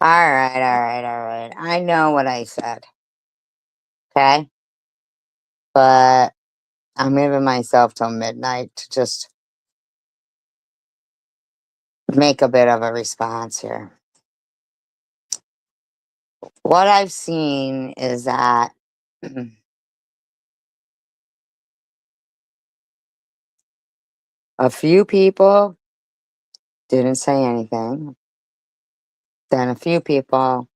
All right. I know what I said, okay? But I'm giving myself till midnight to just make a bit of a response here. What I've seen is that a few people didn't say anything. Then a few people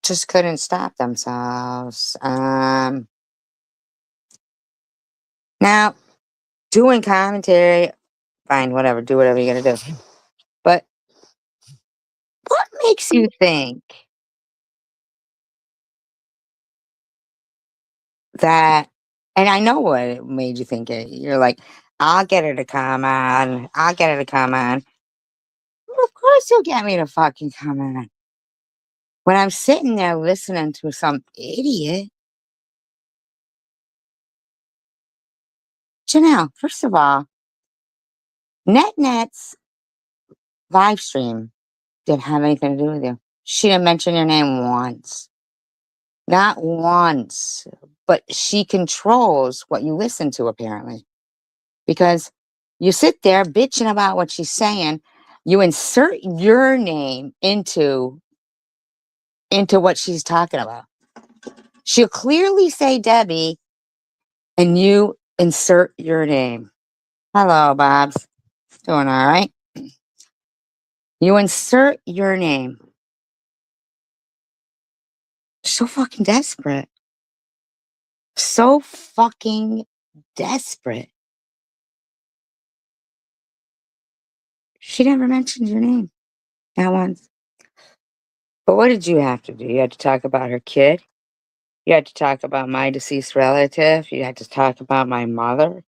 just couldn't stop themselves. Now, doing commentary, fine, whatever, do whatever you're gonna do. But what makes you think that? And I know what it made you think it. You're like, I'll get her to come on. I'll get her to come on. Well, of course, you'll get me to fucking come on. When I'm sitting there listening to some idiot, Janelle, first of all, NetNet's live stream didn't have anything to do with you. She didn't mention your name once. Not once. But she controls what you listen to, apparently. Because you sit there bitching about what she's saying, you insert your name into what she's talking about. She'll clearly say Debbie, and you insert your name. Hello, Bob's. Doing all right? You insert your name. So fucking desperate. So fucking desperate. She never mentioned your name. Not once. But what did you have to do? You had to talk about her kid. You had to talk about my deceased relative. You had to talk about my mother.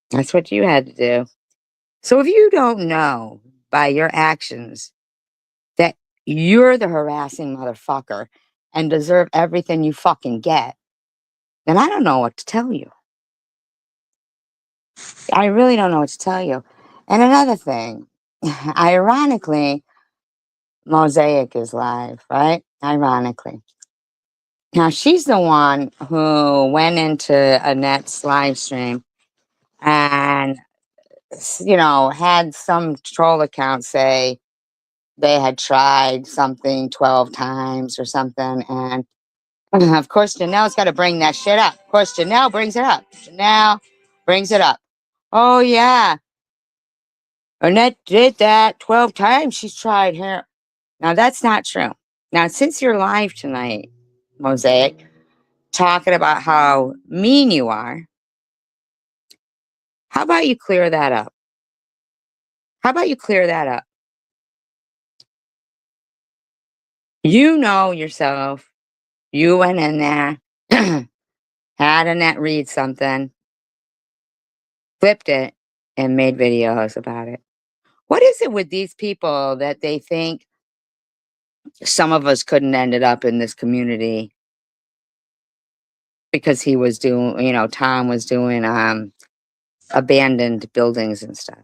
That's what you had to do. So if you don't know by your actions that you're the harassing motherfucker and deserve everything you fucking get, then I don't know what to tell you. I really don't know what to tell you. And another thing, ironically, Mosaic is live, right? Ironically. Now, she's the one who went into Annette's live stream and, had some troll account say they had tried something 12 times or something. And of course, Janelle's got to bring that shit up. Of course, Janelle brings it up. Janelle brings it up. Oh, yeah. Annette did that 12 times. She's tried here. Now, that's not true. Now, since you're live tonight, Mosaic, talking about how mean you are, how about you clear that up? How about you clear that up? You know yourself. You went in there, had Annette read something, flipped it, and made videos about it. What is it with these people that they think some of us couldn't ended up in this community because he was doing, Tom was doing abandoned buildings and stuff.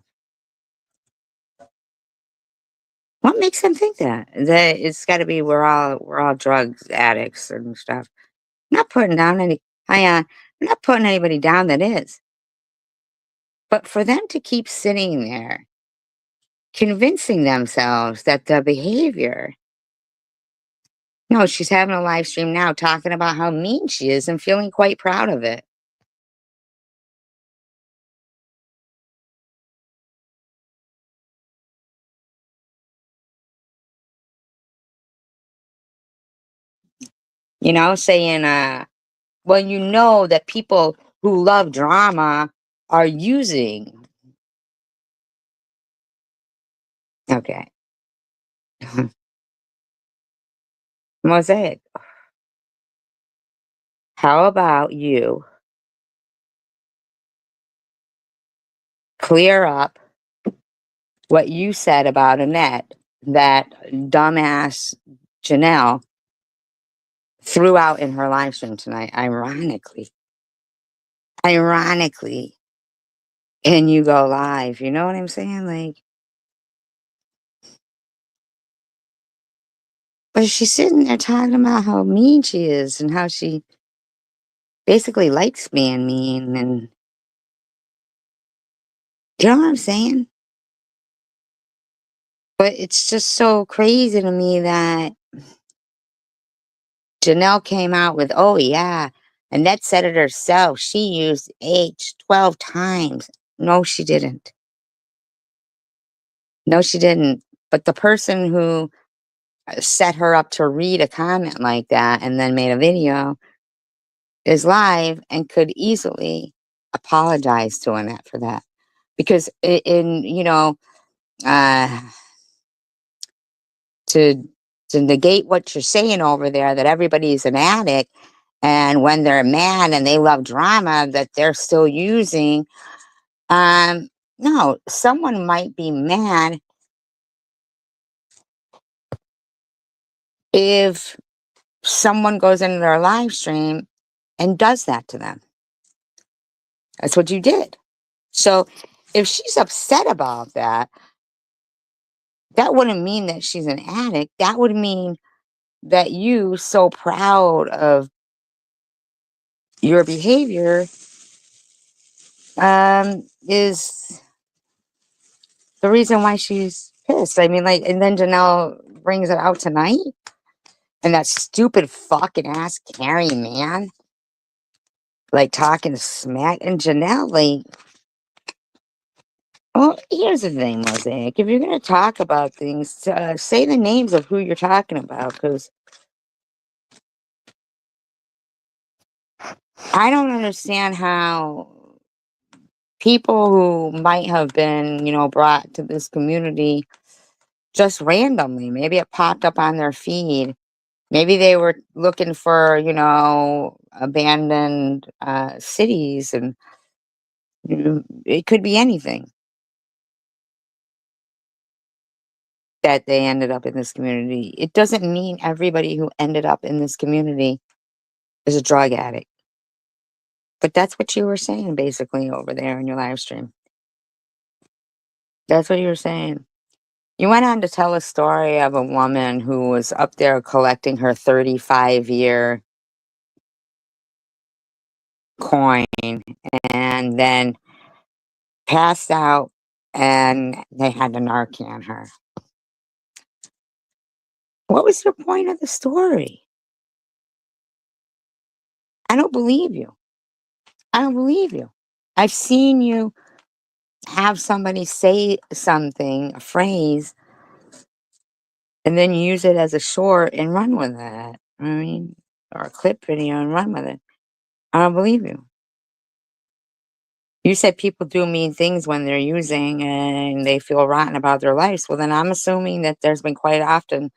What makes them think that? That it's got to be we're all drug addicts and stuff. Not putting down any I'm not putting anybody down that is. But for them to keep sitting there convincing themselves that the behavior, no, she's having a live stream now talking about how mean she is and feeling quite proud of it. Saying, well, you know that people who love drama are using. Okay. Mosaic, how about you clear up what you said about Annette, that dumbass Janelle threw out in her live stream tonight, ironically, and you go live. You know what I'm saying? Like, But she's sitting there talking about how mean she is and how she basically likes being mean. And do you know what I'm saying? But it's just so crazy to me that Janelle came out with, oh, yeah. Annette said it herself. She used H 12 times. No, she didn't. No, she didn't. But the person who set her up to read a comment like that and then made a video is live and could easily apologize to Annette for that. Because uh, to to negate what you're saying over there, that everybody's an addict, and when they're mad and they love drama, that they're still using. Um, no, someone might be mad if someone goes into their live stream and does that to them. That's what you did. So if she's upset about that, that wouldn't mean that she's an addict. That would mean that you, so proud of your behavior, is the reason why she's pissed. I mean, like, and then Janelle brings it out tonight, and that stupid fucking ass Carrie man, like, talking smack. And Janelle, like, well, here's the thing, Mosaic. If you're gonna talk about things, say the names of who you're talking about, because I don't understand how people who might have been, brought to this community just randomly, maybe it popped up on their feed. Maybe they were looking for, abandoned cities, and it could be anything that they ended up in this community. It doesn't mean everybody who ended up in this community is a drug addict. But that's what you were saying basically over there in your live stream. That's what you were saying. You went on to tell a story of a woman who was up there collecting her 35-year coin and then passed out, and they had to Narcan her. What was the point of the story? I don't believe you. I don't believe you. I've seen you have somebody say something, a phrase, and then you use it as a short and run with it. I mean, or a clip video and run with it. I don't believe you. You said people do mean things when they're using and they feel rotten about their lives. Well, then I'm assuming that there's been quite often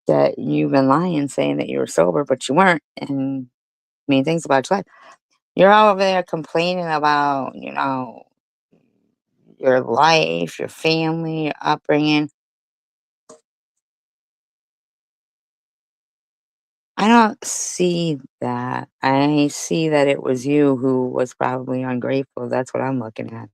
that you've been lying, saying that you were sober, but you weren't, and mean things about your life. You're over there complaining about, your life, your family, your upbringing. I don't see that. I see that it was you who was probably ungrateful. That's what I'm looking at.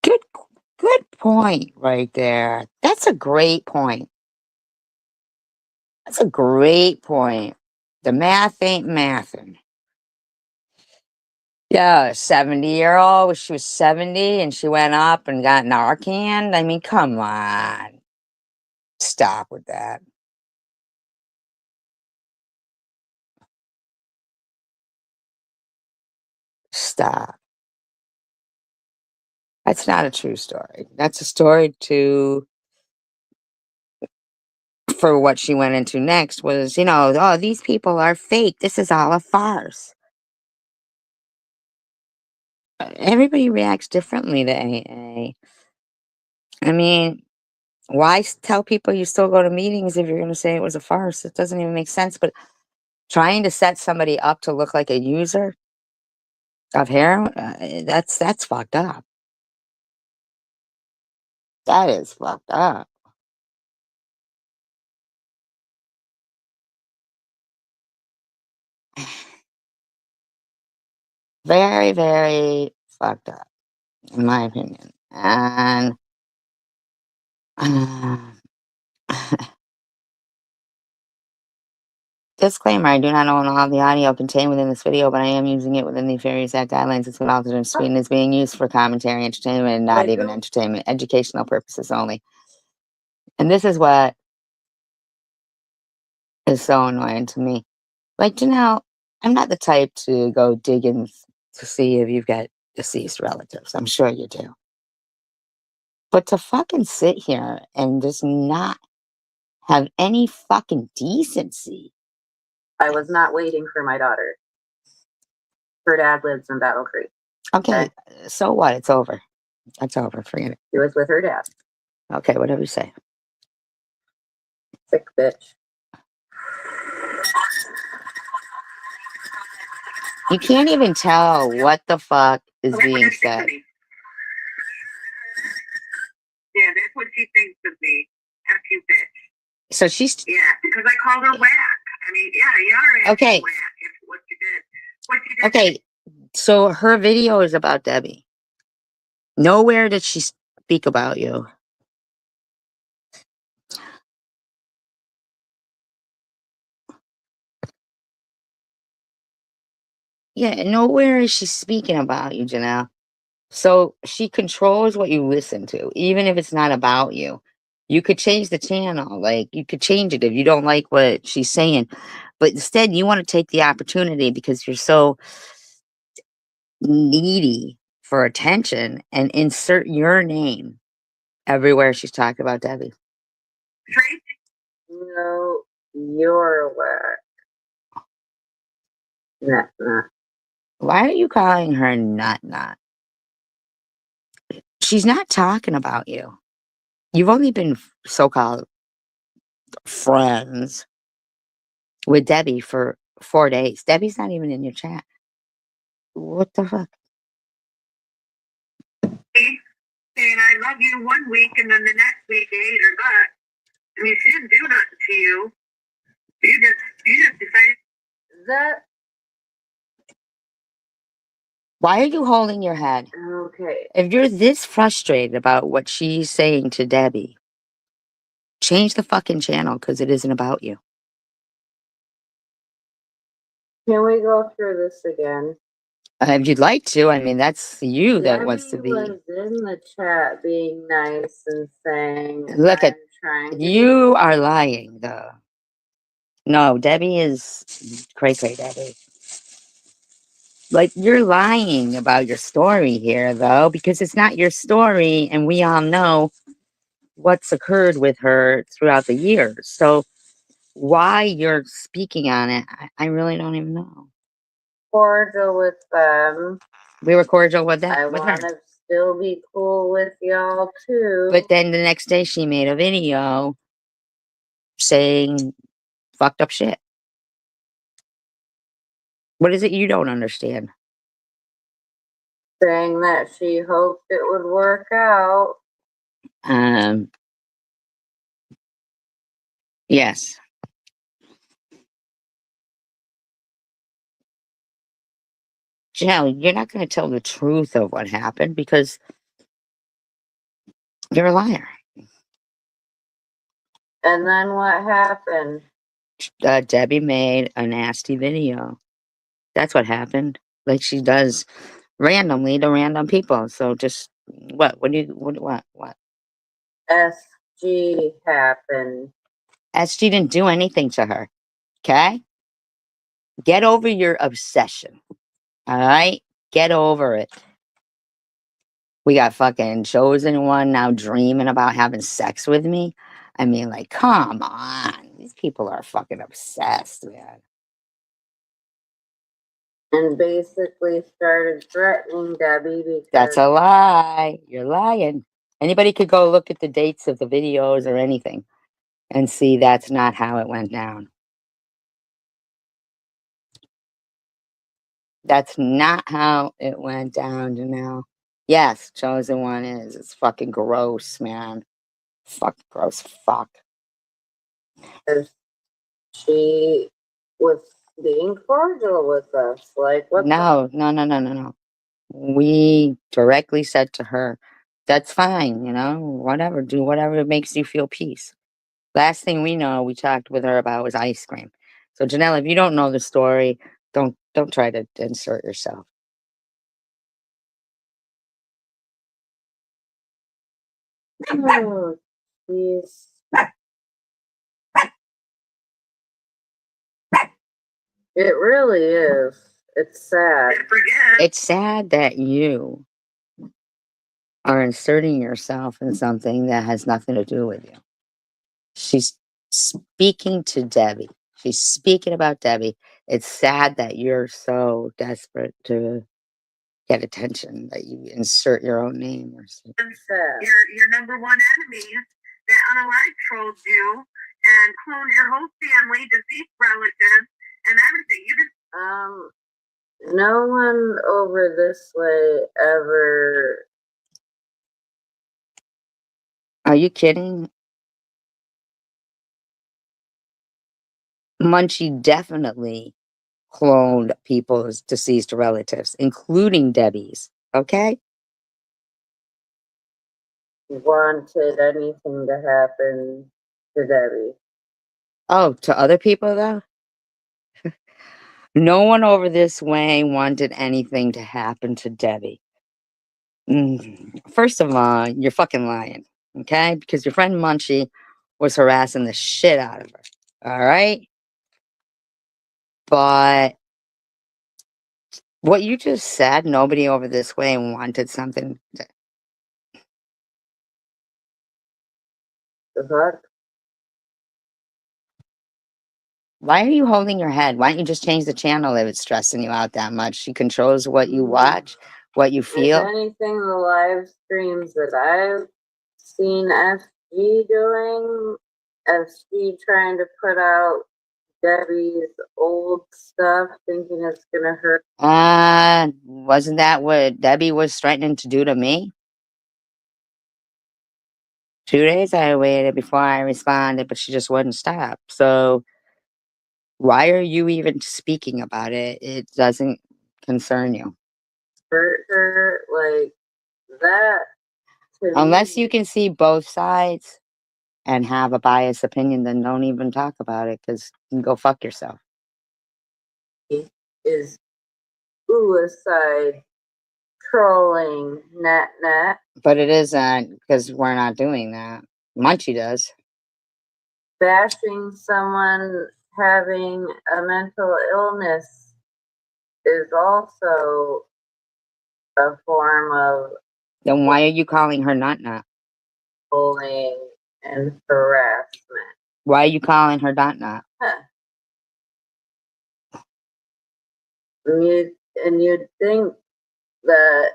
Good, good point right there. That's a great point. That's a great point. The math ain't mathing. Yeah, 70-year-old. She was 70 and she went up and got Narcan. I mean, come on. Stop with that. Stop. That's not a true story. That's a story for what she went into next was, oh, these people are fake. This is all a farce. Everybody reacts differently to AA. I mean, why tell people you still go to meetings if you're going to say it was a farce? It doesn't even make sense. But trying to set somebody up to look like a user of heroin, that's fucked up. That is fucked up. Very, very fucked up, in my opinion. And disclaimer, I do not own all the audio contained within this video, but I am using it within the Fair Use Act guidelines. It's what altered in Sweden is being used for commentary, entertainment, and not even entertainment, educational purposes only. And this is what is so annoying to me. Like, Janelle, I'm not the type to go digging to see if you've got deceased relatives. I'm sure you do. But to fucking sit here and just not have any fucking decency. I was not waiting for my daughter. Her dad lives in Battle Creek. Okay, so what? It's over. That's over. Forget it. She was with her dad. Okay, whatever you say. Sick bitch. You can't even tell what the fuck is being said. Yeah, that's what she thinks of me. F you, bitch. So she's... Yeah, because I called her whack. I mean, yeah, you are okay. Whack. It's what you did. What you did. Okay, so her video is about Debbie. Nowhere did she speak about you. Yeah, nowhere is she speaking about you, Janelle. So she controls what you listen to, even if it's not about you. You could change the channel. Like, you could change it if you don't like what she's saying. But instead, you want to take the opportunity because you're so needy for attention and insert your name everywhere she's talking about Debbie. No, you're whack. Nah. Why are you calling her nut? She's not talking about you. You've only been so-called friends with Debbie for 4 days. Debbie's not even in your chat. What the fuck? And I love you 1 week, and then the next week you hate her butt. I mean, she didn't do nothing to you. You just decided that. Why are you holding your head? Okay. If you're this frustrated about what she's saying to Debbie, change the fucking channel because it isn't about you. Can we go through this again? If you'd like to, I mean, that's you that wants to be. Was in the chat being nice and saying, look at, trying you are lying, though. No, Debbie is cray Debbie. Like, you're lying about your story here, though, because it's not your story, and we all know what's occurred with her throughout the years. So why you're speaking on it, I really don't even know. Cordial with them. We were cordial with that. I want to still be cool with y'all too. But then the next day she made a video saying fucked up shit. What is it you don't understand? Saying that she hoped it would work out. Yes. Janelle, you're not going to tell the truth of what happened because you're a liar. And then what happened? Debbie made a nasty video. That's what happened. Like she does randomly to random people. So just what SG happened. SG didn't do anything to her. Okay? Get over your obsession. All right? Get over it. We got fucking chosen one now dreaming about having sex with me. I mean, like, come on. These people are fucking obsessed, man. And basically started threatening Debbie because... That's a lie. You're lying. Anybody could go look at the dates of the videos or anything and see that's not how it went down. That's not how it went down, Janelle. Yes, chosen one is. It's fucking gross, man. Fuck, gross fuck. She was being cordial with us. Like, what? No. We directly said to her, that's fine, whatever, do whatever makes you feel peace. Last thing we know, we talked with her about was ice cream. So Janelle, if you don't know the story, don't try to insert yourself. Oh, jeez. It really is. It's sad. It's sad that you are inserting yourself in something that has nothing to do with you. She's speaking to Debbie. She's speaking about Debbie. It's sad that you're so desperate to get attention that you insert your own name or something. Your number one enemy that unalive trolls you and clone your whole family, deceased relatives, and everything. You just no one over this way ever. Are you kidding? Munchie definitely cloned people's deceased relatives, including Debbie's. Okay? Wanted anything to happen to Debbie. Oh, to other people though? No one over this way wanted anything to happen to Debbie. First of all, you're fucking lying, okay? Because your friend Munchie was harassing the shit out of her, all right? But what you just said, nobody over this way wanted something. The fuck? Why are you holding your head? Why don't you just change the channel if it's stressing you out that much? She controls what you watch, what you feel. If anything, the live streams that I've seen FG doing, FG trying to put out Debbie's old stuff, thinking it's gonna hurt. Wasn't that what Debbie was threatening to do to me? 2 days I waited before I responded, but she just wouldn't stop. So why are you even speaking about it? It doesn't concern you. Hurt her like that. Unless you can see both sides and have a biased opinion, then don't even talk about it because you can go fuck yourself. Is suicide trolling net. But it isn't because we're not doing that. Munchie does. Bashing someone having a mental illness is also a form of Then why are you calling her nut? bullying and harassment. Why are you calling her nut? And you'd think that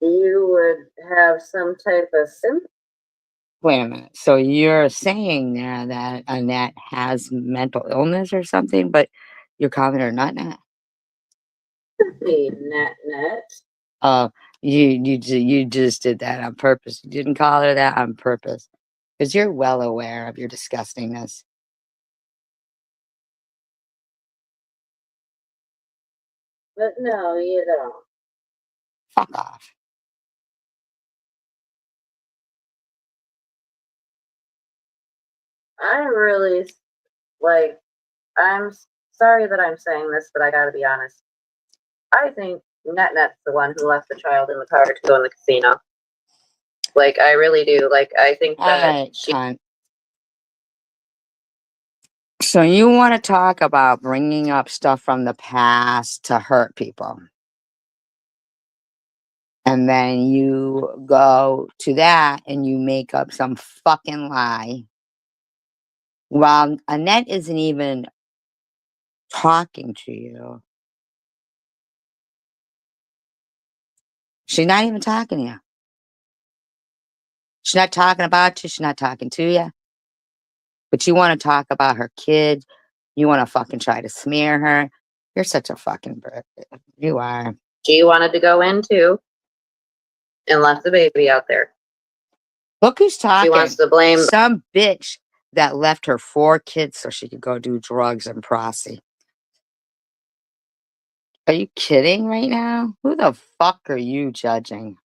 you would have some type of sympathy. Wait a minute. So you're saying there that Annette has mental illness or something, but you're calling her nut? Net. Oh, you just did that on purpose. You didn't call her that on purpose because you're well aware of your disgustingness. But no, you don't. Fuck off. I really like. I'm sorry that I'm saying this, but I gotta be honest. I think Net's the one who left the child in the car to go in the casino. Like, I really do. Like, I think that Cunt. So you want to talk about bringing up stuff from the past to hurt people. And then you go to that and you make up some fucking lie. While Annette isn't even talking to you. She's not even talking to you. She's not talking about you. She's not talking to you. But you want to talk about her kid. You want to fucking try to smear her. You're such a fucking brick. You are. she wanted to go in too and left the baby out there. Look who's talking. She wants to blame some bitch that left her 4 kids so she could go do drugs and prosy. Are you kidding right now? Who the fuck are you judging?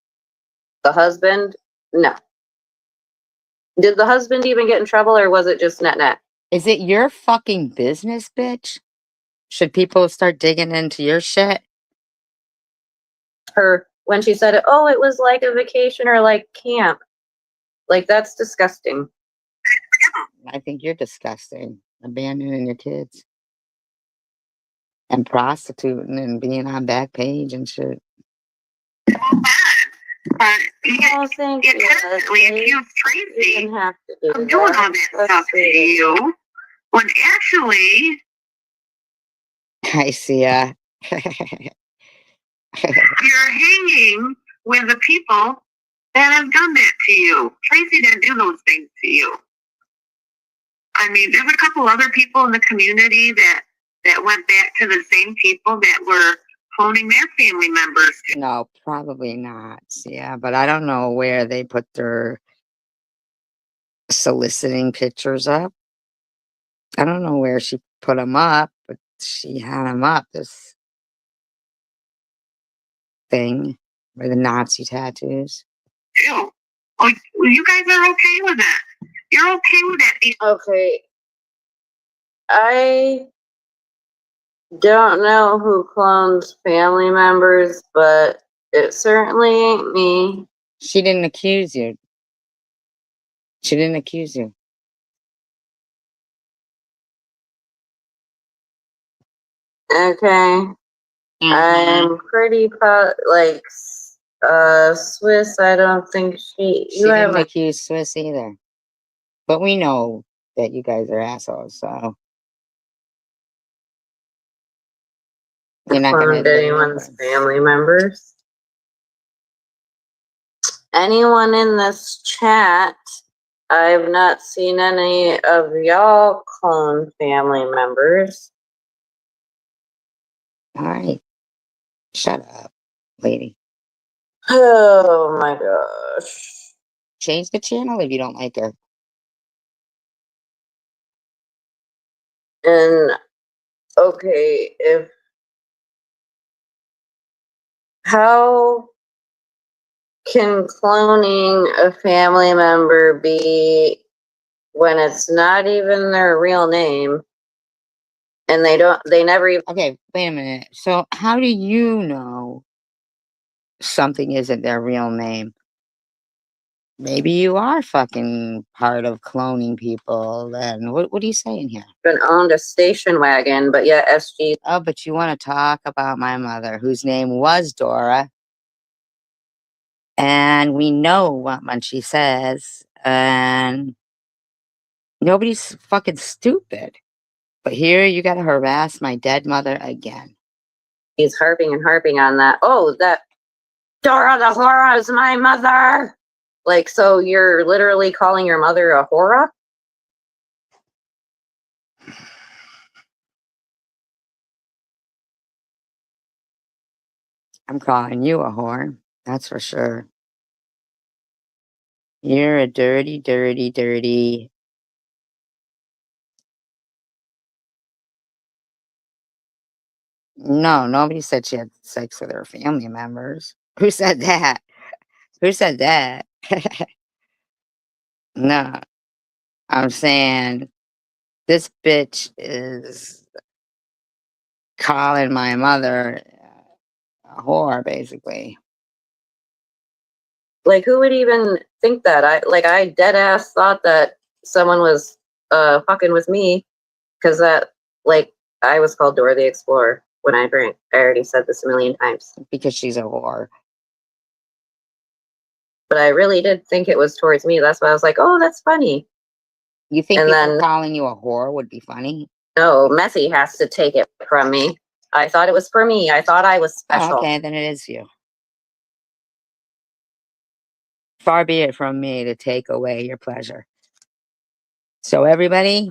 The husband? No. Did the husband even get in trouble, or was it just net? Is it your fucking business, bitch? Should people start digging into your shit? Her, when she said it, oh, it was like a vacation or like camp. Like, that's disgusting. I think you're disgusting. Abandoning your kids. And prostituting and being on Backpage and shit. Oh, thank you. Technically accused You Tracy didn't have to do of doing all that That's stuff to sweet. you, when actually I see ya. you're hanging with the people that have done that to you. Tracy didn't do those things to you. I mean, there's a couple other people in the community that went back to the same people that were cloning their family members. No, probably not. Yeah, but I don't know where they put their soliciting pictures up. I don't know where she put them up, but she had them up. This thing with the Nazi tattoos. Too. Like, well, you guys are okay with that. You're okay with that. Okay. I don't know who clones family members, but it certainly ain't me. She didn't accuse you. She didn't accuse you. Okay. I'm pretty like Swiss. I don't think She you didn't haven't. accuse Swiss either. But we know that you guys are assholes, so you're not gonna Cloned admit anyone's it. family members. Anyone in this chat, I've not seen any of y'all clone family members. All right. Shut up, lady. Oh my gosh. Change the channel if you don't like her. And okay, if how can cloning a family member be when it's not even their real name and they never even Okay, wait a minute. So how do you know something isn't their real name? Maybe you are fucking part of cloning people then. What are you saying here? owned a station wagon, but yet SG. Oh, but you want to talk about my mother, whose name was Dora. And we know what Munchie says. And nobody's fucking stupid. But here you gotta harass my dead mother again. He's harping and harping on that. Oh, that Dora the Hora is my mother. Like, so you're literally calling your mother a Hora? I'm calling you a whore. That's for sure. You're a dirty, dirty, dirty. No, nobody said she had sex with her family members. Who said that? Who said that? No, I'm saying this bitch is calling my mother a whore, basically. Like, who would even think that? I dead ass thought that someone was fucking with me because I was called Dora the Explorer when I drank. I already said this a million times. Because she's a whore. But I really did think it was towards me. That's why I was like, oh, that's funny. You think And people then calling you a whore would be funny? no, Messy has to take it from me. I thought it was for me. I thought I was Oh, special. okay, then it is you. Far be it from me to take away your pleasure. So everybody,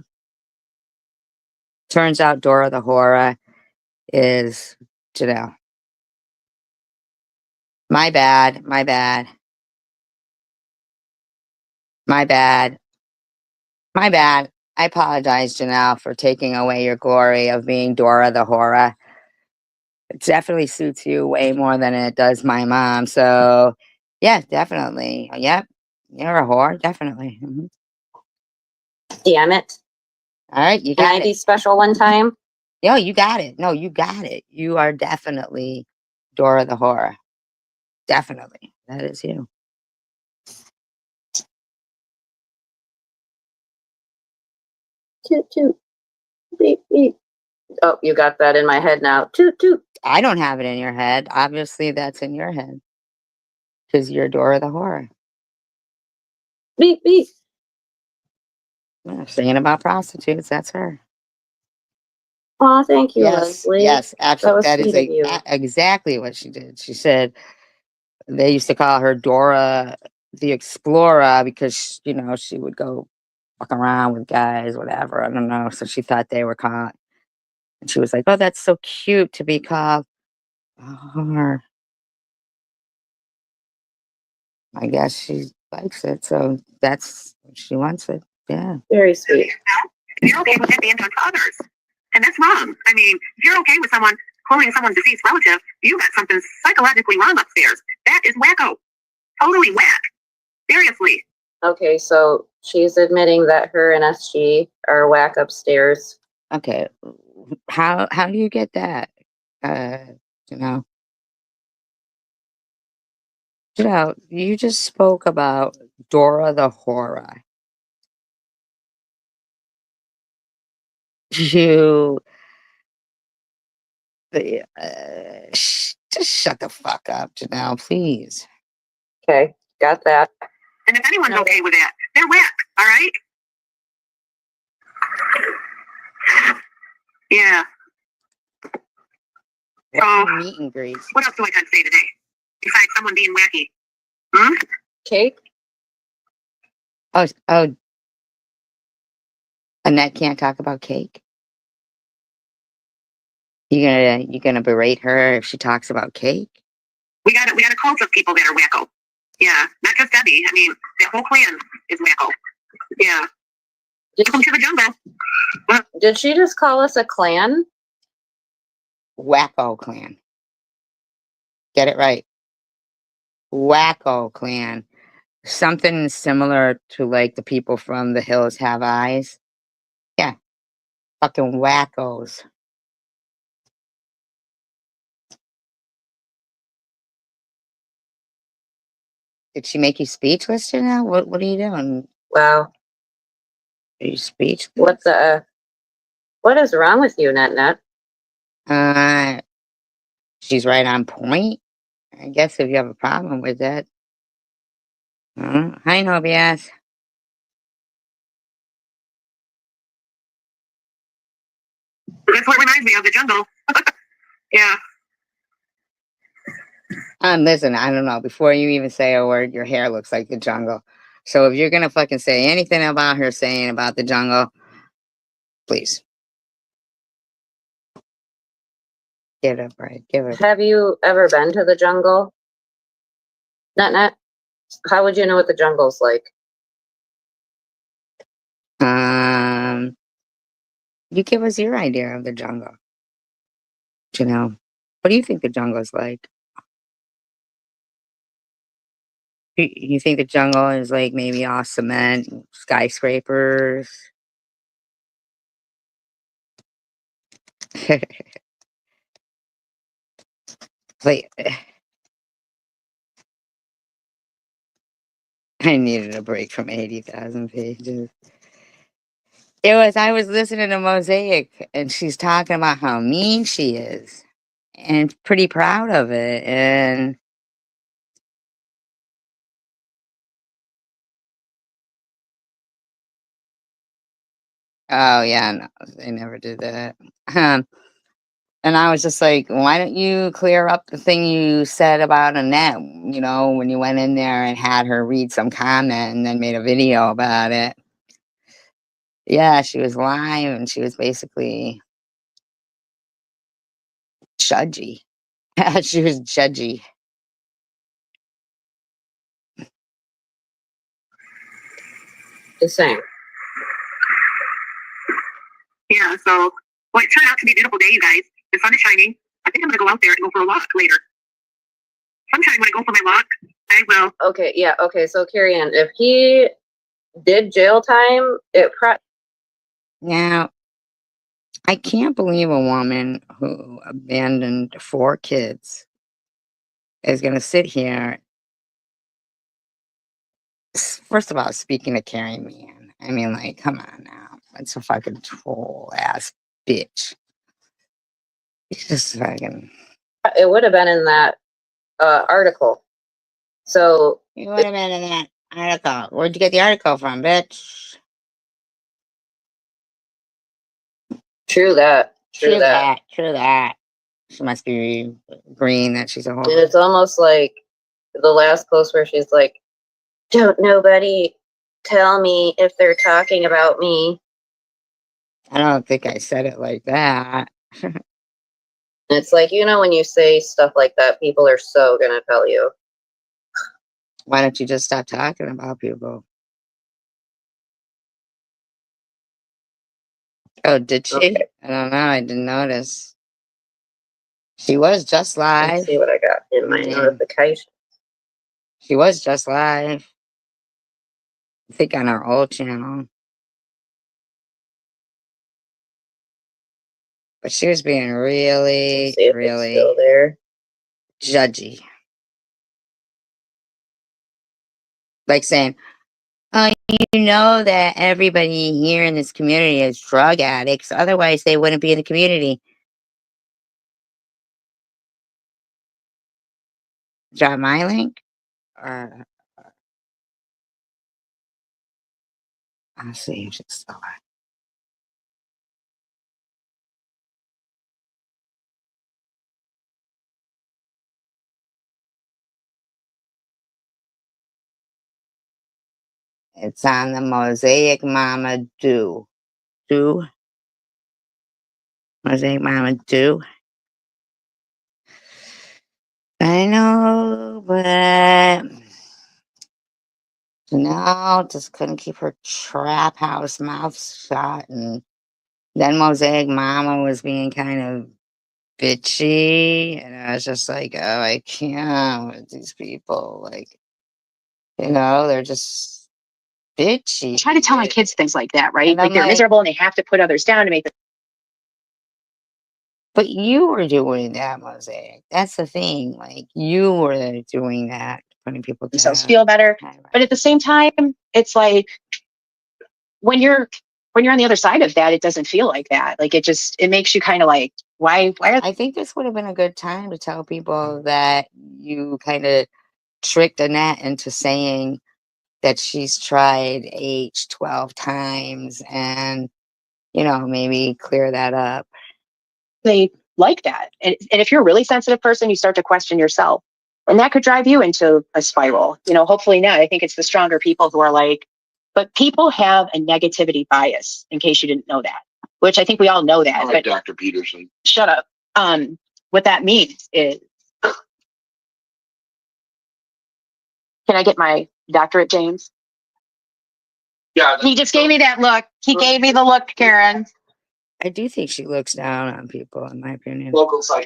turns out Dora the Hora is Janelle. My bad, my bad. My bad. My bad. I apologize, Janelle, for taking away your glory of being Dora the Horror. It definitely suits you way more than it does my mom. So, yeah, definitely. Yep. You're a whore. Definitely. Damn it. All right. You Can got I it. be special one time? Yo, you got it. No, you got it. You are definitely Dora the Horror. Definitely. That is you. Toot toot. Beep beep. Oh, you got that in my head now. Toot toot. I don't have it in your head. Obviously, that's in your head because you're Dora the Horror. Beep beep. Yeah, singing about prostitutes. That's her. Oh, thank you, Yes, Leslie. yes, That absolutely. was That is sweet of you. exactly what she did. She said they used to call her Dora the Explorer because she would go fuck around with guys, whatever. I don't know. So she thought they were caught, and she was like, "Oh, that's so cute to be called a whore." I guess she likes it, so she wants it. Yeah. Very sweet. You're okay with it being done to others. And that's wrong. I mean, if you're okay with someone cloning someone's deceased relative, you got something psychologically wrong upstairs. That is wacko. Totally whack. Seriously. Okay, so she's admitting that her and SG are whack upstairs. Okay. How do you get that? Uh, you know, you just spoke about Dora the Horror. You, just shut the fuck up, Janelle, please. Okay, got that. And if anyone's okay with that, they're whack, all right? Yeah. Meet and greets. What else do I got to say today? Besides someone being wacky? Hmm? Cake? Oh, Annette can't talk about cake. You gonna berate her if she talks about cake? We got a cult of people that are wacko. Yeah, not just Debbie. I mean, the whole clan is wacko. Yeah. Welcome to the jungle. Did she just call us a clan? Wacko clan. Get it right. Wacko clan. Something similar to like the people from The Hills Have Eyes. Yeah. Fucking wackos. Did she make you speechless now? What are you doing? Wow. Are you speechless? What is wrong with you, Net? She's right on point. I guess if you have a problem with that. Hi, Nobias. That's what reminds me of the jungle. Yeah. Listen, I don't know. Before you even say a word, your hair looks like the jungle. So if you're gonna fucking say anything about her saying about the jungle, please give it a break. Give it. Have you ever been to the jungle? Net? How would you know what the jungle's like? You give us your idea of the jungle. What do you think the jungle's like? You think the jungle is like maybe all cement, skyscrapers? Wait, I needed a break from 80,000 pages. I was listening to Mosaic and she's talking about how mean she is and pretty proud of it. And oh, yeah, no, they never did that. And I was just like, why don't you clear up the thing you said about Annette, when you went in there and had her read some comment and then made a video about it? Yeah, she was live and she was basically judgy. She was judgy. The same. Yeah, so, well, it turned out to be a beautiful day, you guys. The sun is shining. I think I'm going to go out there and go for a walk later. Sometime when I go for my walk, I will. Okay, yeah, okay, so Carrie Ann, if he did jail time, it Now, I can't believe a woman who abandoned 4 kids is going to sit here. First of all, speaking of Carrie Man, I mean, like, come on now. It's a fucking troll ass bitch. It's just fucking. it would have been in that article. So You would have been in that article. Where'd you get the article from, bitch? true that. True that. True that. She must be agreeing that she's a And whore. it's almost like the last post where she's like, "Don't nobody tell me if they're talking about me." I don't think I said it like that. And it's like, you know, when you say stuff like that, people are so gonna tell you. Why don't you just stop talking about people? Oh, did she? Okay. I don't know. I didn't notice. She was just Let's live. see what I got in my notification. She was just live. I think on our old channel. But she was being really, See if it's really still there. judgy. Like saying, oh, you know that everybody here in this community is drug addicts. Otherwise, they wouldn't be in the community. Drop my link? Or I'll see if it's still live. It's on the Mosaic Mama Do. Mosaic Mama Do. I know, but no, just couldn't keep her trap house mouth shut. And then Mosaic Mama was being kind of bitchy. And I was just like, oh, I can't with these people. Like, they're just bitchy. I try to tell my kids things like that, right? And Like I'm they're like, miserable and they have to put others down to make but you were doing that, Mosaic. That's the thing. Like, you were doing that, putting people themselves down. feel better. But at the same time, it's like when you're on the other side of that, it doesn't feel like that. Like it makes you kind of like, why are I think this would have been a good time to tell people that you kind of tricked Annette into saying that she's tried H 12 times and, maybe clear that up. they like that? And if you're a really sensitive person, you start to question yourself. And that could drive you into a spiral. Hopefully not. I think it's the stronger people who are like, but people have a negativity bias, in case you didn't know that, which I think we all know that. All right, But Dr. Peterson. shut up. What that means is, can I get my doctorate, James? Yeah. He just gave me that look. He gave me the look, Karen. I do think she looks down on people, in my opinion. Local psych.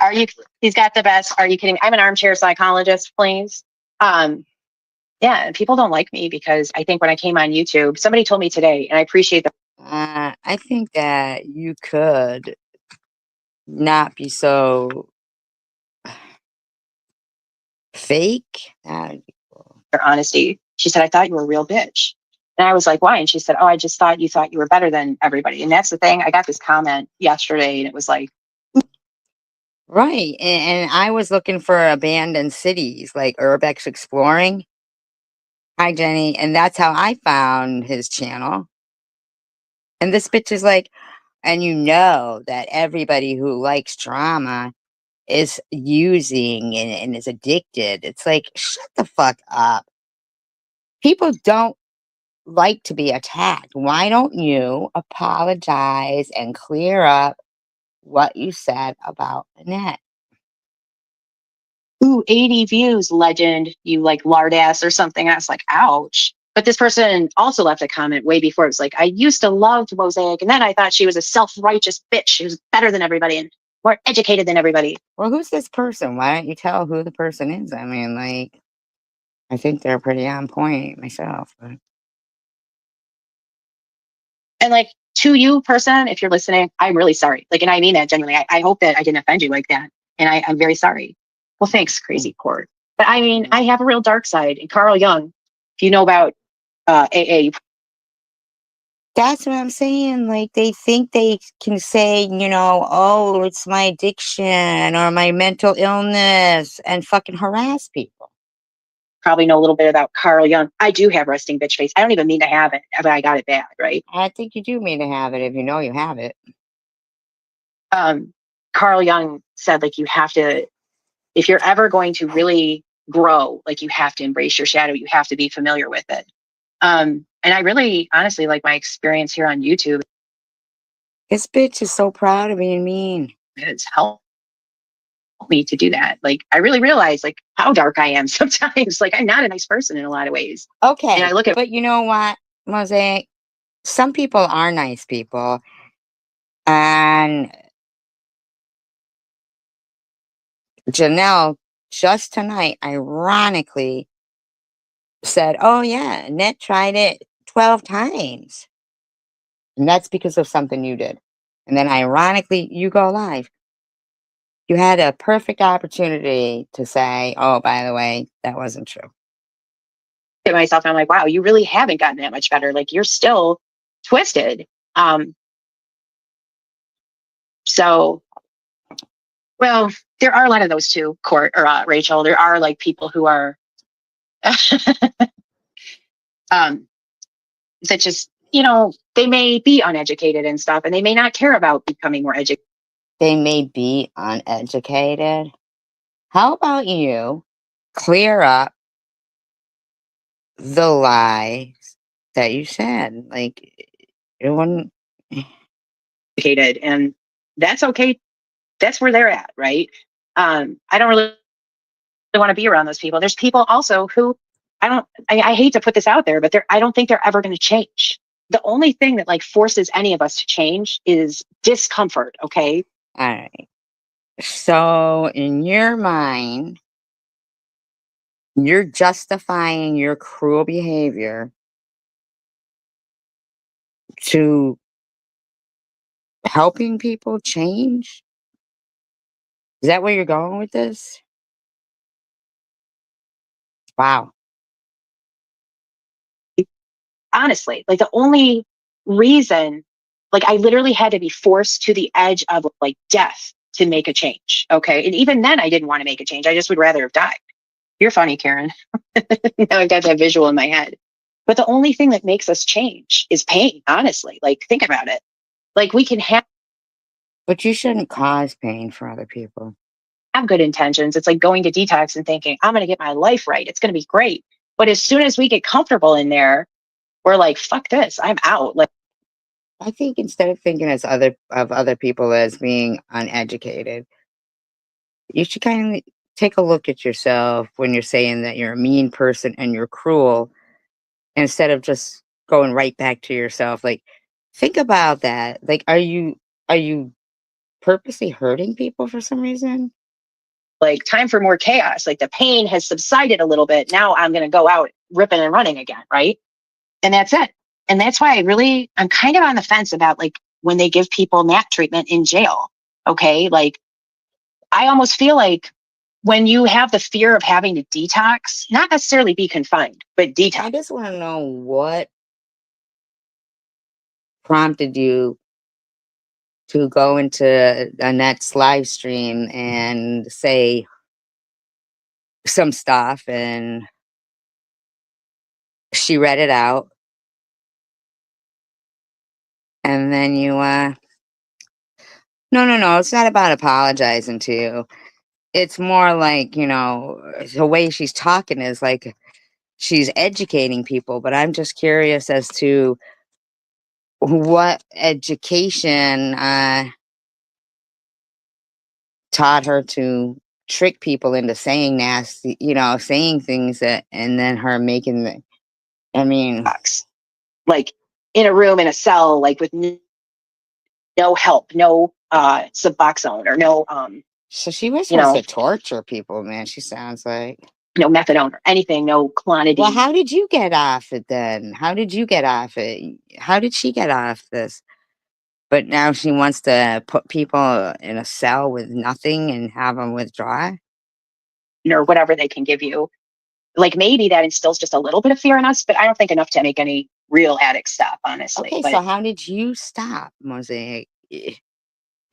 He's got the best. Are you kidding? I'm an armchair psychologist, please. Yeah, people don't like me because I think when I came on YouTube, somebody told me today, and I appreciate that. I think that you could not be so fake. Their honesty. She said, I thought you were a real bitch. And I was like, why? And she said, oh, I just thought you were better than everybody. And that's the thing. I got this comment yesterday and it was like, Right. And I was looking for abandoned cities like Urbex Exploring. Hi, Jenny. And that's how I found his channel. And this bitch is like, and that everybody who likes drama is using and is addicted. It's like, shut the fuck up. People don't like to be attacked. Why don't you apologize and clear up what you said about Annette? ooh, 80 views, legend, you like lard ass or something. I was like, ouch. But this person also left a comment way before. It was like, I used to love Mosaic, and then I thought she was a self-righteous bitch. She was better than everybody and more educated than everybody. Well, who's this person? Why don't you tell who the person is? I mean, like, I think they're pretty on point myself. But And like, to you, person, if you're listening, I'm really sorry. Like, and I mean that genuinely. I hope that I didn't offend you like that. And I'm very sorry. Well, thanks, crazy court. But I mean, I have a real dark side. And Carl Jung, if you know about AA, that's what I'm saying. Like, they think they can say, you know, oh, it's my addiction or my mental illness and fucking harass people. probably know a little bit about Carl Jung. I do have resting bitch face. I don't even mean to have it, but I got it bad, right? I think you do mean to have it if you know you have it. Carl Jung said, like, you have to, if you're ever going to really grow, like, you have to embrace your shadow. You have to be familiar with it. And I really, honestly, like, my experience here on YouTube This bitch is so proud of being mean. has helped me to do that. Like, I really realize, like, how dark I am sometimes. Like, I'm not a nice person in a lot of ways. Okay, And I look at, but you know what, Mosaic? Some people are nice people. And Janelle, just tonight, ironically, said, oh, yeah, Net tried it 12 times. And that's because of something you did. And then, ironically, you go live. You had a perfect opportunity to say, oh, by the way, that wasn't true. at myself and I'm like, wow, you really haven't gotten that much better. Like, you're still twisted. So, well, there are a lot of those too, Court or Rachel. There are like people who are that just, you know, they may be uneducated and stuff, and they may not care about becoming more educated. They may be uneducated. How about you clear up the lies that you said? Like, it wouldn't. And that's okay. That's where they're at, right? I don't really want to be around those people. There's people also who I hate to put this out there, but I don't think they're ever going to change. The only thing that like forces any of us to change is discomfort. Okay. All right. So, in your mind, you're justifying your cruel behavior to helping people change? Is that where you're going with this? Wow. Honestly, like the only reason, like I literally had to be forced to the edge of like death to make a change. Okay. And even then I didn't want to make a change. I just would rather have died. You're funny, Karen. Now I've got that visual in my head. But the only thing that makes us change is pain, honestly. Like, think about it. Like, we can But you shouldn't cause pain for other people. have good intentions. It's like going to detox and thinking, I'm going to get my life right. It's going to be great. But as soon as we get comfortable in there, we're like, fuck this, I'm out. Like, I think instead of thinking of other people as being uneducated, you should kind of take a look at yourself when you're saying that you're a mean person and you're cruel, instead of just going right back to yourself. Like, think about that. Like, are you purposely hurting people for some reason? like, time for more chaos. Like, the pain has subsided a little bit. Now I'm going to go out ripping and running again. Right. And that's it. And that's why I'm kind of on the fence about like when they give people nap treatment in jail. Okay. Like, I almost feel like when you have the fear of having to detox, not necessarily be confined, but I detox. just want to know what prompted you to go into Annette's live stream and say some stuff, and she read it out, and then you no, it's not about apologizing to you. It's more like, the way she's talking is like she's educating people, but I'm just curious as to what education taught her to trick people into saying nasty, saying things that, and then her making I mean, box, like in a room in a cell, like with no help, no Suboxone or no so she was you supposed know, to torture people, man. She sounds like. no methadone or anything, no clonidine. Well, how did you get off it then? How did you get off it? How did she get off this? But now she wants to put people in a cell with nothing and have them withdraw? or whatever they can give you. Like maybe that instills just a little bit of fear in us, but I don't think enough to make any real addict stop, honestly. Okay, But so how did you stop, Mosaic?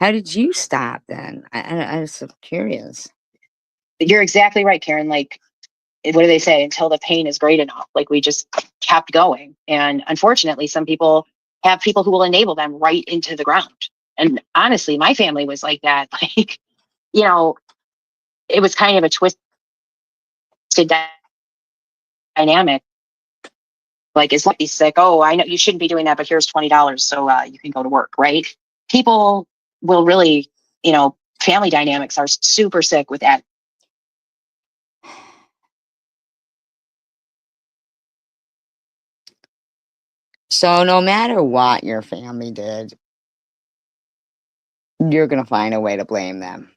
How did you stop then? I was so curious. you're exactly right, Karen. Like, what do they say? Until the pain is great enough. Like we just kept going. And unfortunately, some people have people who will enable them right into the ground. And honestly, my family was like that. Like, you know, it was kind of a twisted dynamic. Like, is Lucky sick? Oh, I know you shouldn't be doing that, but here's $20 so you can go to work, right? People will really, family dynamics are super sick with that. So no matter what your family did, you're going to find a way to blame them.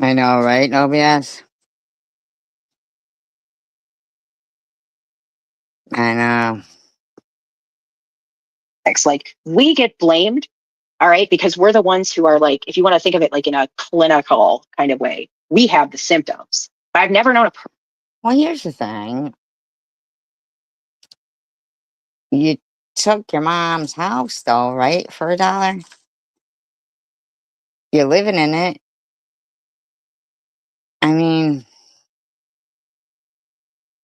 I know, right, OBS? I know. Like, we get blamed, all right, because we're the ones who are like, if you want to think of it like in a clinical kind of way, we have the symptoms. But I've never known a person. Well, here's the thing. You took your mom's house, though, right, for $1? You're living in it. I mean,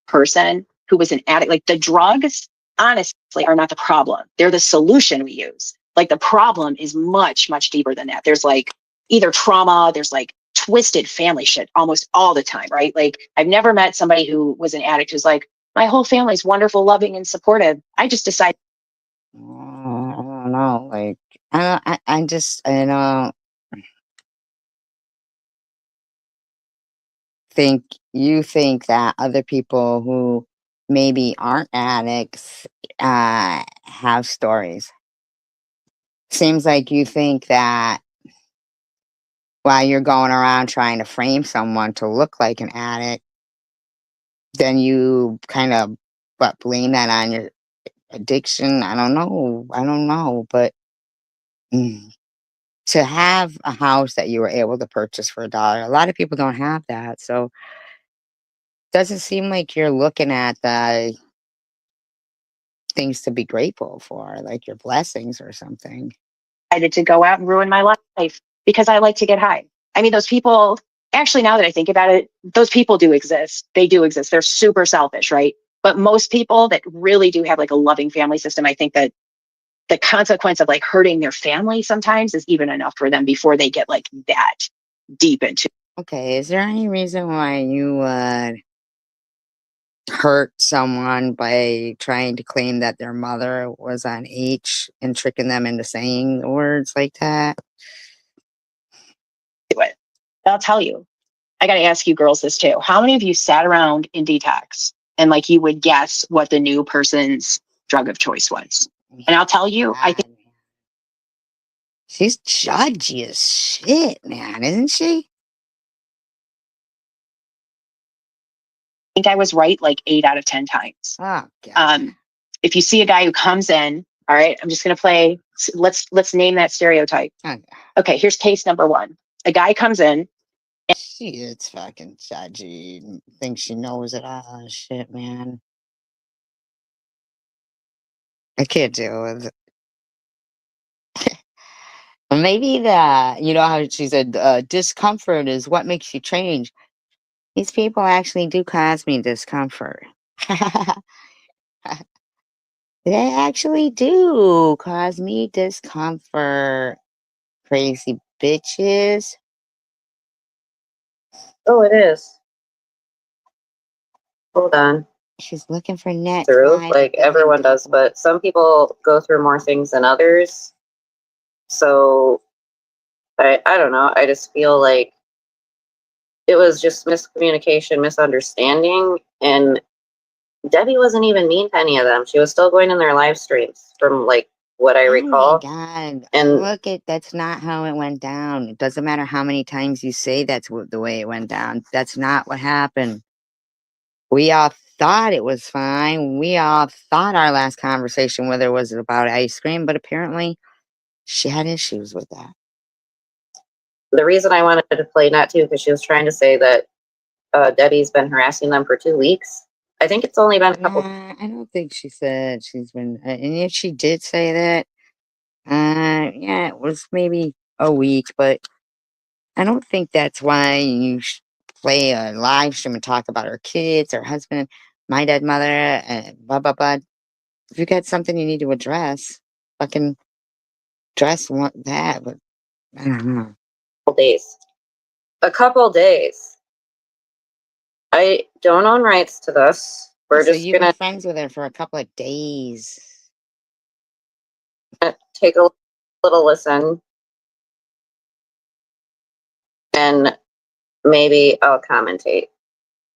Person who was an addict. Like the drugs, honestly, are not the problem. They're the solution we use. Like the problem is much, much deeper than that. There's like either trauma, there's like twisted family shit almost all the time, right? Like I've never met somebody who was an addict who's like, my whole family's wonderful, loving, and supportive. I just decided. I don't know. Like, I don't think you think that other people who maybe aren't addicts have stories. Seems like you think that while you're going around trying to frame someone to look like an addict, then you kind of blame that on your addiction. I don't know. I don't know. But to have a house that you were able to purchase for $1, a lot of people don't have that. So doesn't seem like you're looking at the things to be grateful for, like your blessings or something. To go out and ruin my life because I like to get high. I mean, those people, actually, now that I think about it, those people do exist. They do exist. They're super selfish, right? But most people that really do have like a loving family system, I think that the consequence of like hurting their family sometimes is even enough for them before they get like that deep into. Okay, is there any reason why you would hurt someone by trying to claim that their mother was on H and tricking them into saying words like that? it? I'll tell you. I got to ask you girls this too. How many of you sat around in detox and like you would guess what the new person's drug of choice was? And I'll tell you, I think she's judgy as shit, man, isn't she? I was right like 8 out of 10 times. Oh, God. If you see a guy who comes in, all right, I'm just going to play. Let's name that stereotype. Okay, here's case number 1. A guy comes in. She is fucking judgy. Thinks she knows it all. Shit, man. I can't deal with it. Maybe you know how she said, discomfort is what makes you change. These people actually do cause me discomfort. They actually do cause me discomfort. Crazy bitches. Oh, it is. Hold on. She's looking for net Through, live like everyone does, but some people go through more things than others. So I don't know. I just feel like it was just miscommunication, misunderstanding, and Debbie wasn't even mean to any of them. She was still going in their live streams from like what I Oh my recall. God. And Look, that's not how it went down. It doesn't matter how many times you say that's the way it went down. That's not what happened. We all thought it was fine. We all thought our last conversation with her was about ice cream, but apparently she had issues with that. the reason I wanted to play Nat too, because she was trying to say that Debbie's been harassing them for 2 weeks. I think it's only been a couple. I don't think she said she's been, and if she did say that, yeah, it was maybe a week, but I don't think that's why you play a live stream and talk about her kids, her husband, my dead mother, and blah, blah, blah. If you got something you need to address, fucking address that, but I don't know. Days. A couple days. I don't own rights to this. We're So just you've been gonna friends with her for a couple of days. take a little listen, and maybe I'll commentate.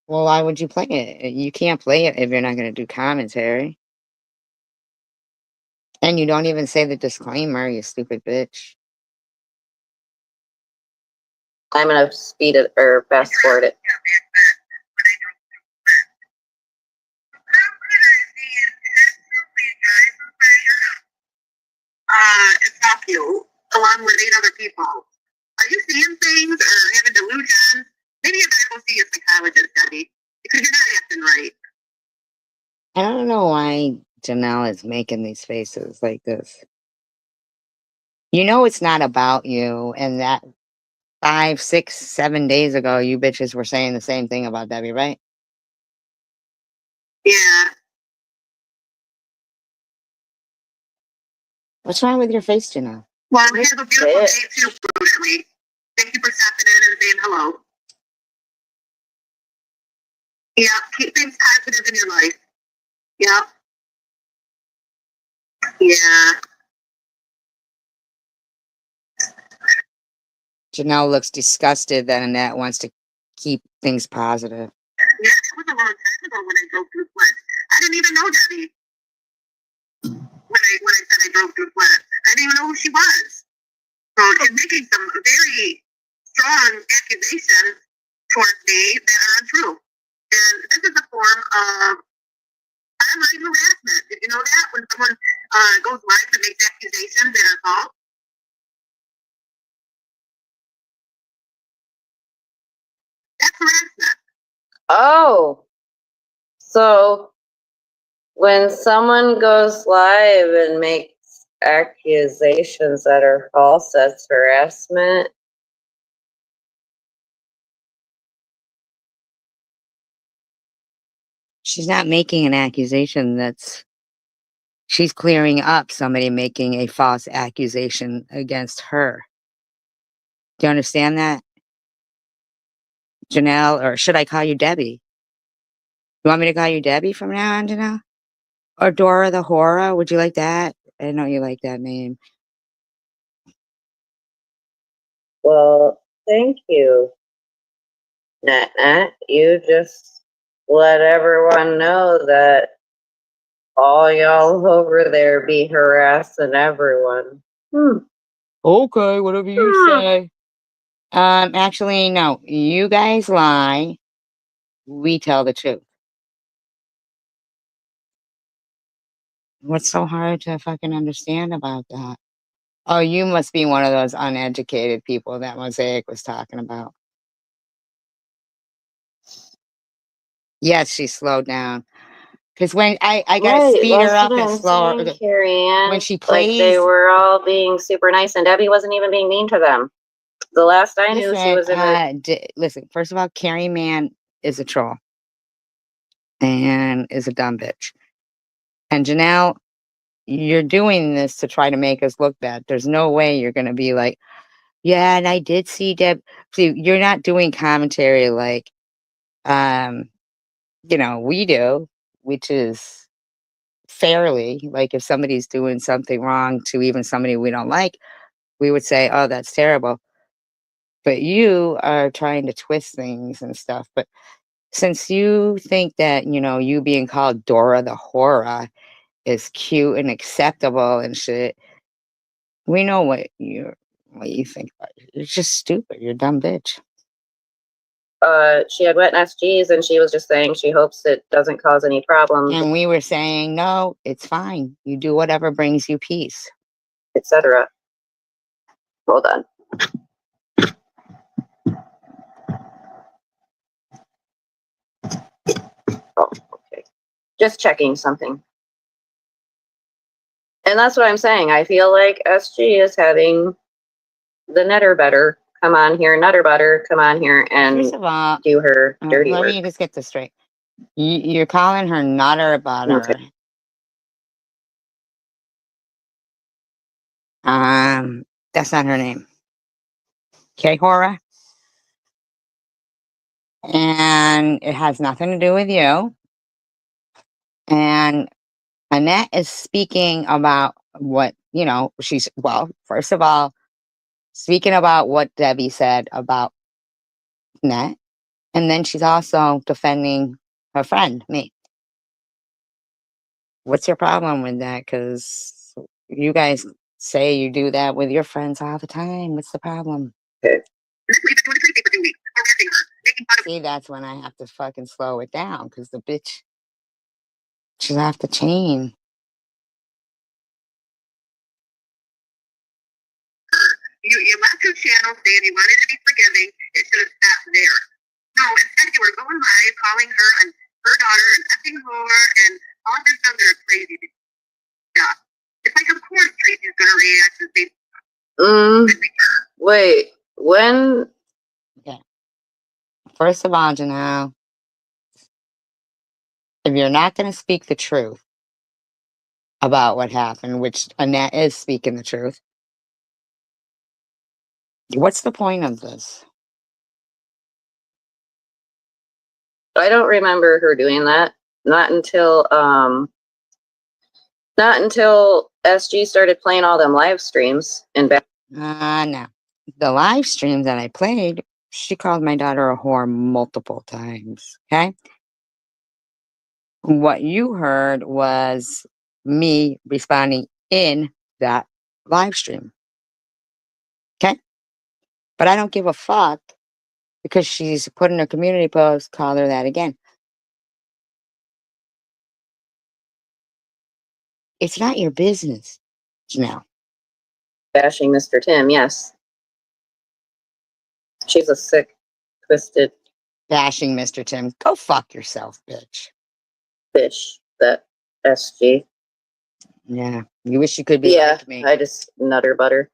Well, why would you play it? You can't play it if you're not going to do commentary. And you don't even say the disclaimer, you stupid bitch. I'm gonna speed it or fast forward it. To stalk you along with 8 other people. Are you seeing things or having delusions? Maybe you better go see a psychologist, Debbie, because you're not acting right. I don't know why Janelle is making these faces like this. You know it's not about you, and that 5, 6, 7 days ago, you bitches were saying the same thing about Debbie, right? Yeah. What's wrong with your face, Janelle? Well, have a beautiful day too, prudently. Thank you for stopping in and saying hello. Yeah, keep things positive in your life. Yeah. Yeah. Janelle looks disgusted that Annette wants to keep things positive. Yeah, that was a long time ago when I drove through Flint. I didn't even know Debbie when I said I drove through Flint. I didn't even know who she was. So she's making some very strong accusations towards me that are untrue. And this is a form of online harassment. Did you know that? When someone goes live and makes accusations that are false? That's harassment. Oh, so when someone goes live and makes accusations that are false, that's harassment. She's not making an accusation she's clearing up somebody making a false accusation against her. Do you understand that? Janelle, or should I call you Debbie? You want me to call you Debbie from now on, Janelle? Or Dora the Horror? Would you like that? I know you like that name. Well, thank you, Nat. You just let everyone know that all y'all over there be harassing everyone. Okay, whatever you say. Actually, no. You guys lie. We tell the truth. What's so hard to fucking understand about that? Oh, you must be one of those uneducated people that Mosaic was talking about. Yes, she slowed down. Because when I gotta Right, speed her that's up what and I'm slow saying, her. Carrie Ann. When she Like they plays, were all being super nice, and Debbie wasn't even being mean to them. The last I knew, she listen, was in the. listen. First of all, Carrie Man is a troll and is a dumb bitch. And Janelle, you're doing this to try to make us look bad. There's no way you're gonna be like, yeah, and I did see Deb. See, you're not doing commentary like, we do, which is fairly like if somebody's doing something wrong to even somebody we don't like, we would say, oh, that's terrible. But you are trying to twist things and stuff. But since you think that, you being called Dora the Horror is cute and acceptable and shit, we know what you think about it. You're just stupid. You're a dumb bitch. She had wet SGs, and she was just saying she hopes it doesn't cause any problems, And we were saying, no, it's fine. You do whatever brings you peace. etc. Hold on. Oh, okay. Just checking something. And that's what I'm saying. I feel like SG is having the Nutter Butter come on here, Nutter Butter come on here and First of all, do her dirty let work. me just get this straight. You're calling her Nutter Butter. Okay. That's not her name. Okay, Hora? And it has nothing to do with you. And Annette is speaking about what, first of all, speaking about what Debbie said about Annette. And then she's also defending her friend, me. What's your problem with that? Because you guys say you do that with your friends all the time. What's the problem? Okay. See, that's when I have to fucking slow it down because the bitch, she's off the chain. You left her channel saying you wanted to be forgiving. It should have stopped there. No, instead you were going live, calling her and her daughter an effing whore and all this other crazy stuff. It's like, of course Tracy's gonna react and say, Wait, when? Okay. First of all, Janelle, if you're not going to speak the truth about what happened, which Annette is speaking the truth, what's the point of this? I don't remember her doing that. Not until SG started playing all them live streams and back. No. The live stream that I played, she called my daughter a whore multiple times. Okay. What you heard was me responding in that live stream. Okay. But I don't give a fuck because she's put in a community post, call her that again. It's not your business, Janelle. Bashing Mr. Tim, yes. She's a sick, twisted Bashing Mr. Tim. Go fuck yourself, bitch. fish, that SG. Yeah. You wish you could be Yeah, like me. I just Nutter Butter.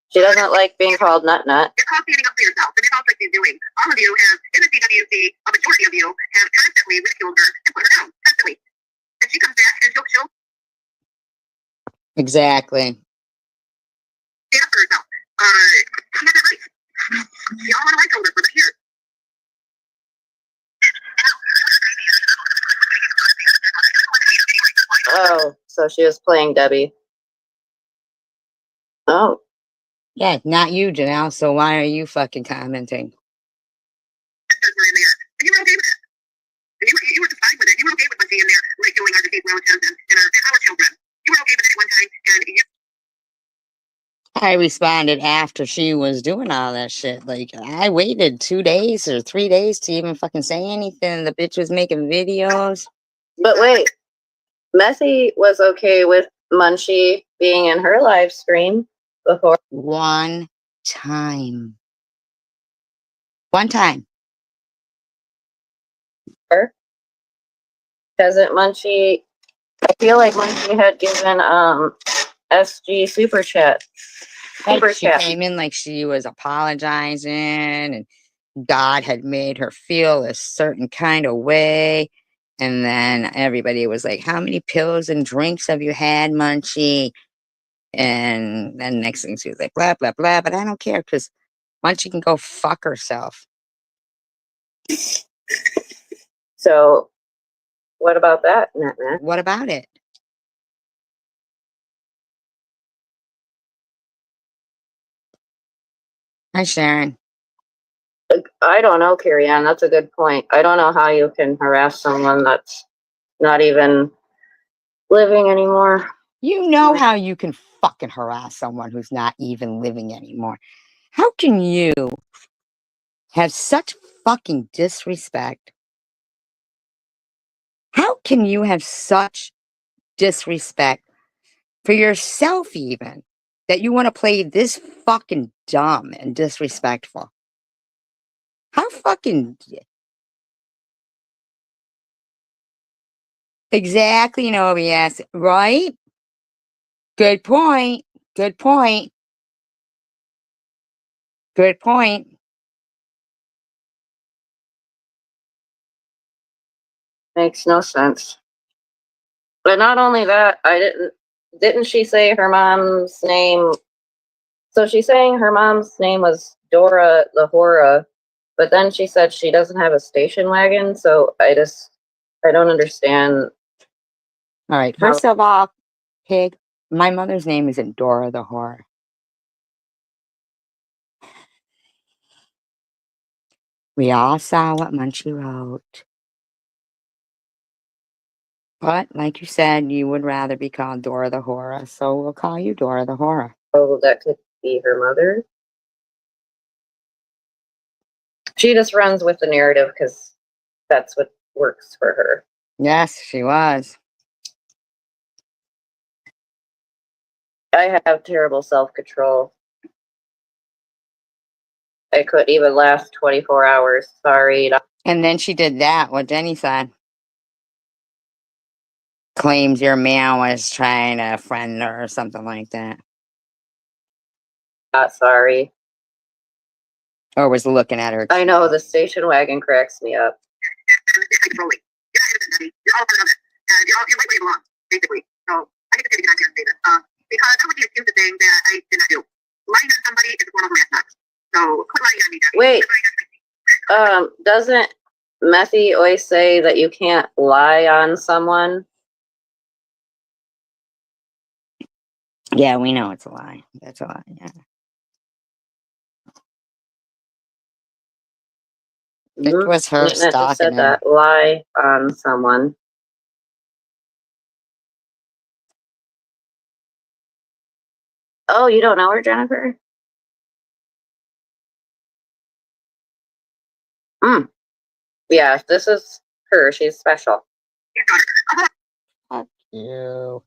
She doesn't like being called Nut Nut. you're copying up for yourself, and it's all like you're doing. All of you have, in the CWC, a majority of you have constantly ridiculed her and put her down, constantly. And she comes back and she'll Exactly. stand up for herself. She has a right. We all want to like her for the years. Oh, so she was playing Debbie. Oh, Yeah, not you, Janelle. So why are you fucking commenting? Sisters were in there, and you were okay with it. And you were just fine with it. You were okay with us being there, ridiculing our deceased relatives and our children. You were okay with it at one time, and you I responded after she was doing all that shit. Like, I waited 2 days or 3 days to even fucking say anything. The bitch was making videos. but wait. Messy was okay with Munchie being in her live stream before. One time. One time. Hasn't Munchie? I feel like Munchie had given SG super chat. Super She chat. came in like she was apologizing and God had made her feel a certain kind of way. And then everybody was like, how many pills and drinks have you had, Munchie? And then next thing she was like, blah, blah, blah. But I don't care because Munchie can go fuck herself. So, what about that, Nat? What about it? Hi, Sharon. I don't know, Carrie Ann. That's a good point. I don't know how you can harass someone that's not even living anymore. You know how you can fucking harass someone who's not even living anymore. How can you have such fucking disrespect? How can you have such disrespect for yourself even that you want to play this fucking dumb and disrespectful? How fucking exactly, yes, right? Good point. Good point. Good point. Makes no sense. But not only that, didn't she say her mom's name? So she's saying her mom's name was Dora the Hora, but then she said she doesn't have a station wagon, so I don't understand. All right. First of all, pig, my mother's name isn't Dora the whore. We all saw what Munchie wrote. But like you said, you would rather be called Dora the Hora, so we'll call you Dora the Hora. Oh, that could be her mother. She just runs with the narrative because that's what works for her. Yes, she was. I have terrible self-control. I couldn't even last 24 hours. Sorry. And then she did that, what Jenny said. Claims your man was trying to friend her or something like that. Not sorry. Or was looking at her. I know, the station wagon cracks me up. Because that would be accused of thing that I did not do. Lying on somebody is a form of harassment. So quit lying on me. Wait, doesn't Methy always say that you can't lie on someone? Yeah, we know it's a lie. That's a lie, yeah. It was her That just stalking said him. that, lie on someone. Oh, you don't know her, Jennifer? Yeah, this is her. She's special. Fuck you.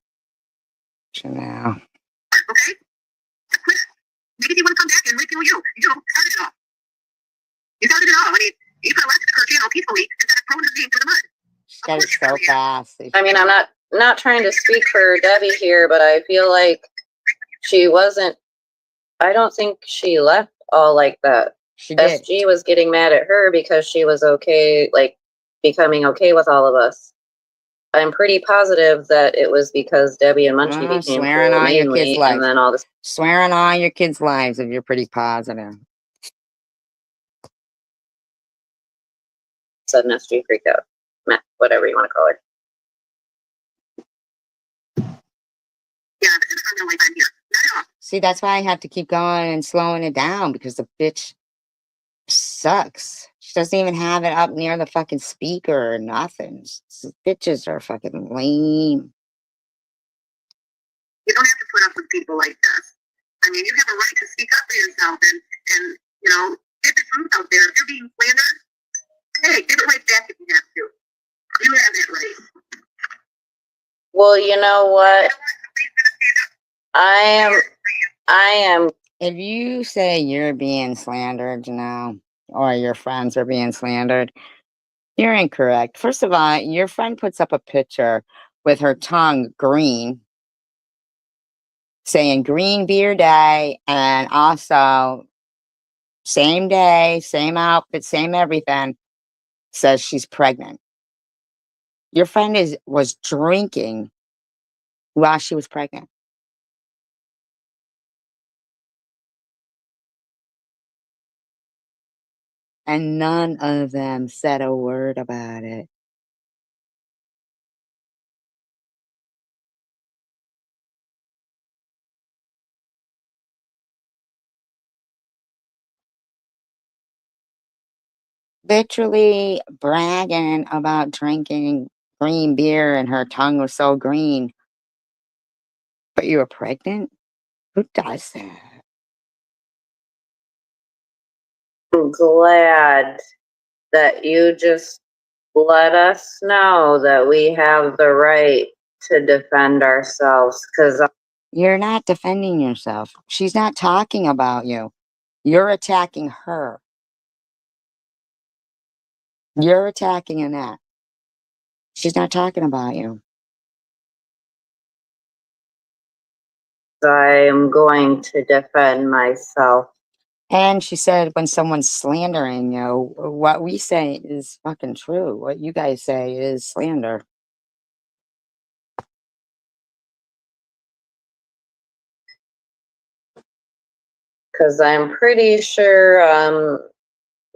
Chanel. Okay? Maybe he want to come back and refuel you. You started it all. You started it all. I mean, you could have left her channel peacefully instead of throwing his name through the mud. She got it so fast. I mean, I'm not trying to speak for Debbie here, but I feel like she wasn't. I don't think she left all like that. She did. SG was getting mad at her because she was okay, like becoming okay with all of us. I'm pretty positive that it was because Debbie and Munchie became swearing cool on your mainly, kids' lives. and then all this. Swearing on your kids' lives if you're pretty positive. Sudden SG freaked out. Whatever you want to call her. Yeah, but this is not the life I'm here. Not at all. See, that's why I have to keep going and slowing it down because the bitch sucks. She doesn't even have it up near the fucking speaker or nothing. Bitches are fucking lame. You don't have to put up with people like this. I mean, you have a right to speak up for yourself and get the truth out there. If you're being slandered, hey, give it right back if you have to. You have that right. Well, you know what? I am. If you say you're being slandered, or your friends are being slandered, You're incorrect. First of all, your friend puts up a picture with her tongue green, saying green beer day, and also same day, same outfit, same everything, says she's pregnant. Your friend was drinking while she was pregnant. And none of them said a word about it. Literally bragging about drinking green beer and her tongue was so green. But you were pregnant? Who does that? I'm glad that you just let us know that we have the right to defend ourselves, because You're not defending yourself. She's not talking about you. You're attacking her. You're attacking Annette. She's not talking about you. I am going to defend myself. And she said when someone's slandering you, what we say is fucking true. What you guys say is slander. Because I'm pretty sure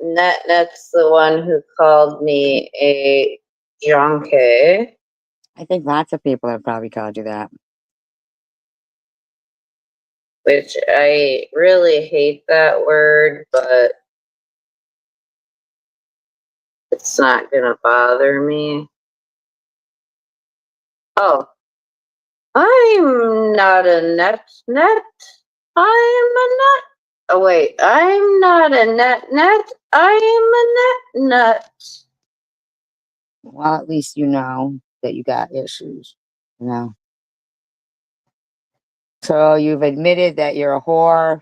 Net's the one who called me a junkie. I think lots of people have probably called you that. Which I really hate that word, but it's not gonna bother me. Oh, I'm not a net. I'm a nut. Oh wait, I'm not a net. I'm a nut. Well, at least you know that you got issues. You know. So you've admitted that you're a whore.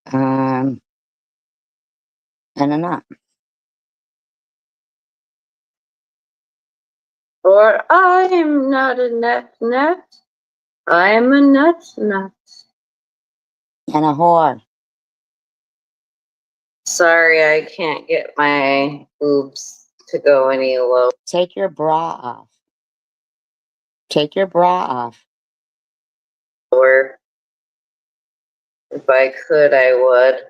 And a nut. Or I'm not a net. I'm a nut. And a whore. Sorry, I can't get my boobs to go any lower. Take your bra off. Take your bra off. If I could, I would.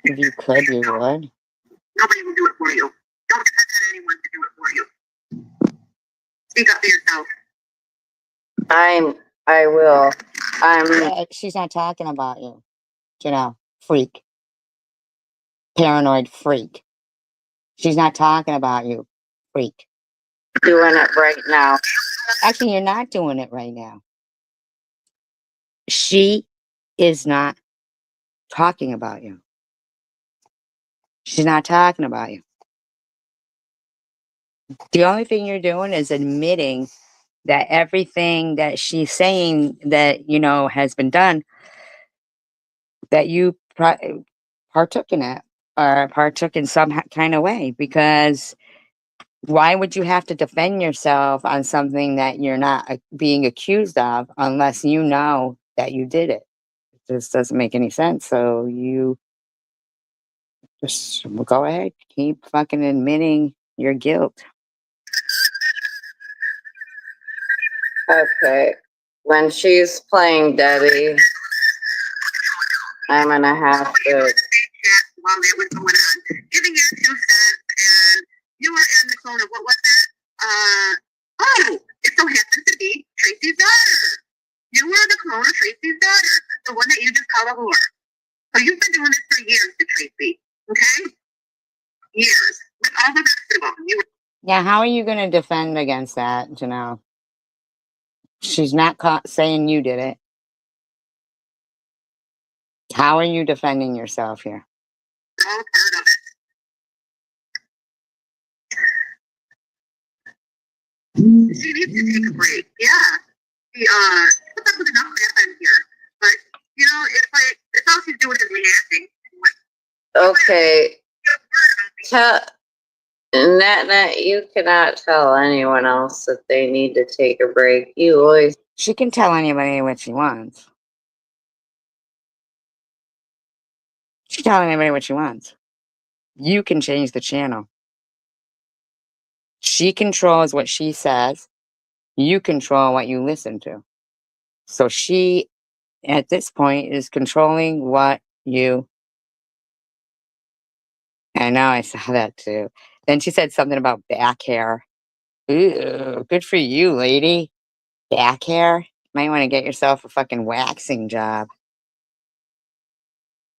If you could, you would. Nobody will do it for you. Don't depend on anyone to do it for you. Speak up for yourself. I will. She's not talking about you. You know, freak. Paranoid freak. She's not talking about you, freak. Doing it right now. Actually, you're not doing it right now. She is not talking about you. She's not talking about you. The only thing you're doing is admitting that everything that she's saying that, you know, has been done, that you partook in it or partook in some kind of way. Because why would you have to defend yourself on something that you're not being accused of unless you know that you did it? This doesn't make any sense. So you just go ahead, keep fucking admitting your guilt. Okay. When she's playing Debbie, I'm gonna have to. While that was going on, giving your 2 cents, and you were in the clone of what was that? Oh, it so happens to be Tracy's daughter. You were the clone of Tracy's daughter, the one that you just called a whore. So you've been doing this for years to Tracy, okay? Years, with all the rest of them. Yeah, how are you going to defend against that, Janelle? She's not saying you did it. How are you defending yourself here? All part of it. She needs to take a break. Yeah. She puts up with enough crap in here. But, you know, it's like, That's all she's doing is reacting. Okay. Tell Nat, you cannot tell anyone else that they need to take a break. You always She can tell anybody what she wants. She can tell anybody what she wants. You can change the channel. She controls what she says. You control what you listen to. So she, at this point, is controlling what you. I know, I saw that too. Then she said something about back hair. Ooh, good for you, lady. Back hair? Might want to get yourself a fucking waxing job.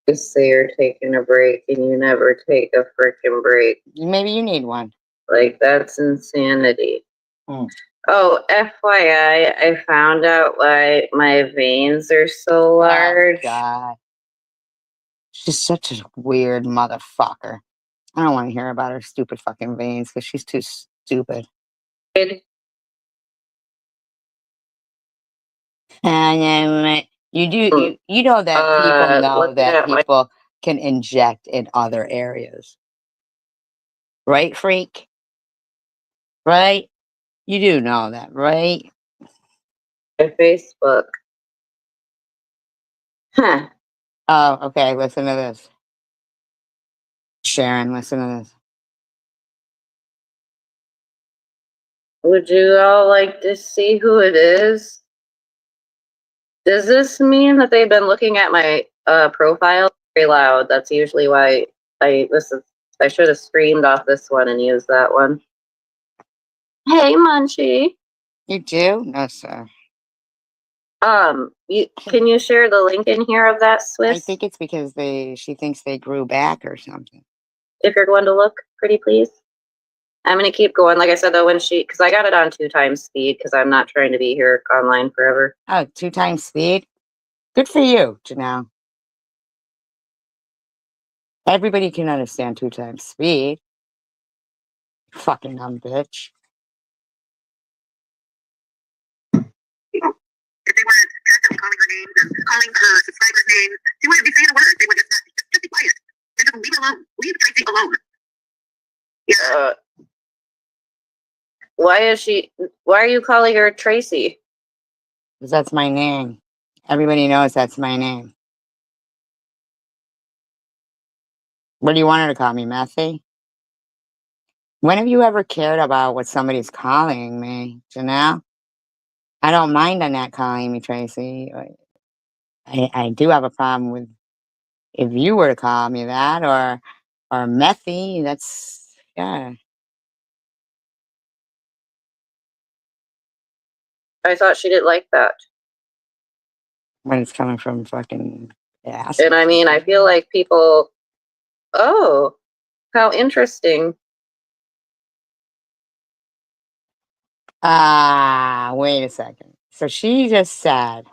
just say you're taking a break and you never take a freaking break. Maybe you need one. Like, that's insanity. Hmm. Oh, FYI, I found out why my veins are so large. Oh, God. She's such a weird motherfucker. I don't want to hear about her stupid fucking veins because she's too stupid. And then you know that people know looking that at my people can inject in other areas. Right, freak? Right? You do know that, right? Facebook. Huh. Oh, okay, listen to this. Sharon, listen to this. Would you all like to see who it is? Does this mean that they've been looking at my profile very loud? That's usually why I should have screamed off this one and used that one. Hey, Munchie. You do? No, sir. Can you share the link in here of that I Swiss? think it's because she thinks they grew back or something. If you're going to look, pretty please. I'm gonna keep going. Like I said though, because I got it on 2x speed because I'm not trying to be here online forever. Oh, 2 times speed? Good for you, Janelle. Everybody can understand 2 times speed. Fucking dumb bitch. If they weren't constantly calling her names and calling her subscribers' names, she wouldn't be saying a word. They would just be quiet. And just leave it alone. Leave Tracy alone. Yeah. Why are you calling her Tracy? Because that's my name. Everybody knows that's my name. What do you want her to call me, Methy? When have you ever cared about what somebody's calling me, Janelle? I don't mind Annette calling me Tracy. I do have a problem with if you were to call me that or Methy. That's, yeah. I thought she didn't like that. When it's coming from fucking ass. And I mean, I feel like people. Oh, how interesting. Wait a second. So she just said,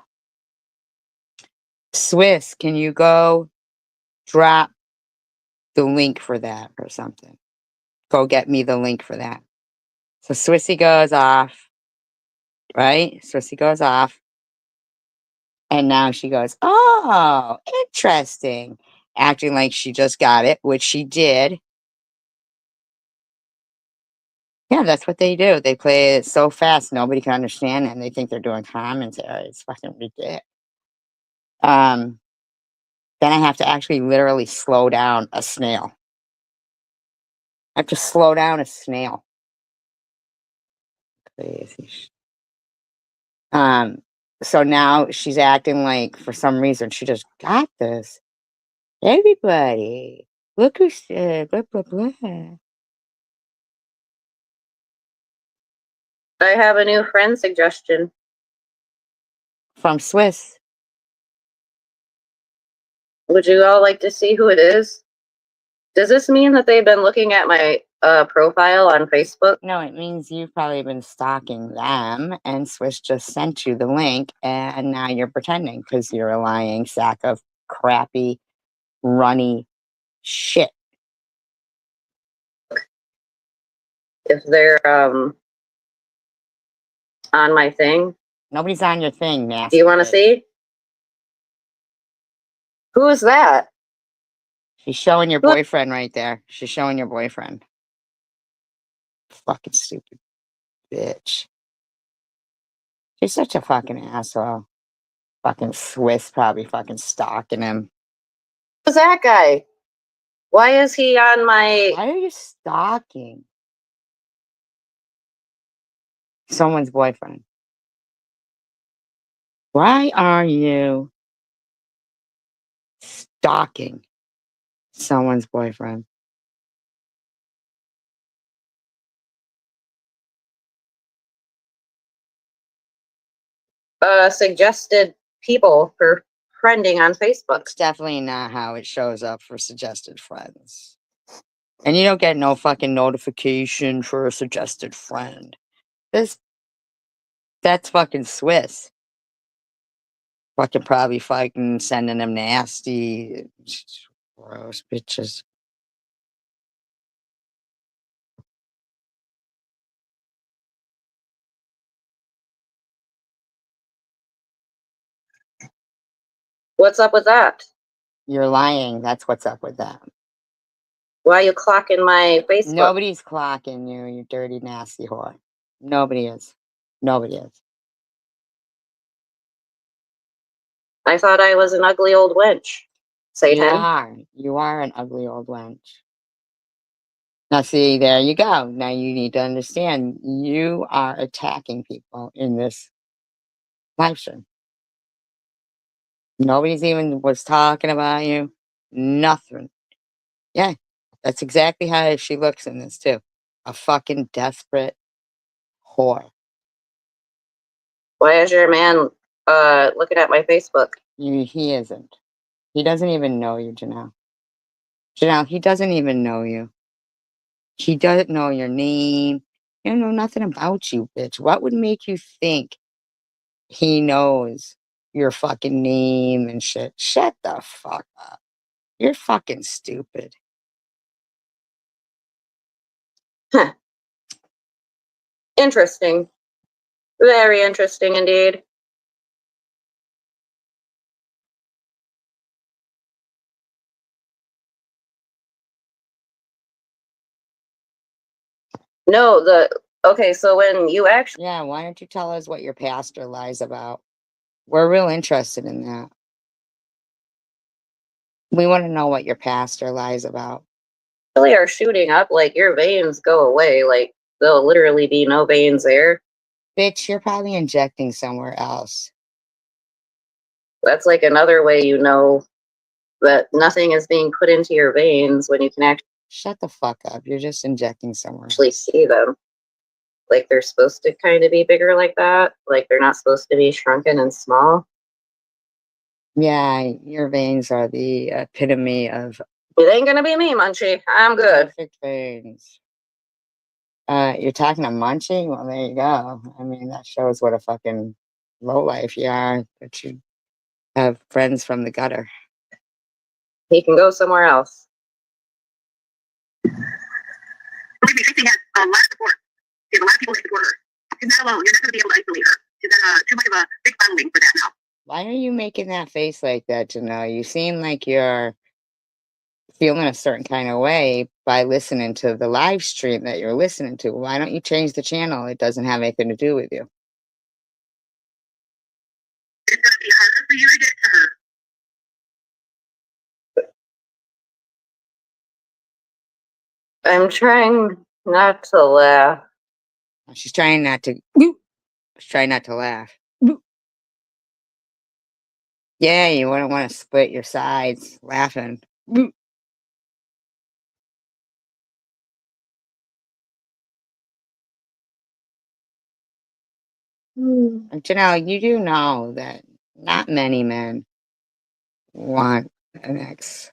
Swiss, can you go drop the link for that or something? Go get me the link for that. So Swissy goes off, right? Swissy goes off. And now she goes, oh, interesting. Acting like she just got it, which she did. Yeah, that's what they do. They play it so fast, nobody can understand it, and they think they're doing commentary. It's fucking ridiculous. Then I have to actually literally slow down a snail. I have to slow down a snail. Crazy. So now she's acting like for some reason she just got this. Everybody, look who said blah blah blah. I have a new friend suggestion. From Swiss. Would you all like to see who it is? Does this mean that they've been looking at my profile on Facebook? No, it means you've probably been stalking them, and Swiss just sent you the link, and now you're pretending because you're a lying sack of crappy, runny shit. If they're on my thing. Nobody's on your thing, nasty. Do you want to bitch. see? Who is that? She's showing your What? boyfriend right there. She's showing your boyfriend. Fucking stupid bitch. She's such a fucking asshole. Fucking Swiss probably fucking stalking him. Who's that guy? Why is he on my... Why are you stalking someone's boyfriend? Why are you stalking someone's boyfriend? suggested people for friending on Facebook? It's definitely not how it shows up for suggested friends. And you don't get no fucking notification for a suggested friend. That's fucking Swiss. Fucking probably fucking sending them nasty, gross bitches. What's up with that? You're lying. That's what's up with that. Why are you clocking my Facebook? Nobody's clocking you, you dirty, nasty whore. Nobody is. Nobody is. I thought I was an ugly old wench. Satan. You are. You are an ugly old wench. Now, see, there you go. Now you need to understand you are attacking people in this live stream. Nobody's even was talking about you. Nothing. Yeah, that's exactly how she looks in this, too. A fucking desperate whore. Why is your man looking at my Facebook? He isn't. He doesn't even know you, Janelle. Janelle, he doesn't even know you. He doesn't know your name. He don't know nothing about you, bitch. What would make you think he knows your fucking name and shit? Shut the fuck up. You're fucking stupid. Huh. Interesting. Very interesting indeed. No, okay, so when you actually... Yeah, why don't you tell us what your pastor lies about? We're real interested in that. We want to know what your pastor lies about. Really are shooting up, like your veins go away, like there'll literally be no veins there. Bitch, you're probably injecting somewhere else. That's like another way you know that nothing is being put into your veins when you can actually Shut the fuck up. You're just injecting somewhere. see them. Like they're supposed to kind of be bigger like that. Like they're not supposed to be shrunken and small. Yeah, your veins are the epitome of It ain't gonna be me, Munchie. I'm good. perfect veins. You're talking to Munchie? Well, there you go. I mean, that shows what a fucking lowlife you are, that you have friends from the gutter. He can go somewhere else. Believe me, Tracy has a lot of support. She has a lot of people that support her. She's not alone. You're not going to be able to isolate her. She's too much of a big following for that now. Why are you making that face like that, Janelle? You seem like you're feeling a certain kind of way by listening to the live stream that you're listening to. Why don't you change the channel? It doesn't have anything to do with you. It's going to be harder for you to get to her. I'm trying not to laugh. She's trying not to. She's trying not to laugh. Yeah, you wouldn't want to split your sides laughing. Janelle, you do know that not many men want an ex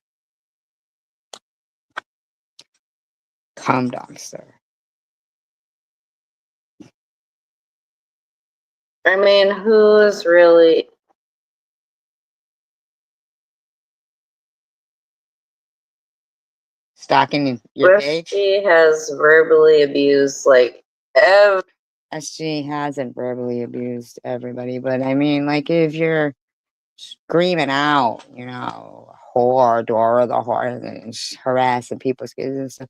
cum dumpster. I mean, who's really... Stalking your page? Rusty has verbally abused like every... SG hasn't verbally abused everybody, but I mean, like, if you're screaming out, you know, whore, Dora the whore, and harassing people's kids and stuff.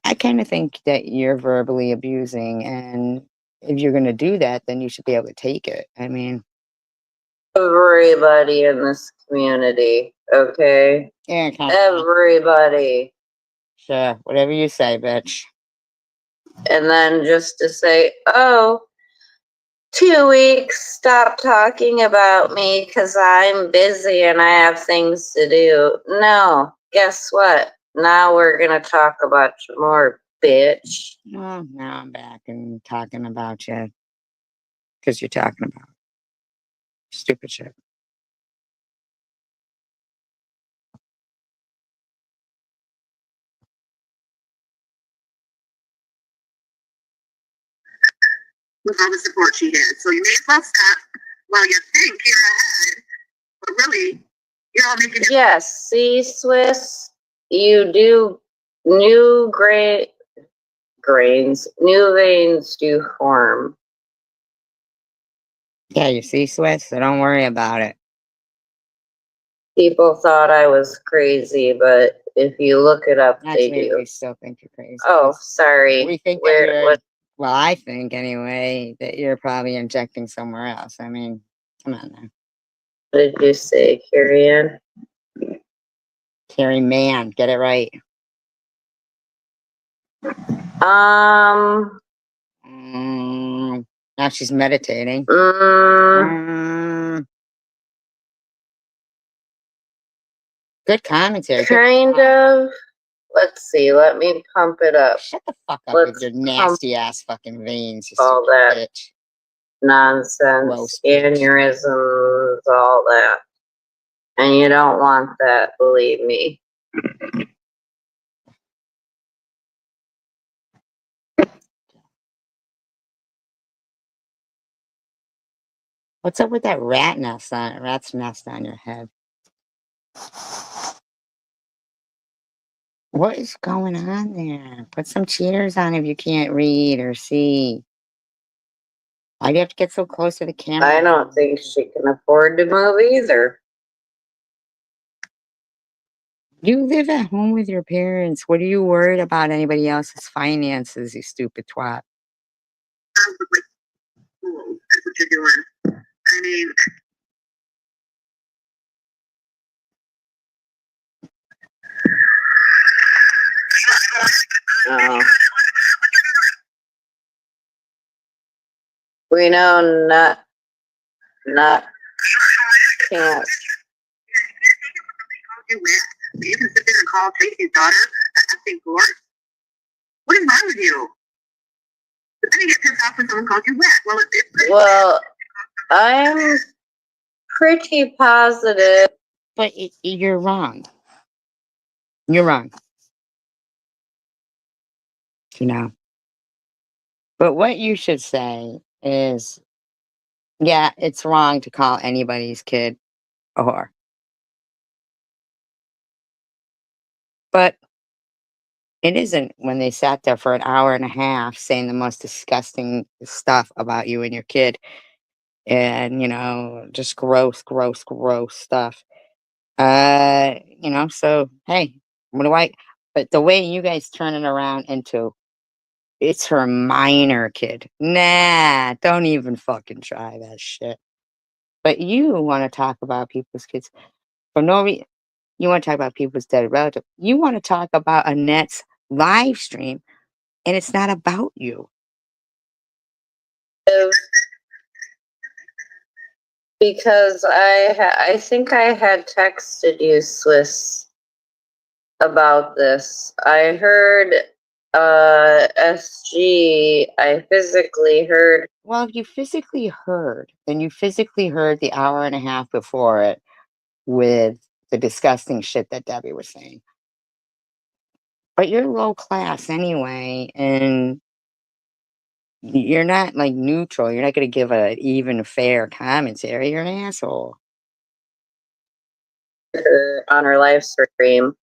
I kind of think that you're verbally abusing, and if you're going to do that, then you should be able to take it. I mean, Everybody in this community, okay? yeah, Everybody. sure, whatever you say, bitch. And then just to say, oh, 2 weeks, stop talking about me because I'm busy and I have things to do. No, guess what? Now we're going to talk about you more, bitch. Well, now I'm back and talking about you because you're talking about stupid shit. With all the support she had. So you may as well stop while you think you're ahead, but really, you're all making it. Yes, see, Swiss, you do new new veins do form. Yeah, you see, Swiss, so don't worry about it. People thought I was crazy, but if you look it up, they Actually, do. we still think you're crazy. Oh, sorry. We think that you're, well, I think anyway, that you're probably injecting somewhere else. I mean, come on now. What did you say, Carrie Ann? Carrie Mann, get it right. Now she's meditating. Good commentary. Kind of. Let's see. Let me pump it up. Shut the fuck up with your nasty ass fucking veins, you all stupid that bitch. nonsense, Gross bitch. aneurysms, all that. And you don't want that, believe me. What's up with that rat's nest on your head? What is going on there? Put some cheers on if you can't read or see. Why do you have to get so close to the camera? I don't think she can afford to move either. You live at home with your parents. What are you worried about anybody else's finances, you stupid twat? That's what you're doing. I mean, We know not can't. You can sit there and call Tracy's daughter an effing whore. What is wrong with you? But then you get pissed off when someone calls you wet. Well, I'm pretty positive. But you're wrong. You're wrong. You know. But what you should say is, yeah, it's wrong to call anybody's kid a whore. But it isn't when they sat there for an hour and a half saying the most disgusting stuff about you and your kid. And, you know, just gross stuff. You know, so hey, what do I, but the way you guys turn it around into it's her minor kid. Nah, don't even fucking try that shit. But you want to talk about people's kids for no reason. You want to talk about people's dead relative. You want to talk about Annette's live stream, and it's not about you. Because I think I had texted you, Swiss, about this. I heard SG. I physically heard. Well, if you physically heard, then you physically heard the hour and a half before it with the disgusting shit that Debbie was saying. But you're low class anyway, and you're not like neutral. You're not going to give a even fair commentary. You're an asshole. Her on her live stream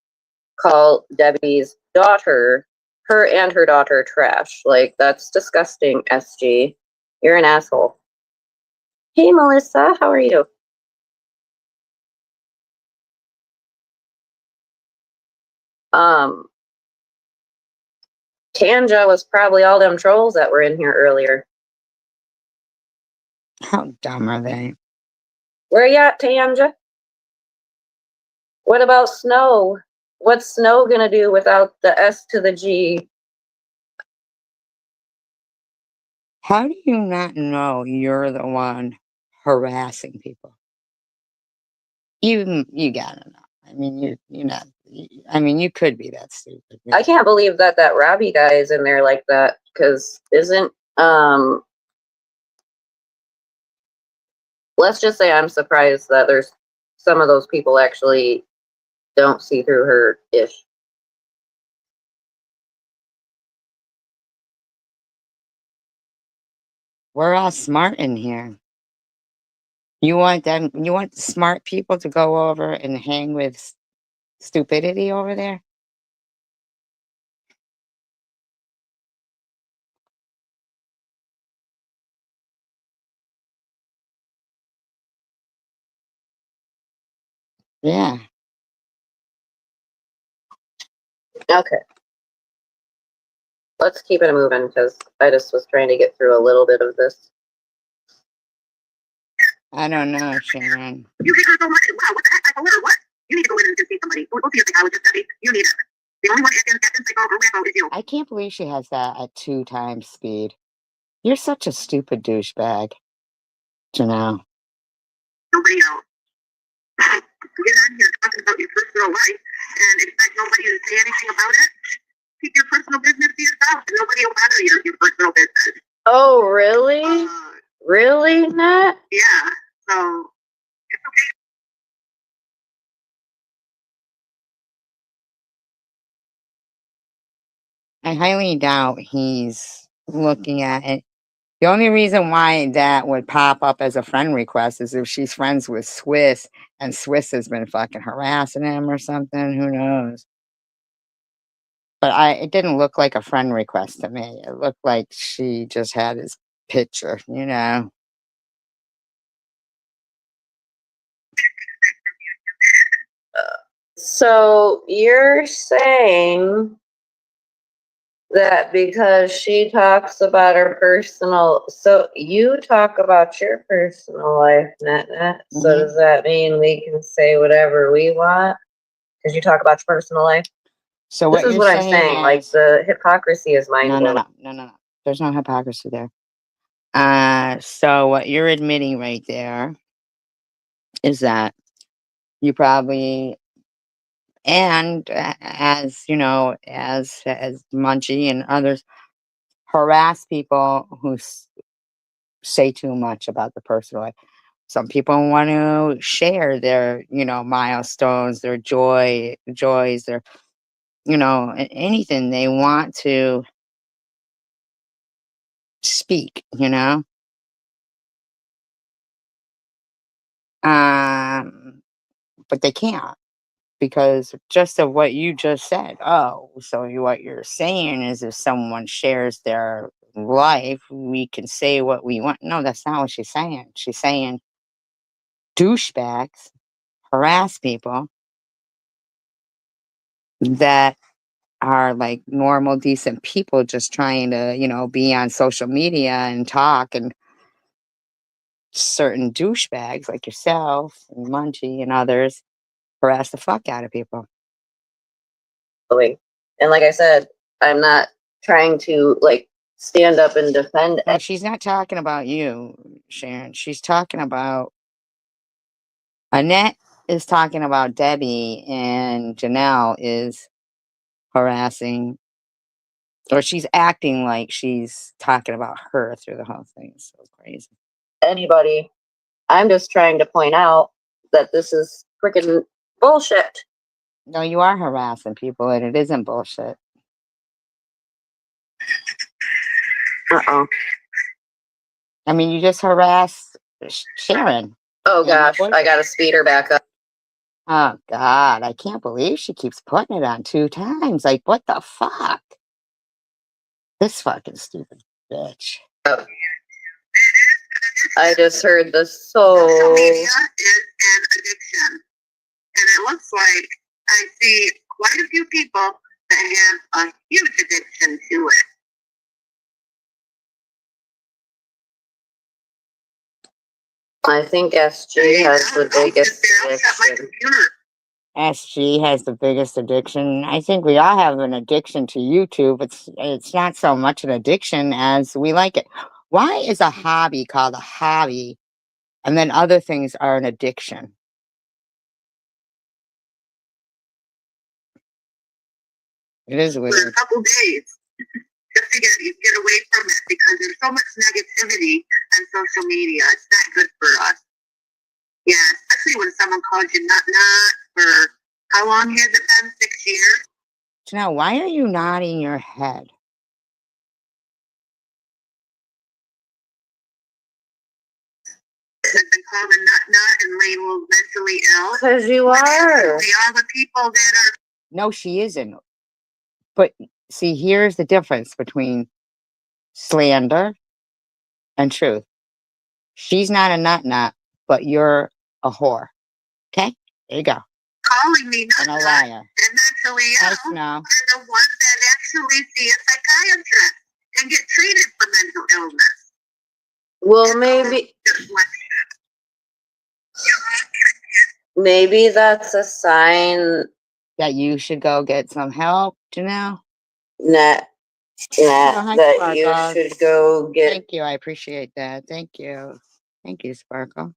call Debbie's daughter, her and her daughter, trash. Like, that's disgusting, SG. You're an asshole. Hey, Melissa, how are you? Tanja was probably all them trolls that were in here earlier. How dumb are they? Where you at, Tanja? What about Snow? What's Snow gonna do without the S to the G? How do you not know you're the one harassing people? You gotta know. I mean, you're not. I mean, you could be that stupid. I can't believe that Robbie guy is in there like that. Because isn't let's just say I'm surprised that there's some of those people actually don't see through her ish. We're all smart in here. You want them? You want smart people to go over and hang with stupidity over there? Yeah. Okay. Let's keep it moving because I just was trying to get through a little bit of this. I don't know, Sharon. You hate her so much. Wow, what the heck? I told her what? You need to go in and see somebody. Go see a psychologist. You need it. The only one acting psycho is you. I can't believe she has that at 2 times speed. You're such a stupid douchebag, Janelle. Nobody else. Get on here talking about your personal life and expect nobody to say anything about it. Keep your personal business to yourself. Nobody will bother your personal business. Oh, really? Really, Nat? Yeah. So it's okay. I highly doubt he's looking at it. The only reason why that would pop up as a friend request is if she's friends with Swiss and Swiss has been fucking harassing him or something. Who knows? But it didn't look like a friend request to me. It looked like she just had his picture, you know. So you're saying that because she talks about her personal, so you talk about your personal life, Nat. So Mhm. does that mean we can say whatever we want? Because you talk about your personal life. So This what is you're what I'm saying saying. Like is the hypocrisy is mind no, no, blowing. no, no, no, no. There's no hypocrisy there. So what you're admitting right there is that you probably and as you know, as Munchie and others harass people who say too much about the personal life. Some people want to share their, milestones, their joys, their, anything they want to speak, but they can't because just of what you just said. Oh, so what you're saying is if someone shares their life, we can say what we want. No, that's not what she's saying. She's saying douchebags harass people that are like normal, decent people just trying to, be on social media and talk, and certain douchebags like yourself and Munchie and others harass the fuck out of people. And like I said, I'm not trying to like stand up and defend. No, she's not talking about you, Sharon. She's talking about Annette is talking about Debbie, and Janelle is harassing, or she's acting like she's talking about her through the whole thing. It's so crazy. Anybody. I'm just trying to point out that this is freaking bullshit. No, you are harassing people, and it isn't bullshit. Uh-oh. I mean, you just harassed Sharon. Oh gosh, I gotta speed her back up. Oh God, I can't believe she keeps putting it on 2 times. Like, what the fuck? This fucking stupid bitch. I just heard the Social media is an addiction. And it looks like I see quite a few people that have a huge addiction to it. I think SG has the biggest addiction. SG has the biggest addiction. I think we all have an addiction to YouTube. It's not so much an addiction as we like it. Why is a hobby called a hobby and then other things are an addiction? It is For a weird. couple days, just to get away from it, because there's so much negativity on social media. It's not good for us. Yeah, especially when someone calls you nut for how long has it been? 6 years? Now, why are you nodding your head? Has been called a nut and labeled mentally ill. Because you But are. actually, all the people that are No, she isn't. But see, here's the difference between slander and truth. She's not a nut, but you're a whore. Okay? There you go. calling me And nut a liar. and mentally Yes, ill no. are the ones that actually see a psychiatrist and get treated for mental illness. Well, maybe that's a sign That you should go get some help, Janelle. that hi, that you Sparkle. should go get Thank you. I appreciate that. Thank you. Thank you, Sparkle.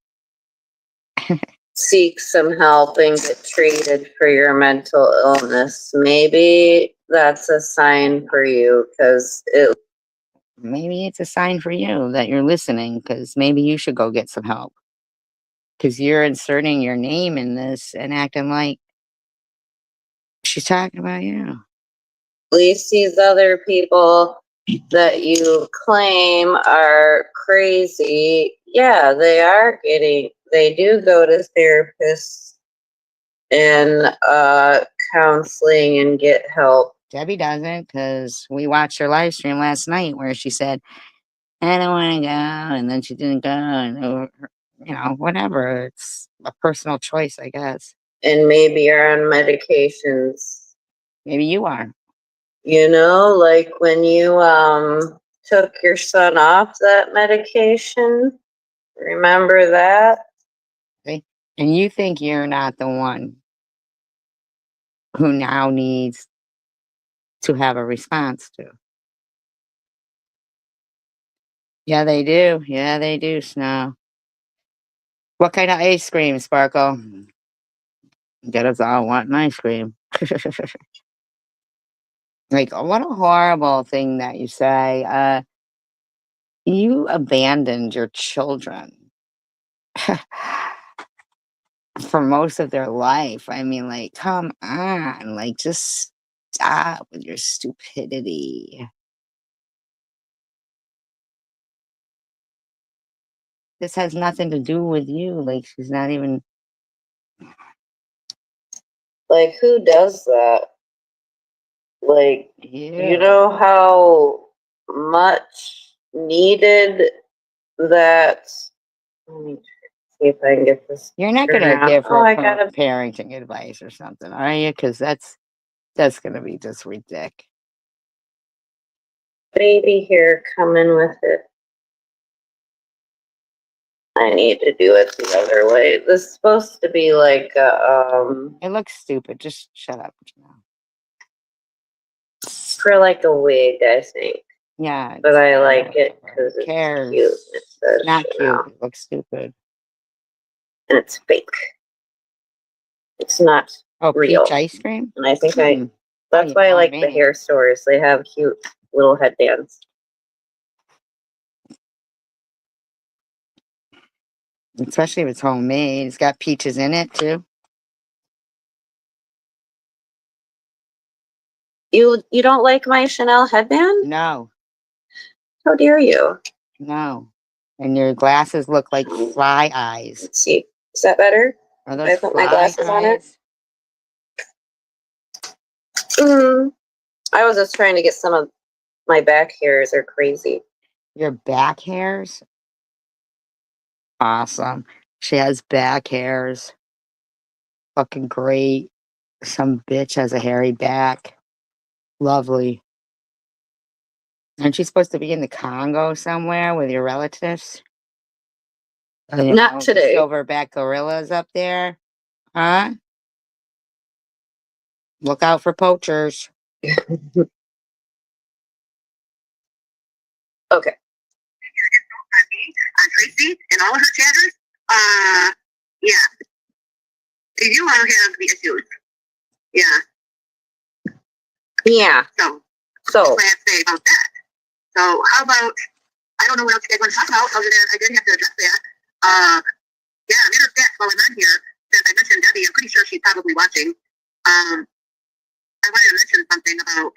seek some help and get treated for your mental illness. Maybe that's a sign for you because Maybe it's a sign for you that you're listening because maybe you should go get some help. Because you're inserting your name in this and acting like she's talking about you. at least these other people that you claim are crazy, yeah, they do go to therapists and counseling and get help. Debbie doesn't because we watched her live stream last night where she said, I don't want to go. And then she didn't go. And, whatever. It's a personal choice, I guess. And maybe you're on medications. Maybe you are. Like when you took your son off that medication. Remember that? Okay? And you think you're not the one who now needs to have a response to. Yeah, they do. Yeah, they do, Snow. What kind of ice cream, Sparkle? Get us all wanting ice cream. Like, what a horrible thing that you say. You abandoned your children for most of their life. I mean, like, come on. Like, just stop with your stupidity. This has nothing to do with you. Like, she's not even. Like, who does that? Like, Yeah. you know how much needed that. Let me see if I can get this. You're not going to around. give her I gotta. parenting advice or something, are you? Because that's going to be just ridiculous. Baby hair coming with it. I need to do it the other way. This is supposed to be like It looks stupid. Just shut up. for like a wig, I think. Yeah. But I like it because it's cares? cute. It says Not Chanel. cute. It looks stupid. And it's fake. It's not real. Peach ice cream? And I think that's you why I know like me. the hair stores. They have cute little headbands. Especially if it's homemade. It's got peaches in it too. You don't like my Chanel headband? No. How dare you? No. And your glasses look like fly eyes. Let's see. Is that better? Are If I those put my fly glasses on it? eyes? I was just trying to get some of my back hairs are crazy. Your back hairs? Awesome. She has back hairs. Fucking great. Some bitch has a hairy back. Lovely. Aren't you supposed to be in the Congo somewhere with your relatives? Not The today. silverback gorillas up there? Huh? Look out for poachers. Okay. On Tracy and all of her chatters, yeah, you all have the issues. Yeah. Yeah. So what I have to say about that. So how about, I don't know what else you guys want to talk about other than I did have to address that. Yeah, matter of fact, while I'm on here, since I mentioned Debbie, I'm pretty sure she's probably watching. I wanted to mention something about,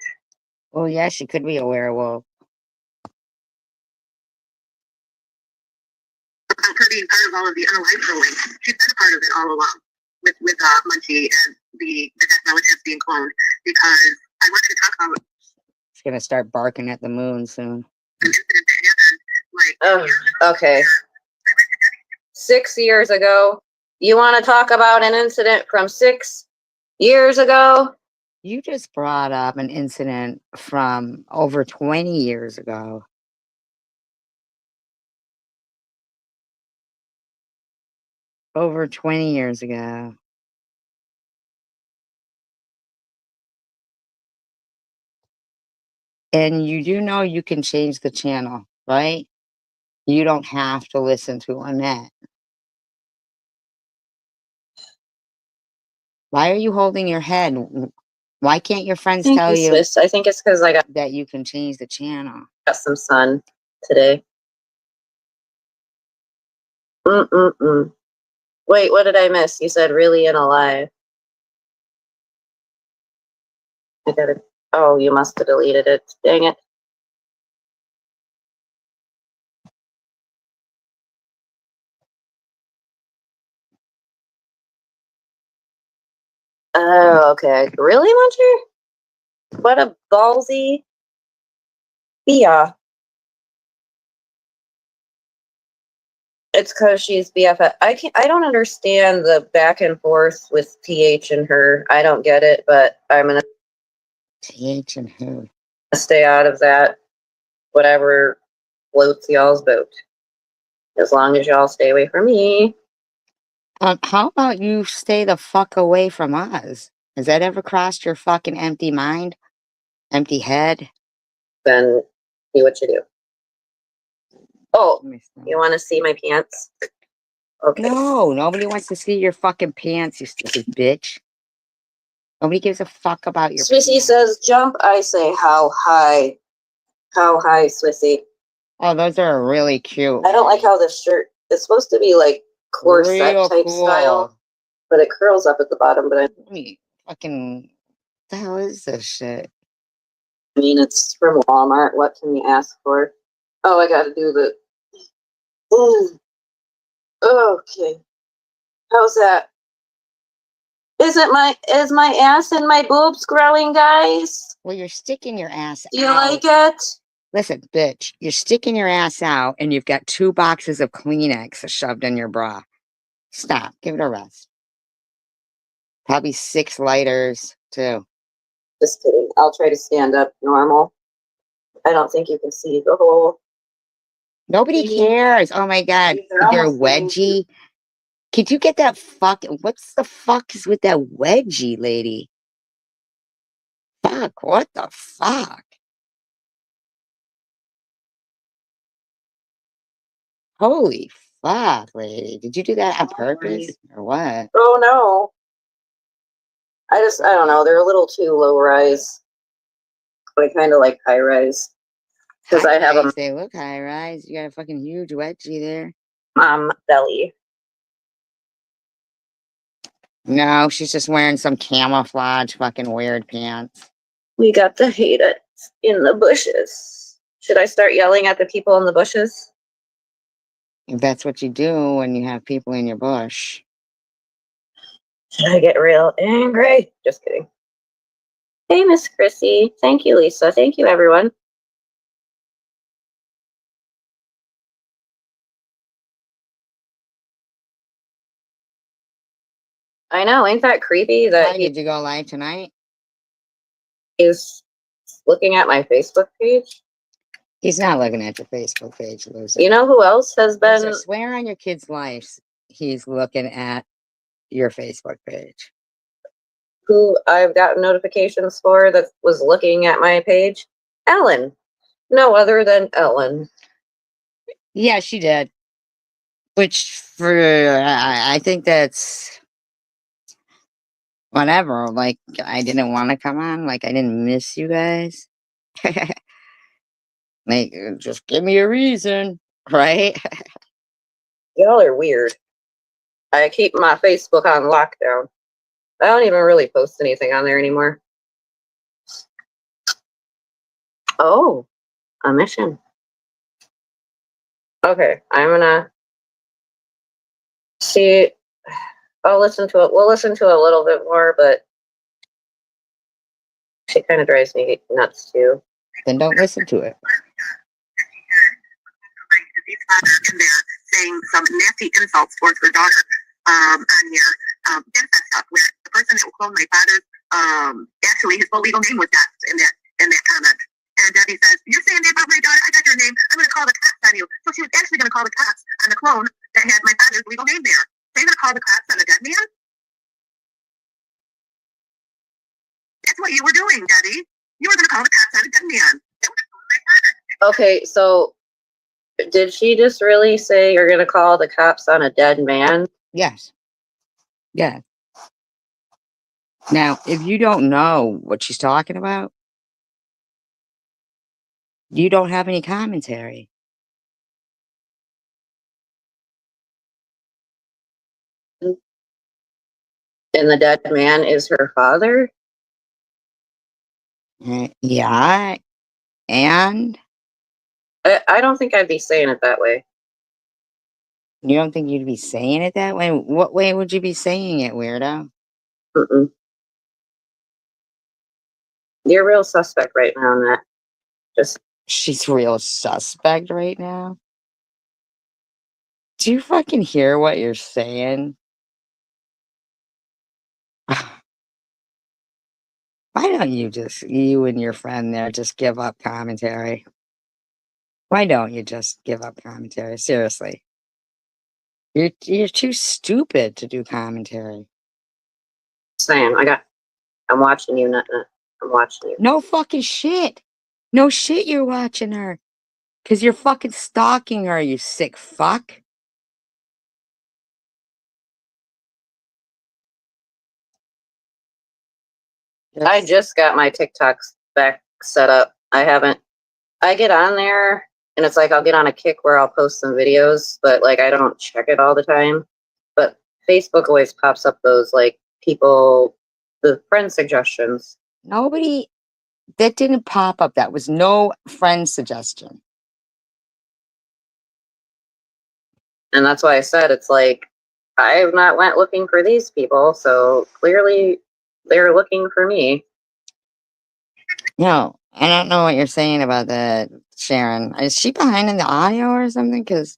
Oh, yeah, she could be a werewolf. her being part of all of the unalive trolling. She's been a part of it all along with Munchie and the death relatives being cloned, because I wanted to talk about She's going to start barking at the moon soon. an incident that happened, like, Okay. 6 years ago. You want to talk about an incident from 6 years ago? You just brought up an incident from over 20 years ago. Over 20 years ago. And you do know you can change the channel, right? You don't have to listen to Annette. Why are you holding your head? Why can't your friends Thank tell you, you Swiss. I think it's because I got that you can change the channel? some sun today. Wait, what did I miss? You said really and alive. I gotta. Oh, you must have deleted it. Dang it. Oh, okay. Really, Muncher? What a ballsy. Yeah. It's because she's BFF. I don't understand the back and forth with TH and her. I don't get it, but I'm gonna TH and who? stay out of that. Whatever floats y'all's boat. As long as y'all stay away from me. How about you stay the fuck away from us? Has that ever crossed your fucking empty mind? Empty head? Then see what you do. Oh, Let me stop. you want to see my pants? Okay. No, nobody wants to see your fucking pants, you stupid bitch. Nobody gives a fuck about your Swissy pants. says jump. I say how high? How high, Swissy? Oh, those are really cute. I don't like how this shirt is supposed to be like corset Real type cool. style, but it curls up at the bottom. But Let me fucking. The hell is this shit? I mean, it's from Walmart. What can you ask for? Oh, I got to do the. Okay. How's that? Is my ass and my boobs growing, guys? Well, you're sticking your ass Do you out. like it? Listen, bitch, you're sticking your ass out and you've got 2 boxes of Kleenex shoved in your bra. Stop. Give it a rest. Probably 6 lighters, too. Just kidding. I'll try to stand up normal. I don't think you can see the whole. Nobody cares. Oh my God. They're You're almost getting wedgie. Could you get that fucking. What's the fuck is with that wedgie, lady? Fuck. What the fuck? Holy fuck, lady. Did you do that on purpose or what? Oh no. I don't know. They're a little too low rise. But I kind of like high rise. Because I have a They look high rise. You got a fucking huge wedgie there. mom belly. No, she's just wearing some camouflage fucking weird pants. We got to hate it in the bushes. Should I start yelling at the people in the bushes? If that's what you do when you have people in your bush. Should I get real angry? Just kidding. Hey, Miss Chrissy. Thank you, Lisa. Thank you, everyone. I know, ain't that creepy that Why did you go live tonight? is looking at my Facebook page? He's not looking at your Facebook page, loser. You know who else has been? Loser, swear on your kid's life he's looking at your Facebook page. Who I've gotten notifications for that was looking at my page? Ellen. No other than Ellen. Yeah, she did. Which I think that's whatever. Like, I didn't want to come on. Like, I didn't miss you guys. Like, just give me a reason, right? Y'all are weird. I keep my Facebook on lockdown. I don't even really post anything on there anymore. Oh, a mission. Okay, I'm gonna see. I'll listen to it. We'll listen to it a little bit more, but she kind of drives me nuts too. Then don't listen to it. In there saying some nasty insults towards her daughter on here. That's that stuff where the person that will clone my father, actually his full legal name was that in that comment. And Debbie says, "You're saying that about my daughter? I got your name. I'm going to call the cops on you." So she was actually going to call the cops on the clone that had my father's legal name there. They're going to call the cops on a dead man? That's what you were doing, Debbie. You were going to call the cops on a dead man. Okay, so did she just really say you're going to call the cops on a dead man? Yes. Yeah. Now, if you don't know what she's talking about, you don't have any commentary. And the dead man is her father? Yeah. And I don't think I'd be saying it that way. you don't think you'd be saying it that way? What way would you be saying it, weirdo? Mm-mm. You're a real suspect right now in that. Just She's real suspect right now. Do you fucking hear what you're saying? Why don't you and your friend there, just give up commentary? Why don't you just give up commentary? Seriously. You're too stupid to do commentary. saying, I'm watching you, Nut Nut. I'm watching you. No fucking shit. No shit you're watching her. Because you're fucking stalking her, you sick fuck. I just got my TikToks back set up. I get on there and it's like I'll get on a kick where I'll post some videos, but like I don't check it all the time. But Facebook always pops up those like the friend suggestions. Nobody, that didn't pop up. That was no friend suggestion. And that's why I said it's like I have not went looking for these people, so clearly they're looking for me. No, I don't know what you're saying about that, Sharon. Is she behind in the audio or something? Because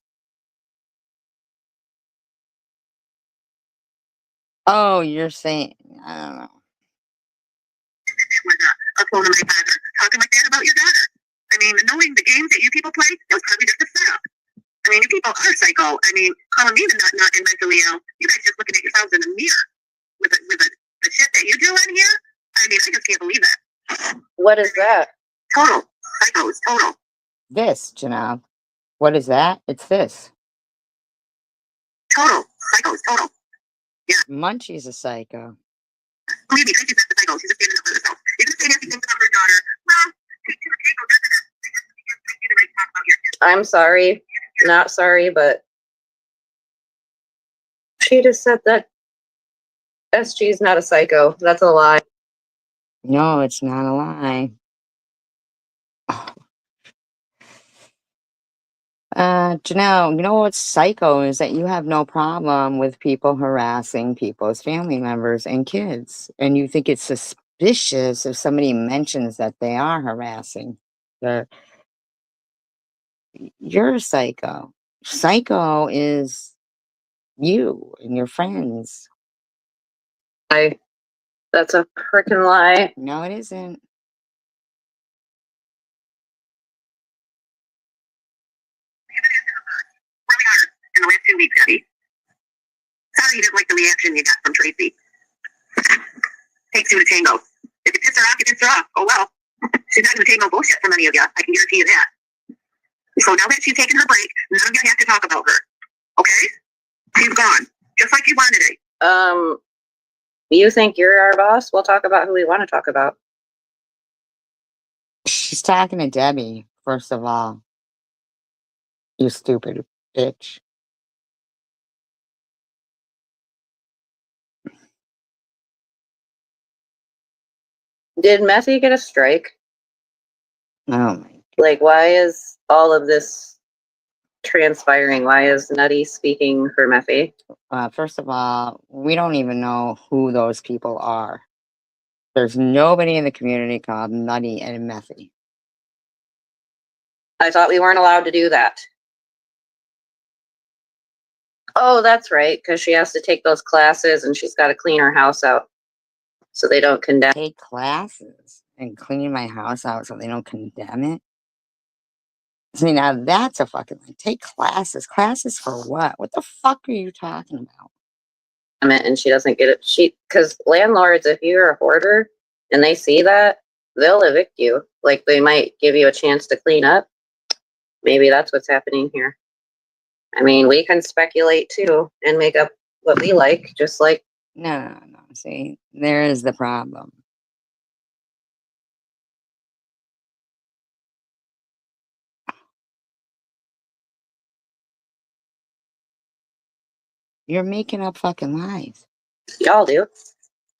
oh, you're saying I don't know. A clone of my father talking like that about your daughter. I mean, knowing the games that you people play, it was probably just a setup. I mean, you people are psycho. I mean, calling me the nut and mentally ill. You guys just looking at yourselves in the mirror with the shit that you do on here. I mean, I just can't believe it. What is that? Total psychos, total. This, Janelle. What is that? It's this. Total psychos, total. Munchie's a psycho. Believe me, Tracy's not the psycho. She's just standing up for herself. You're gonna say nasty things about her daughter. Well, take to the table doesn't make you the right talk about your kid. I'm sorry. Not sorry, but she just said that SG's not a psycho. That's a lie. No, it's not a lie. Janelle, you know what's psycho is that you have no problem with people harassing people's family members and kids. And you think it's suspicious if somebody mentions that they are harassing. They're, you're a psycho. Psycho is you and your friends. That's a freaking lie. No, it isn't. Really hard in the last 2 weeks, Debbie. Sorry you didn't like the reaction you got from Tracy. Takes two to tango. If you piss her off, you piss her off. Oh well. She's not going to take no bullshit from any of you. I can guarantee you that. So now that she's taken her break, none of you have to talk about her. Okay? She's gone. Just like you wanted it. You think you're our boss? We'll talk about who we want to talk about. She's talking to Debbie, first of all. You stupid bitch. Did Methy get a strike? Oh my. Like, why is all of this transpiring? Why is Nutty speaking for Methy? First of all, we don't even know who those people are. There's nobody in the community called Nutty and Methy. I thought we weren't allowed to do that. Oh, that's right, because she has to take those classes and she's got to clean her house out so they don't condemn. Take classes and clean my house out so they don't condemn it. See, now that's a fucking thing. Take classes. Classes for what? What the fuck are you talking about? And she doesn't get it. Because landlords, if you're a hoarder and they see that, they'll evict you. Like, they might give you a chance to clean up. Maybe that's what's happening here. I mean, we can speculate too and make up what we like, just like. No. See, there is the problem. You're making up fucking lies. Y'all do.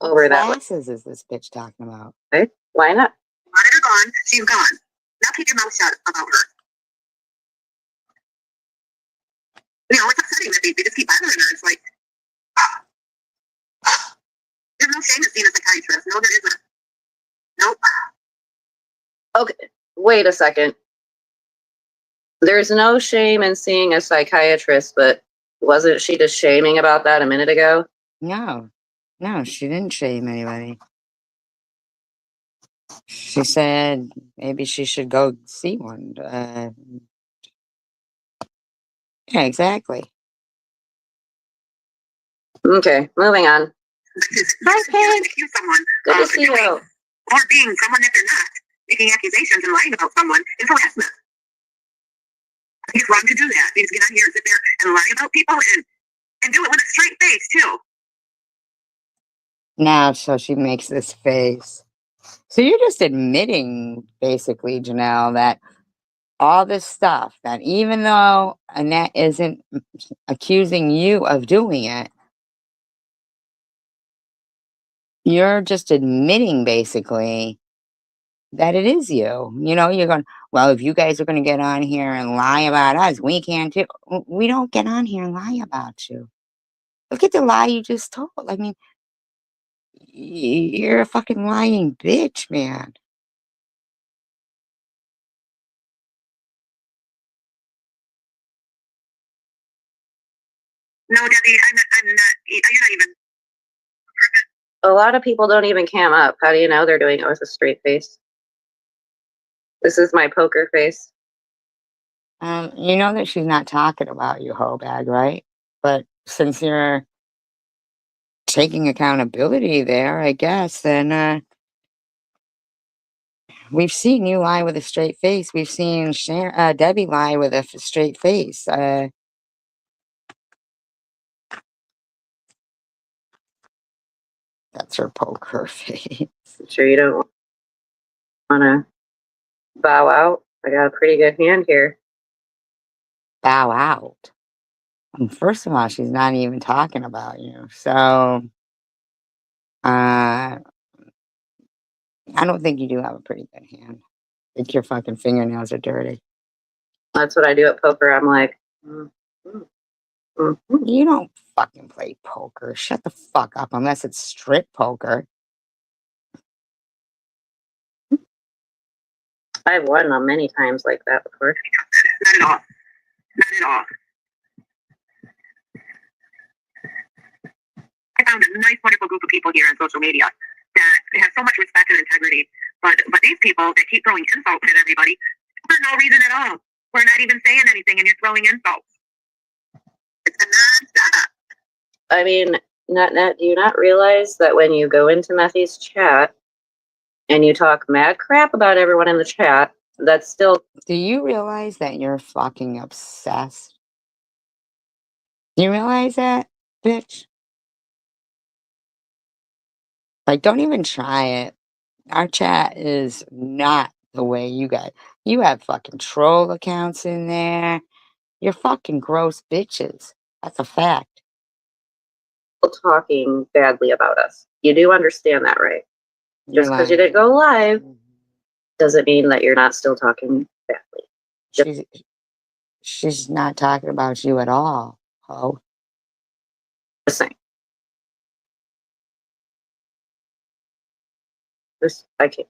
Over that. Classes is this bitch talking about? Okay. Why not? Wanted her gone. She's gone. Now keep your mouth shut about her. You know, it's upsetting that they just keep bothering her. It's like, there's no shame in seeing a psychiatrist. No, there isn't. Nope. Okay. Wait a second. There's no shame in seeing a psychiatrist, but wasn't she just shaming about that a minute ago? No, she didn't shame anybody. She said maybe she should go see one. Yeah, exactly. Okay, moving on. Hi, Pam. Accuse someone Good to of see you. doing or being someone that they're not, making accusations and lying about someone is harassment. I think it's wrong to do that. You just get on here and sit there and lie about people and do it with a straight face too. Now, so she makes this face. So you're just admitting, basically, Janelle, that all this stuff, that even though Annette isn't accusing you of doing it, you're just admitting, basically, that it is you. You know, you're going, well, if you guys are going to get on here and lie about us, we can too. We don't get on here and lie about you. Look at the lie you just told. I mean, you're a fucking lying bitch, man. No, Debbie, I'm not. You're not even. A lot of people don't even cam up. How do you know they're doing it with a straight face? This is my poker face. You know that she's not talking about you, hoe bag, right? But since you're taking accountability there, I guess, then we've seen you lie with a straight face. We've seen Debbie lie with a straight face. That's her poker face. I'm sure you don't want to bow out. I got a pretty good hand here. Bow out. First of all, she's not even talking about you. So, I don't think you do have a pretty good hand. I think your fucking fingernails are dirty. That's what I do at poker. I'm like, You don't fucking play poker. Shut the fuck up unless it's strip poker. I've won them many times like that before. Not at all. Not at all. I found a nice, wonderful group of people here on social media that have so much respect and integrity. But these people that keep throwing insults at everybody for no reason at all. We're not even saying anything, and you're throwing insults. It's a nonstop. I mean, Net, do you not realize that when you go into Methy's chat and you talk mad crap about everyone in the chat, that's still... Do you realize that you're fucking obsessed? You realize that, bitch? Like, don't even try it. Our chat is not the way you got. You have fucking troll accounts in there. You're fucking gross bitches. That's a fact. talking badly about us. You do understand that, right? You're Just because you lying. didn't go live doesn't mean that you're not still talking badly. She's not talking about you at all, ho. Just saying. I can't.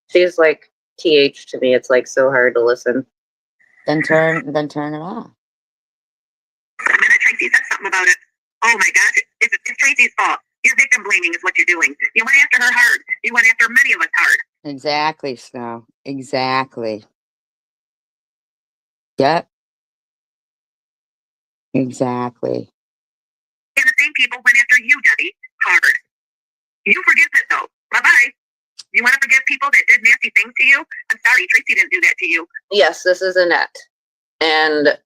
She's like TH to me. It's like so hard to listen. Then turn it off. The minute Tracy said something about it, oh my gosh, it's Tracy's fault. You're victim blaming is what you're doing. You went after her hard. You went after many of us hard. Exactly, Snow. Exactly. Yep. Exactly. And the same people went after you, Debbie, hard. You forgive it though. Bye-bye. You want to forgive people that did nasty things to you? I'm sorry, Tracy didn't do that to you. Yes, this is Annette. And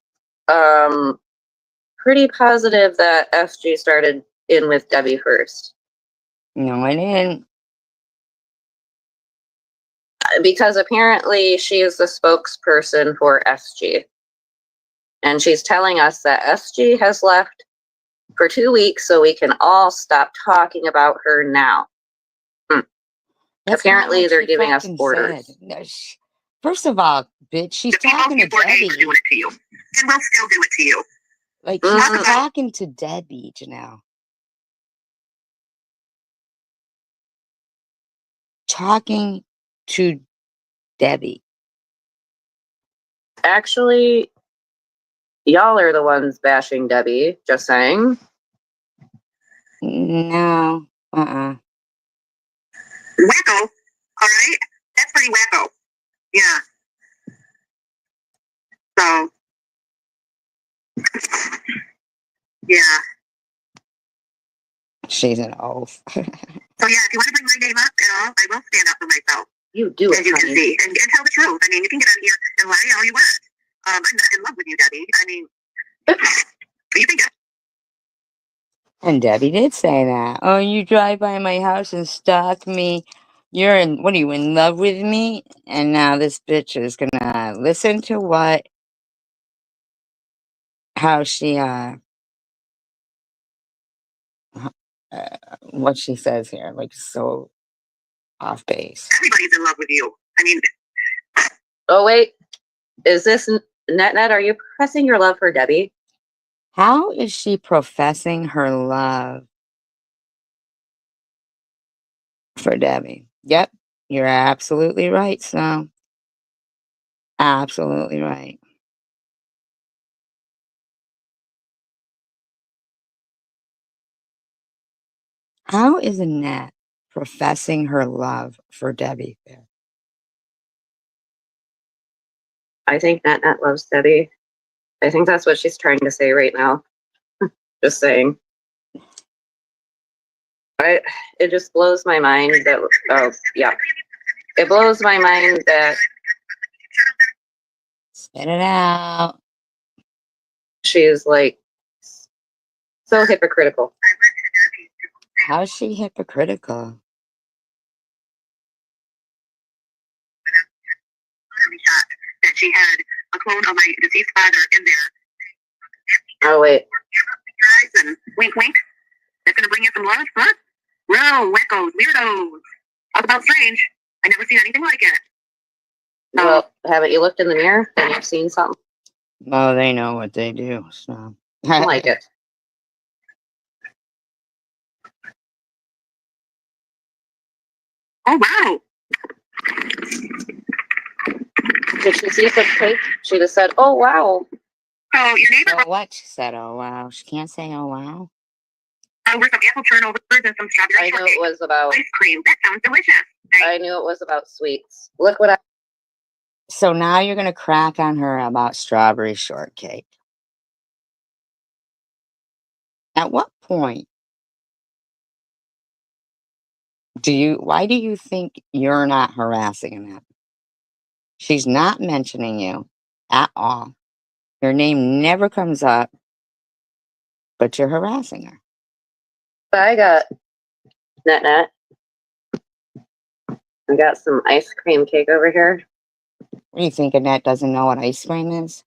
pretty positive that SG started in with Debbie first. No, I didn't. Because apparently she is the spokesperson for SG. And she's telling us that SG has left for 2 weeks, so we can all stop talking about her now. Apparently they're giving us orders. No, first of all, bitch, she's talking to Debbie. Doing it to you. And we'll still do it to you. Like, she's talking to Debbie, Janelle. Talking to Debbie. Actually, y'all are the ones bashing Debbie, just saying. No. Wacko. All right? That's pretty wacko. Yeah. So. Yeah. She's an oaf. So yeah, if you want to bring my name up at all, I will stand up for myself. You do it, as you can honey. see, and tell the truth. I mean, you can get on here and lie all you want. I'm not in love with you, Debbie. I mean, you think that? And Debbie did say that. Oh, you drive by my house and stalk me. What are you, in love with me? And now this bitch is gonna listen to how she, what she says here, like, so off base. Everybody's in love with you. I mean. Oh, wait. Is this Net? Are you professing your love for Debbie? How is she professing her love for Debbie? Yep, you're absolutely right, so. Absolutely right. How is Annette professing her love for Debbie there? I think Net loves Debbie. I think that's what she's trying to say right now. Just saying. It just blows my mind that, oh, yeah. It blows my mind that Spit it out. she's like so hypocritical. How's she hypocritical? That she had a clone of my deceased father in there. Oh, wait. And wink, wink. That's going to bring you some love, huh? Whoa, wackos, weirdos. Talk about strange. I never seen anything like it. Well, haven't you looked in the mirror and you've seen something? Well, they know what they do, so. I like it. Oh, wow. Did she see some cake? She just said, oh, wow. So your neighbor. Oh, what? She said, oh, wow. She can't say, oh, wow. over some apple turnovers and some strawberry I knew shortcake. it was about. Ice cream. That sounds delicious. I knew it was about sweets. Look what I. So now you're going to crack on her about strawberry shortcake. At what point why do you think you're not harassing her? She's not mentioning you at all. Your name never comes up, but you're harassing her. I got Net. I got some ice cream cake over here. What do you think Annette doesn't know what ice cream is?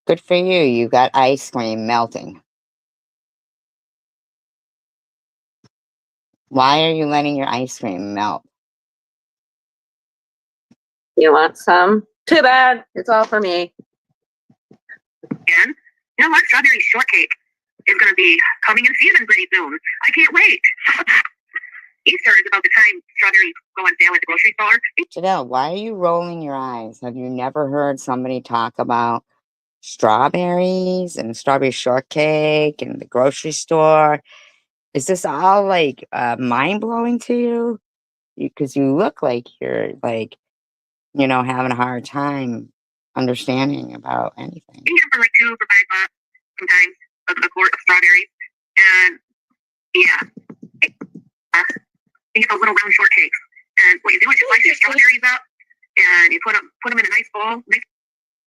Good for you. You got ice cream melting. Why are you letting your ice cream melt? You want some? Too bad. It's all for me. And you know what? Strawberry shortcake is going to be coming in season pretty soon. I can't wait. Easter is about the time strawberries go on sale at the grocery store. Janelle, why are you rolling your eyes? Have you never heard somebody talk about strawberries and strawberry shortcake and the grocery store? Is this all like mind blowing to you? Because you look like you're like, having a hard time understanding about anything. You can get them for like $2 for $5 sometimes, a quart of strawberries. And yeah, you get those little round shortcakes. And what you do is you slice your strawberries up and you put them in a nice bowl.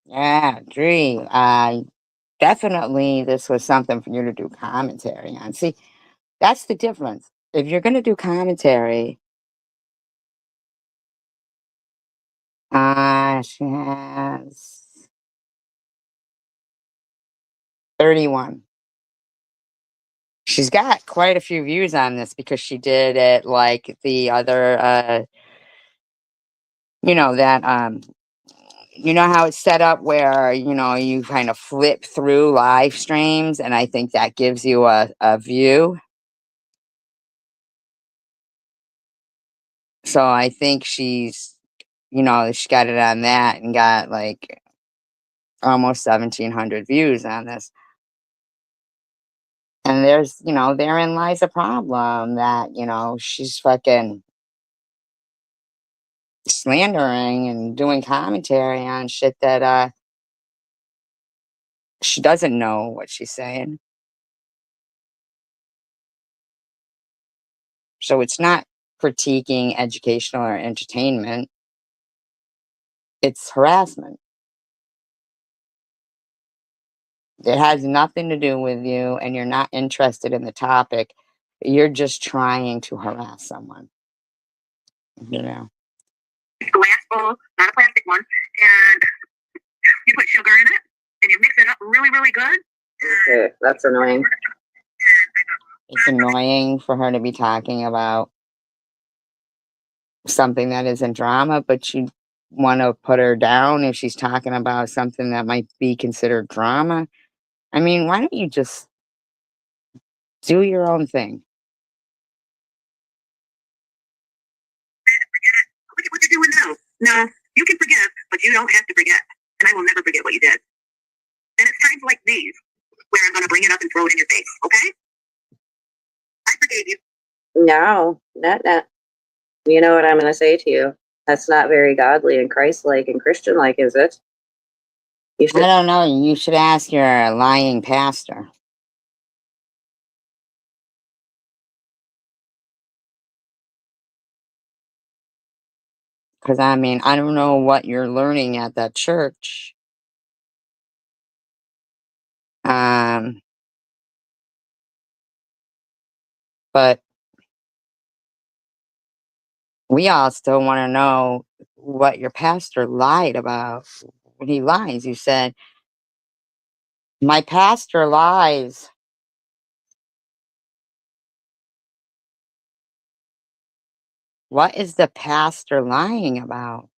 Yeah, Dree. Definitely this was something for you to do commentary on. See, that's the difference. If you're going to do commentary, she has 31. She's got quite a few views on this because she did it like the other, that, how it's set up where, you kind of flip through live streams, and I think that gives you a view. So I think she got it on that and got like almost 1,700 views on this. And therein lies a problem that, she's fucking slandering and doing commentary on shit that she doesn't know what she's saying. So it's not critiquing educational or entertainment. It's harassment. It has nothing to do with you, and you're not interested in the topic. You're just trying to harass someone. Glass bowl, not a plastic one, and you put sugar in it, and you mix it up really, really good. Okay, that's annoying. It's annoying for her to be talking about something that isn't drama, but you want to put her down if she's talking about something that might be considered drama. I mean, why don't you just do your own thing? Look at what you're doing now. No, you can forgive, but you don't have to forget. And I will never forget what you did. And it's times like these where I'm going to bring it up and throw it in your face, okay? I forgave you. No, Net. You know what I'm going to say to you? That's not very godly and Christ-like and Christian-like, is it? You I should. don't know. You should ask your lying pastor. Because, I mean, I don't know what you're learning at that church. But we all still want to know what your pastor lied about. When he lies, you said, my pastor lies. What is the pastor lying about,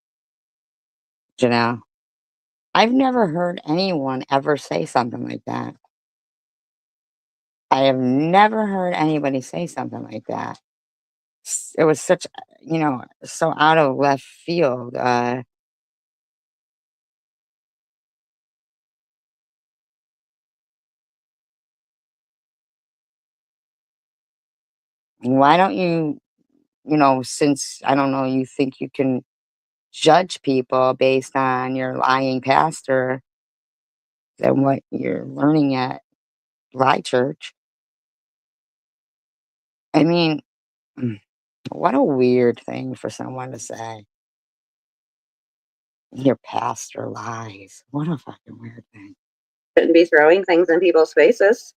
Janelle? I've never heard anyone ever say something like that. I have never heard anybody say something like that. It was such, so out of left field. Why don't you, since I don't know, you think you can judge people based on your lying pastor than what you're learning at Lie Church? I mean, what a weird thing for someone to say. Your pastor lies. What a fucking weird thing. Shouldn't be throwing things in people's faces.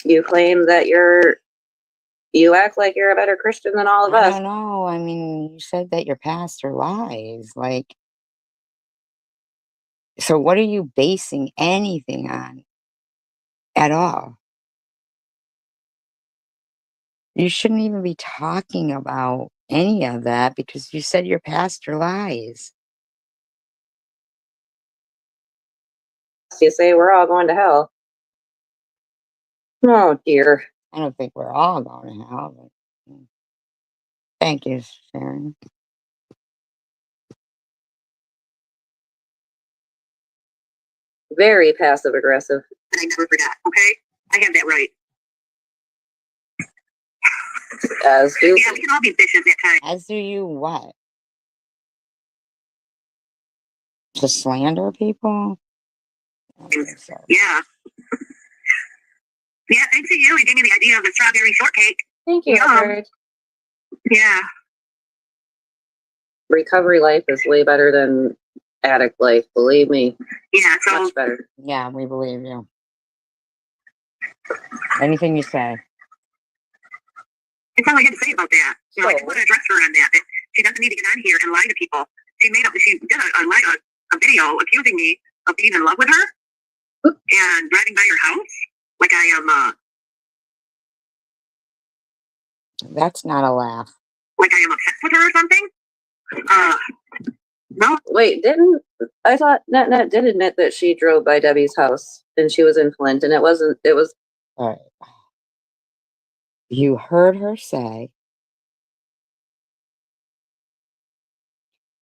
You claim that you act like you're a better Christian than all of I us. don't know. I mean, you said that your pastor lies. Like, so what are you basing anything on at all? You shouldn't even be talking about any of that because you said your pastor lies. You say we're all going to hell. Oh dear. I don't think we're all going to hell. But, thank you, Sharon. Very passive aggressive. And I never forgot, okay? I have that right. As do Yeah, we can all be vicious at times. As do you what? To slander people? I don't think so. Yeah. Yeah, thanks to you, he gave me the idea of the strawberry shortcake. Thank you, Yum. Edward. Yeah. Recovery life is way better than addict life. Believe me, Yeah, so much better. Yeah, we believe you. Anything you say. that's all I had to say about that. You know, I just So- want to address her on that she doesn't need to get on here and lie to people. She did a video accusing me of being in love with her and driving by her house like I am That's not a laugh. like I am obsessed with her or something. No, Wait, I thought Net did admit that she drove by Debbie's house and she was in Flint, and it was All right. You heard her say.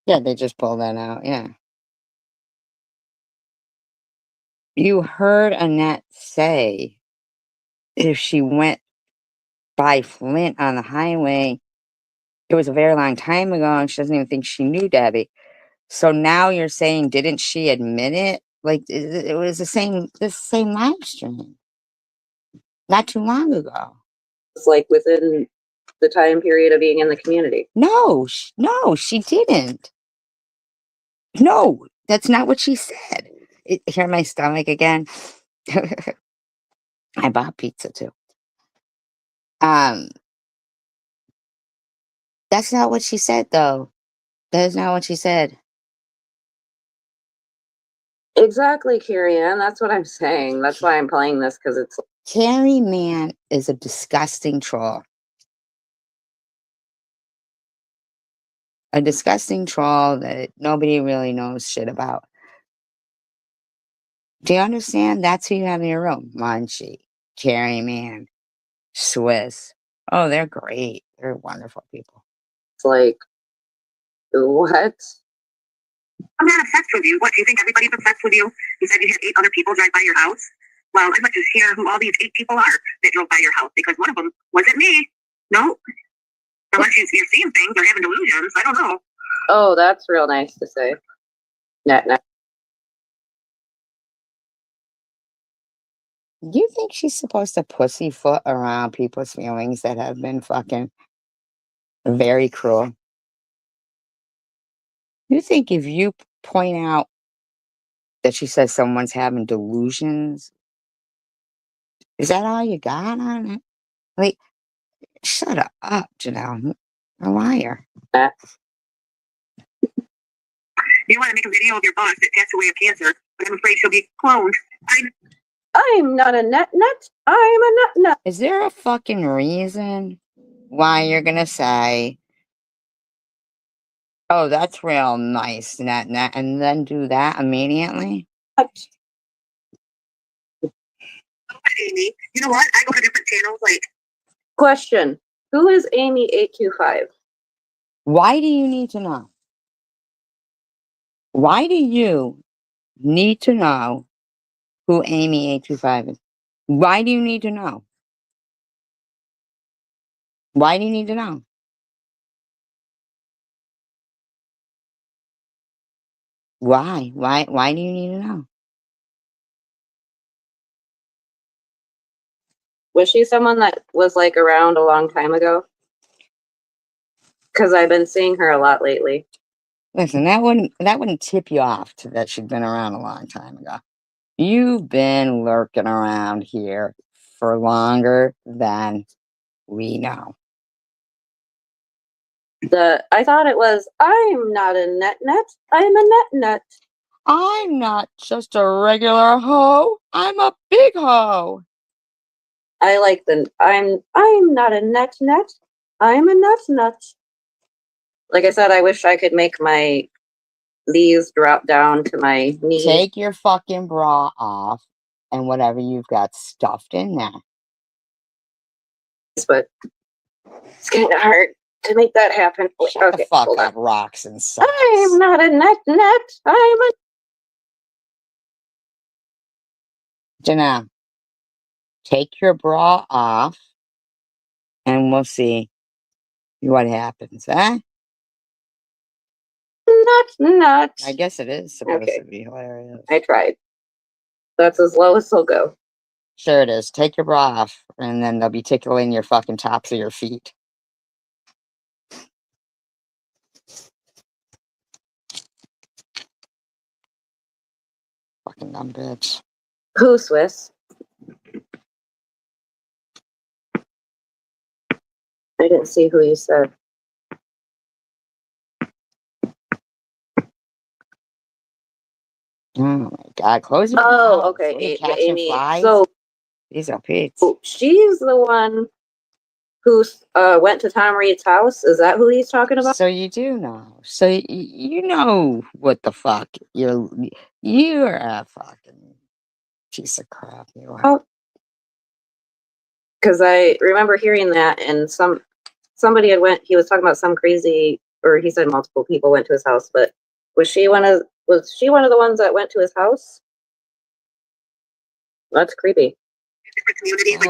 Yeah, they just pulled that out. Yeah. You heard Annette say if she went by Flint on the highway, it was a very long time ago and she doesn't even think she knew Debbie. So now you're saying, didn't she admit it? Like it was the same live stream not too long ago. it's like within the time period of being in the community. No, she didn't. No, that's not what she said. Hear my stomach again. I bought pizza too. That's not what she said, though. That is not what she said. Exactly, Carrie Ann. That's what I'm saying. That's why I'm playing this, because it's Carrie Mann is a disgusting troll. A disgusting troll that nobody really knows shit about. Do you understand? That's who you have in your room. Munchie, Carrie Mann, Swiss. Oh, they're great. They're wonderful people. like, what? I'm not obsessed with you. What, do you think everybody's obsessed with you? You said you had 8 other people drive by your house? Well, I'd like to hear who all these 8 people are that drove by your house, because one of them wasn't me. No. Unless you're seeing things or having delusions. I don't know. Oh, that's real nice to say. Net. Do you think she's supposed to pussyfoot around people's feelings that have been fucking very cruel? You think if you point out that she says someone's having delusions, is that all you got on it? Like, shut up, Janelle. A liar. You want to make a video of your boss that passed away of cancer, but I'm afraid she'll be cloned. I'm not a net. I'm a net. Is there a fucking reason why you're gonna say, oh, that's real nice, net, and then do that immediately? Amy, you know what? I go to different channels like Question: who is Amy 825? Why do you need to know? Why do you need to know who Amy 825 is? Why do you need to know? Why do you need to know? Why? Why do you need to know? Was she someone that was like around a long time ago? Because I've been seeing her a lot lately. Listen, that wouldn't tip you off to that she'd been around a long time ago. You've been lurking around here for longer than we know. I thought it was, I'm not a net, I'm a net. I'm not just a regular hoe. I'm a big hoe. I like I'm not a net, I'm a nut. Like I said, I wish I could make these drop down to my knees. Take your fucking bra off and whatever you've got stuffed in there. But it's kind of hard to make that happen. Shut the fuck up, rocks and socks. I'm not a net, I'm a... Janelle, take your bra off and we'll see what happens, eh? Nut. I guess it is supposed Okay. to be hilarious. I tried. That's as low as they'll go. Sure it is. Take your bra off and then they'll be tickling your fucking tops of your feet. Fucking dumb bitch. Who, Swiss? I didn't see who you said. Oh my god, close your Oh, mouth. okay. What are you catching Amy. flies? So These are pits. she's the one who went to Tom Reed's house. Is that who he's talking about? So you do know. So you know what the fuck. You're a fucking piece of crap. You are. Oh, because I remember hearing that, and somebody had went. He was talking about some crazy, or he said multiple people went to his house. But was she one of the ones that went to his house? That's creepy.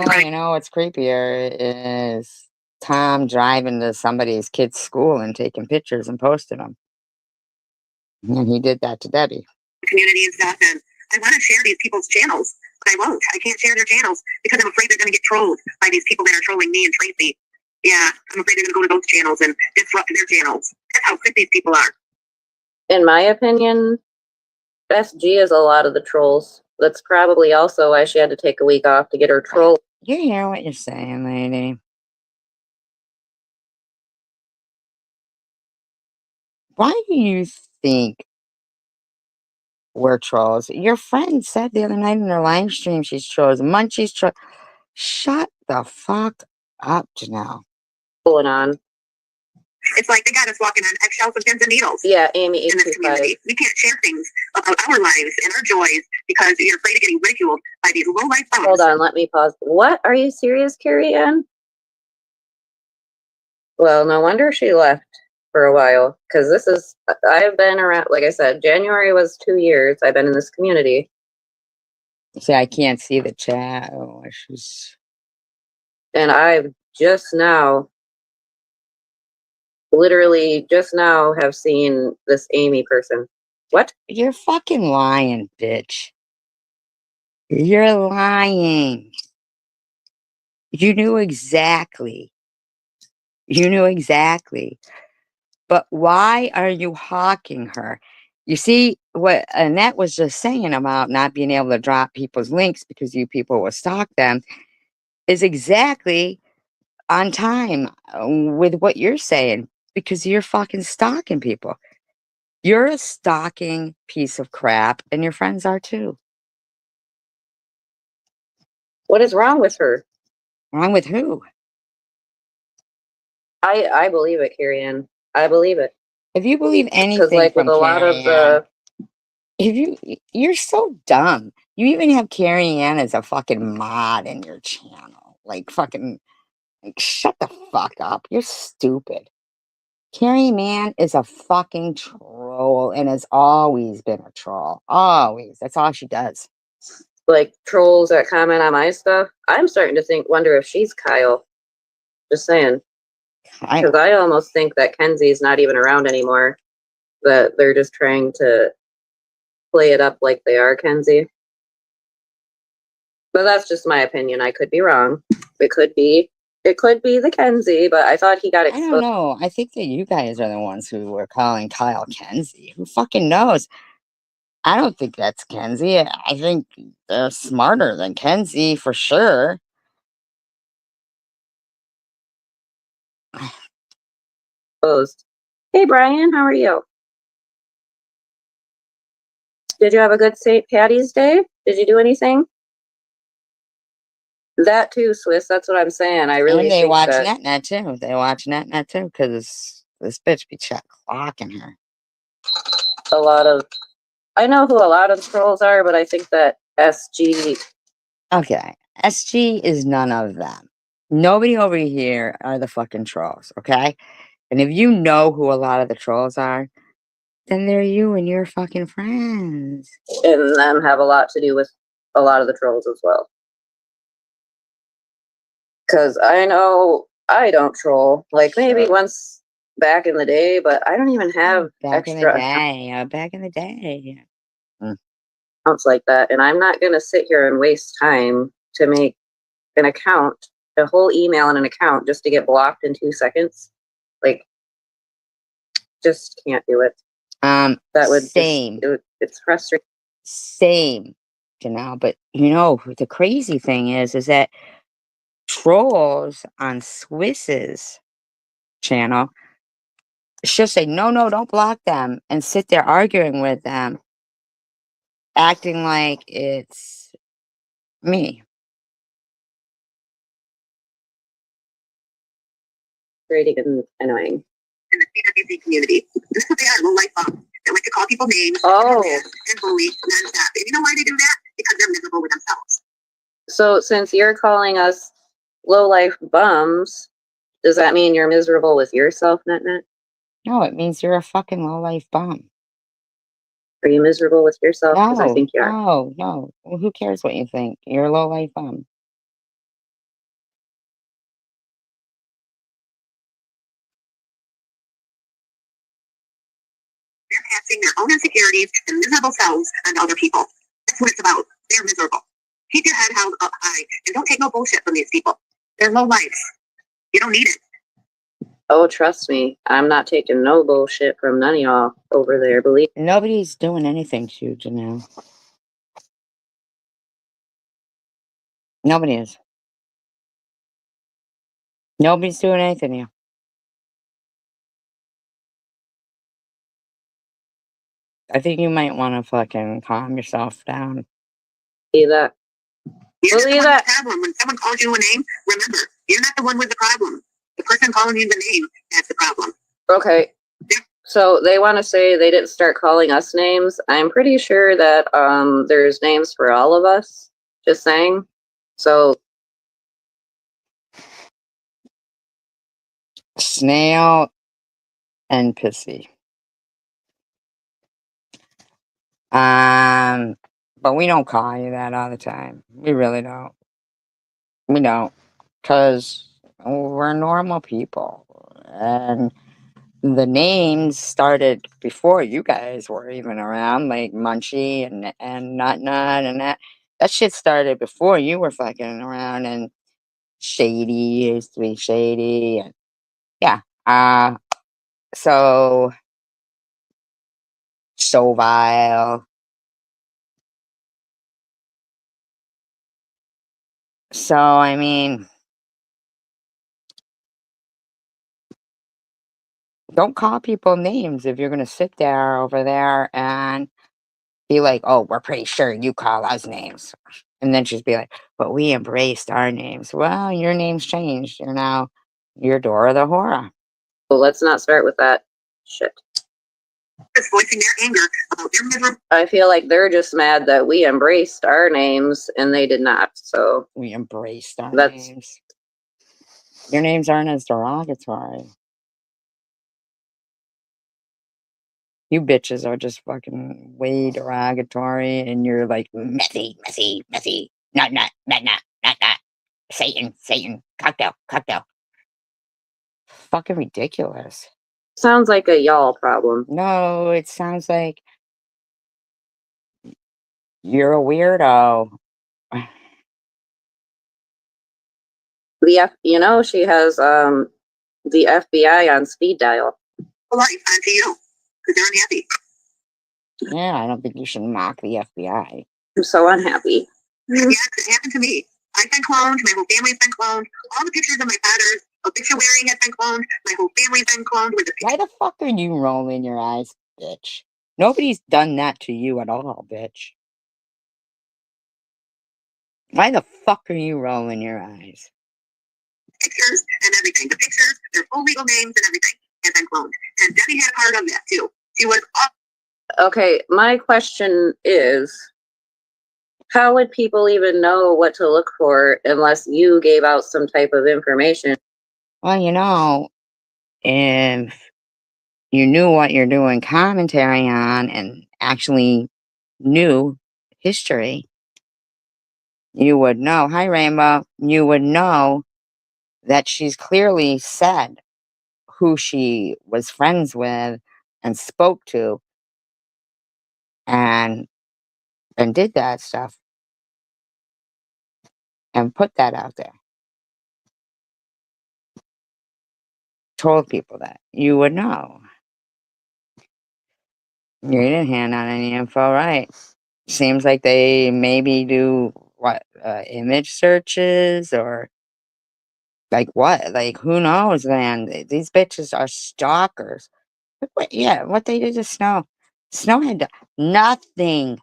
Oh, you know what's creepier is Tom driving to somebody's kid's school and taking pictures and posting them. And he did that to Debbie. Community and stuff, and I want to share these people's channels, but I won't. I can't share their channels because I'm afraid they're going to get trolled by these people that are trolling me and Tracy. Yeah, I'm afraid they're going to go to those channels and disrupt their channels. That's how sick these people are. In my opinion, SG is a lot of the trolls. That's probably also why she had to take a week off to get her troll. You hear what you're saying, lady? Why do you think we're trolls? Your friend said the other night in her live stream she's trolls. Munchie's troll. Shut the fuck up, Janelle. Pulling on. It's like they got us walking on eggshells and pins and needles. Yeah, Amy, in this community, we can't share things about our lives and our joys because you're afraid of getting ridiculed by these low life bums. Hold on, let me pause. What? Are you serious, Carrie Ann? Well, no wonder she left for a while, because I've been around, like I said, January was 2 years I've been in this community. See, I can't see the chat. Oh, she's... And I've literally just now have seen this Amy person. What? You're fucking lying, bitch. You're lying. You knew exactly. You knew exactly. But why are you hawking her? You see, what Annette was just saying about not being able to drop people's links because you people will stalk them is exactly on time with what you're saying, because you're fucking stalking people. You're a stalking piece of crap, and your friends are too. What is wrong with her? Wrong with who? I believe it, Carrie Ann. I believe it. If you believe anything like from with a lot of the... you're so dumb. You even have Carrie Ann as a fucking mod in your channel. Like fucking, like, shut the fuck up. You're stupid. Carrie Ann is a fucking troll and has always been a troll. Always. That's all she does. like trolls that comment on my stuff. I'm starting to wonder if she's Kyle. Just saying. Because I almost think that Kenzie's not even around anymore. That they're just trying to play it up like they are Kenzie. But that's just my opinion. I could be wrong. It could be the Kenzie, but I thought he got I exposed. don't know. I think that you guys are the ones who were calling Kyle Kenzie. Who fucking knows? I don't think that's Kenzie. I think they're smarter than Kenzie for sure. Hey Brian, how are you? Did you have a good St. Patty's Day? Did you do anything? That too, Swiss. That's what I'm saying. I really And they think watch that NetNet too. They watch NetNet too because this bitch be clocking her. a lot of I know who a lot of the trolls are, but I think that SG. Okay, SG is none of them. Nobody over here are the fucking trolls, okay? And if you know who a lot of the trolls are, then they're you and your fucking friends. And them have a lot to do with a lot of the trolls as well. Because I know I don't troll. Like maybe once back in the day, but I don't even have Back in the extra day, back in the day. accounts like that. And I'm not going to sit here and waste time to make an account, a whole email and an account just to get blocked in 2 seconds. Like, just can't do it. That would Same. It's frustrating. Same, Janelle. But you know, the crazy thing is that trolls on Swiss's channel, she'll say, no, don't block them, and sit there arguing with them, acting like it's me. And annoying. In the CWC community. This is what they are, low life bums. They like to call people names and bully nonstop. And you know why they do that? Because they're miserable with themselves. So since you're calling us low life bums, does that mean you're miserable with yourself, NetNet? No, it means you're a fucking low life bum. Are you miserable with yourself? Because I think you are. No. Well, who cares what you think? You're a low life bum. They're passing their own insecurities and miserable selves onto other people. That's what it's about. They're miserable. Keep your head held up high and don't take no bullshit from these people. They're low life. You don't need it. Oh, trust me, I'm not taking no bullshit from none of y'all over there. Believe Nobody's doing anything to you, Janelle. Nobody is. Nobody's doing anything to you. I think you might want to fucking calm yourself down. that. You're not the Believe one that. with the problem. When someone calls you a name, remember, you're not the one with the problem. The person calling you the name, that's the problem. Okay. So they want to say they didn't start calling us names. I'm pretty sure that there's names for all of us. Just saying. So Snail and Pissy. But we don't call you that all the time. We really don't. We don't. Because we're normal people. And the names started before you guys were even around, like Munchie and Nut Nut and that shit started before you were fucking around, and Shady used to be Shady, and yeah. So vile. So I mean, don't call people names if you're gonna sit there over there and be like, oh, we're pretty sure you call us names. And then just be like, but we embraced our names. Well, your name's changed. You're now your Dora the Hora. well, let's not start with that shit. Just voicing their anger about their miserable. I feel like they're just mad that we embraced our names and they did not. So We embraced our That's- names. Your names aren't as derogatory. You bitches are just fucking way derogatory, and you're like messy, nut, Satan, cocktail. Fucking ridiculous. Sounds like a y'all problem. No, it sounds like you're a weirdo. You know, she has the FBI on speed dial. Life onto you because they're unhappy. Yeah, I don't think you should mock the FBI. I'm so unhappy. Yes, it happened to me. I've been cloned. My whole family's been cloned. All the pictures of my father's obituary have been cloned. My whole family's been cloned with the Why the fuck are you rolling your eyes, bitch? Nobody's done that to you at all, bitch. Why the fuck are you rolling your eyes? pictures and everything. The pictures, their full legal names and everything have been cloned. And Debbie had a part of that too. She was Okay, my question is, how would people even know what to look for unless you gave out some type of information? Well, you know, if you knew what you're doing commentary on and actually knew history, you would know. Hi, Rainbow. You would know that she's clearly said who she was friends with and spoke to and did that stuff and put that out there. Told people that. You would know. You didn't hand out any info, right? Seems like they maybe do what, image searches or like what? Like who knows, man? These bitches are stalkers. Yeah, what they did to Snow. Snow had nothing.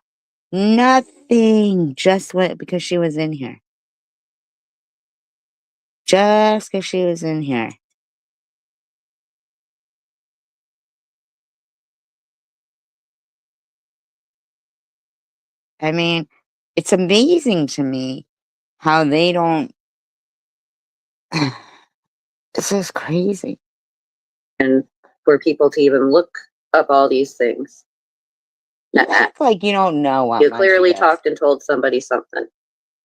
Nothing. Just what, because she was in here. Just because she was in here. I mean, it's amazing to me how they don't. This is crazy. And for people to even look up all these things. You act like you don't know what You Munchie clearly is. talked and told somebody something.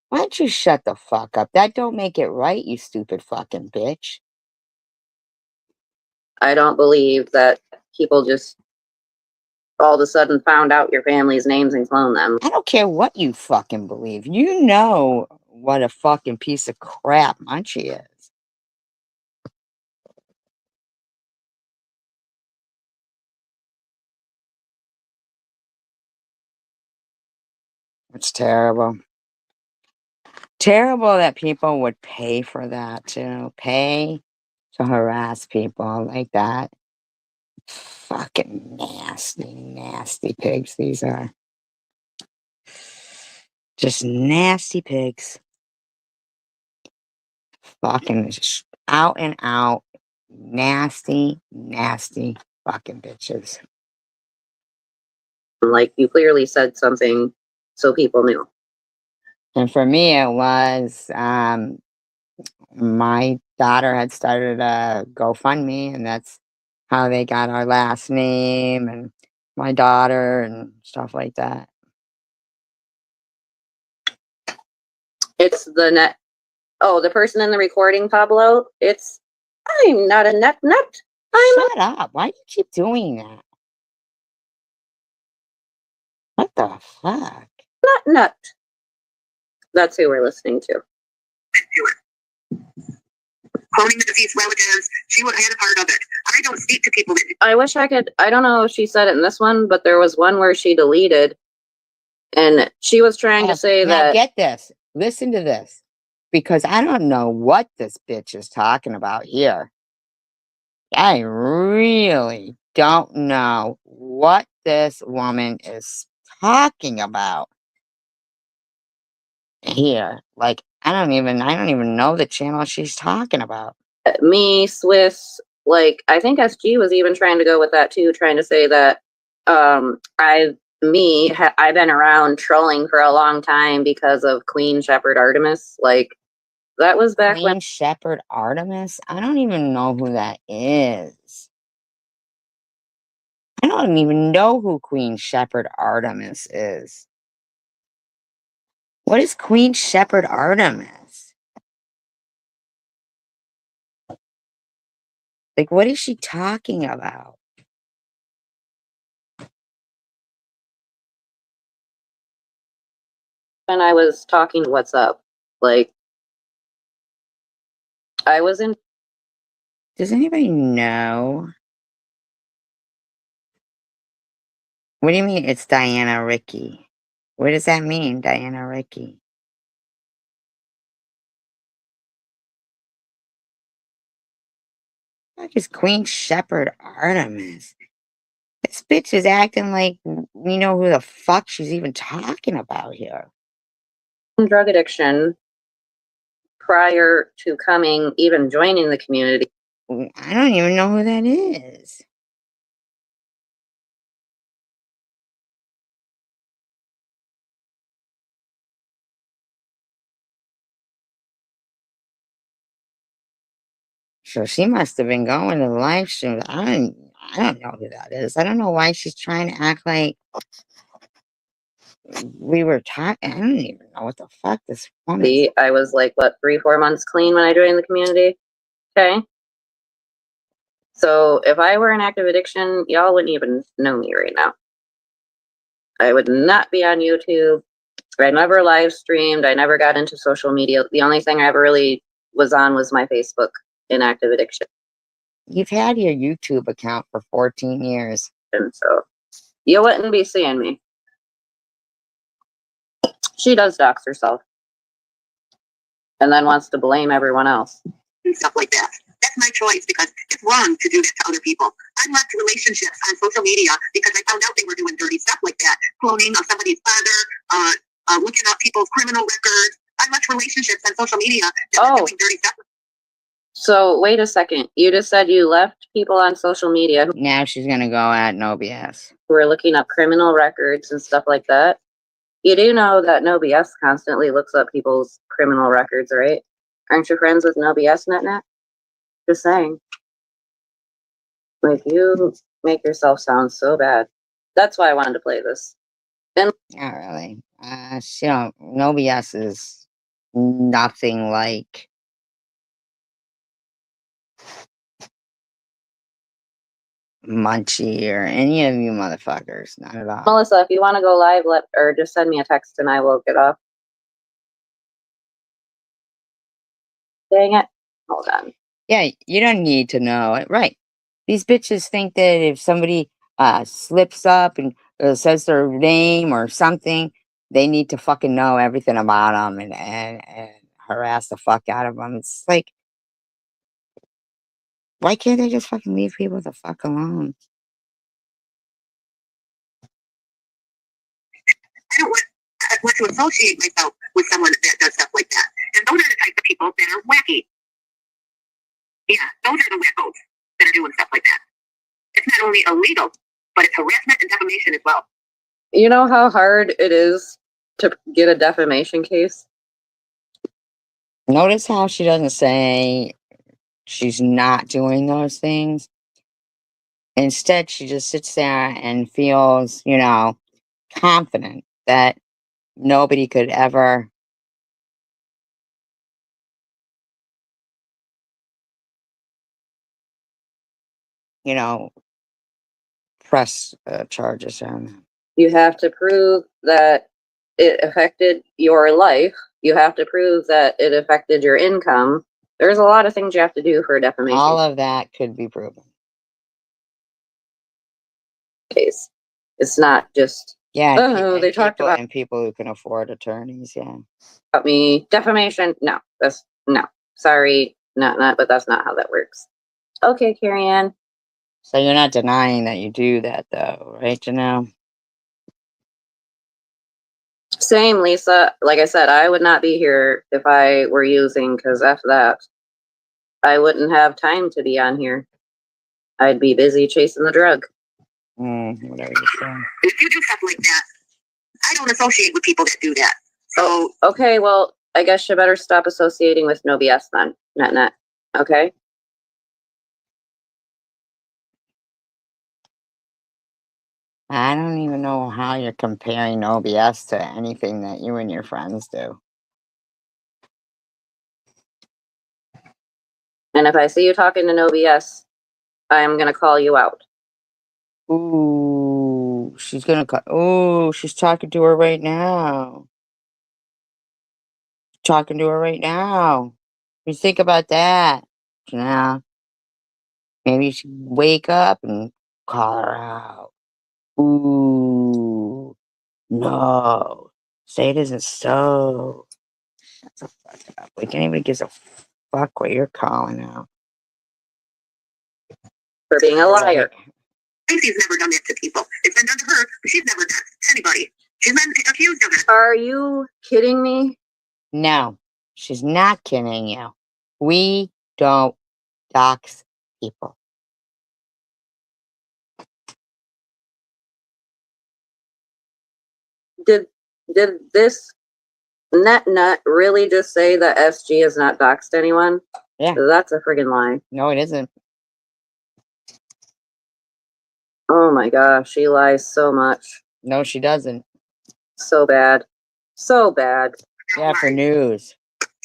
Why don't you shut the fuck up? That don't make it right, you stupid fucking bitch. I don't believe that people just all of a sudden found out your family's names and cloned them. I don't care what you fucking believe. You know what a fucking piece of crap Munchie is. It's terrible. Terrible that people would pay for that too. Pay to harass people like that. Fucking nasty, nasty pigs these are. Just nasty pigs. Fucking just out and out. Nasty, nasty fucking bitches. Like, you clearly said something so people knew. And for me, it was my daughter had started a GoFundMe, and that's how they got our last name and my daughter and stuff like that. It's the net. Oh, the person in the recording, Pablo. I'm not a nut. Shut up. Why do you keep doing that? What the fuck? Nut. That's who we're listening to. cloning the deceased relatives. She would have had a part of it. I don't speak to people that I wish I could. I don't know if she said it in this one, but there was one where she deleted, and she was trying to say now that. get this. Listen to this. Because I don't know what this bitch is talking about here. I really don't know what this woman is talking about here. Like, I don't even know the channel she's talking about. Me, Swiss, like, I think SG was even trying to go with that too, trying to say that I've been around trolling for a long time because of Queen Shepherd Artemis. Like, that was back Queen when Shepherd Artemis? I don't even know who that is. I don't even know who Queen Shepherd Artemis is. What is Queen Shepherd Artemis? Like, what is she talking about? When I was talking what's up, like I was in Does anybody know? What do you mean it's Diana Ricky? What does that mean, Diana Ricky? Like is Queen Shepherd Artemis? This bitch is acting like we know who the fuck she's even talking about here. drug addiction prior to even joining the community. I don't even know who that is. So she must have been going to the live stream. I don't know who that is. I don't know why she's trying to act like we were talking. I don't even know what the fuck this woman is. I was like, what, 3-4 months clean when I joined the community? Okay. So if I were in active addiction, y'all wouldn't even know me right now. I would not be on YouTube. I never live streamed. I never got into social media. The only thing I ever really was on was my Facebook in active addiction. You've had your YouTube account for 14 years. And so you wouldn't be seeing me. She does dox herself. And then wants to blame everyone else. Stuff like that. That's my choice because it's wrong to do that to other people. I left relationships on social media because I found out they were doing dirty stuff like that. Cloning of somebody's father, looking up people's criminal records. I left relationships on social media that were doing dirty stuff. So wait a second. You just said you left people on social media Now she's gonna go at No BS. who were looking up criminal records and stuff like that. You do know that No BS constantly looks up people's criminal records, right? Aren't you friends with No BS NetNet? Just saying. Like, you make yourself sound so bad. That's why I wanted to play this. Not really. She don't. No BS is nothing like Munchie or any of you motherfuckers. Not at all. Melissa, if you want to go live, or just send me a text and I will get off. Dang it. Hold on. Yeah, you don't need to know it. Right. These bitches think that if somebody slips up and says their name or something, they need to fucking know everything about them and harass the fuck out of them. It's like, why can't they just fucking leave people the fuck alone? I don't want to associate myself with someone that does stuff like that. And those are the type of people that are wacky. Yeah, those are the wackos that are doing stuff like that. It's not only illegal, but it's harassment and defamation as well. You know how hard it is to get a defamation case? Notice how she doesn't say she's not doing those things. Instead, she just sits there and feels, confident that nobody could ever press charges on them. You have to prove that it affected your life. You have to prove that it affected your income. There's a lot of things you have to do for a defamation All of that could be proven. case. It's not just, Yeah, oh, they talked about and people who can afford attorneys. Yeah, me. Defamation. No, no. Sorry, not. But that's not how that works. Okay, Carrie Ann. so you're not denying that you do that, though, right, Janelle? Same, Lisa. Like I said, I would not be here if I were using, because after that, I wouldn't have time to be on here. I'd be busy chasing the drug. Whatever you say. If you do stuff like that, I don't associate with people that do that. So, Okay, well, I guess you better stop associating with No BS then, net. Okay? I don't even know how you're comparing OBS to anything that you and your friends do. And if I see you talking to No BS, I am gonna call you out. Ooh, she's gonna cut. Ooh, she's talking to her right now. Talking to her right now. What do you think about that? Yeah. Maybe you should wake up and call her out. Ooh, no. Say it isn't so. Shut the fuck up. Like anybody gives a fuck what you're calling out. For being a liar. Tracy's never done it to people. It's been done to her, but she's never done it to anybody. She's been accused of it. Are you kidding me? No, she's not kidding you. We don't dox people. Did this net nut really just say that SG has not doxed anyone? Yeah. That's a friggin' lie. No, it isn't. Oh my gosh, she lies so much. No, she doesn't. So bad. So bad. Yeah, for news.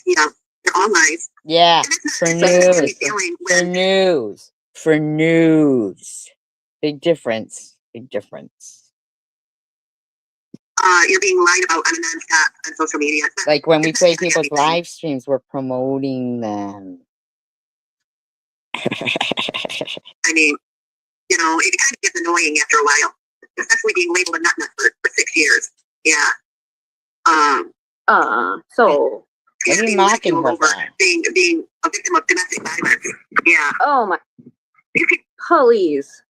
Yeah, they're all lies. Yeah, And it's for not just a funny news. feeling For when news. For news. Big difference. Big difference. you're being lied about on a nonstop on social media. Like when we It's play not people's everything. live streams, we're promoting them. I mean, you know, it kind of gets annoying after a while, especially being labeled a nut for 6 years. Yeah. So What are you being mocking ridiculed her over for? being a victim of domestic violence. Yeah. oh my These people, please.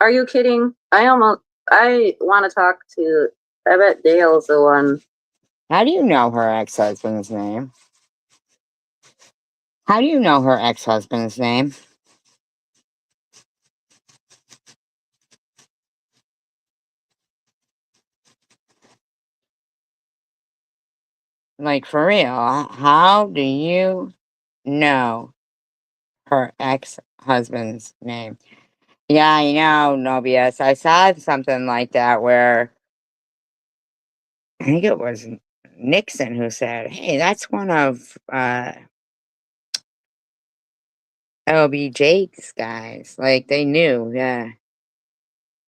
Are you kidding? I want to talk to, I bet Dale's the one. How do you know her ex-husband's name? How do you know her ex-husband's name? Like, for real, how do you know her ex-husband's name? Yeah, I know, no BS. I saw something like that where I think it was Nixon who said, hey, that's one of LBJ's guys. Like, they knew, yeah.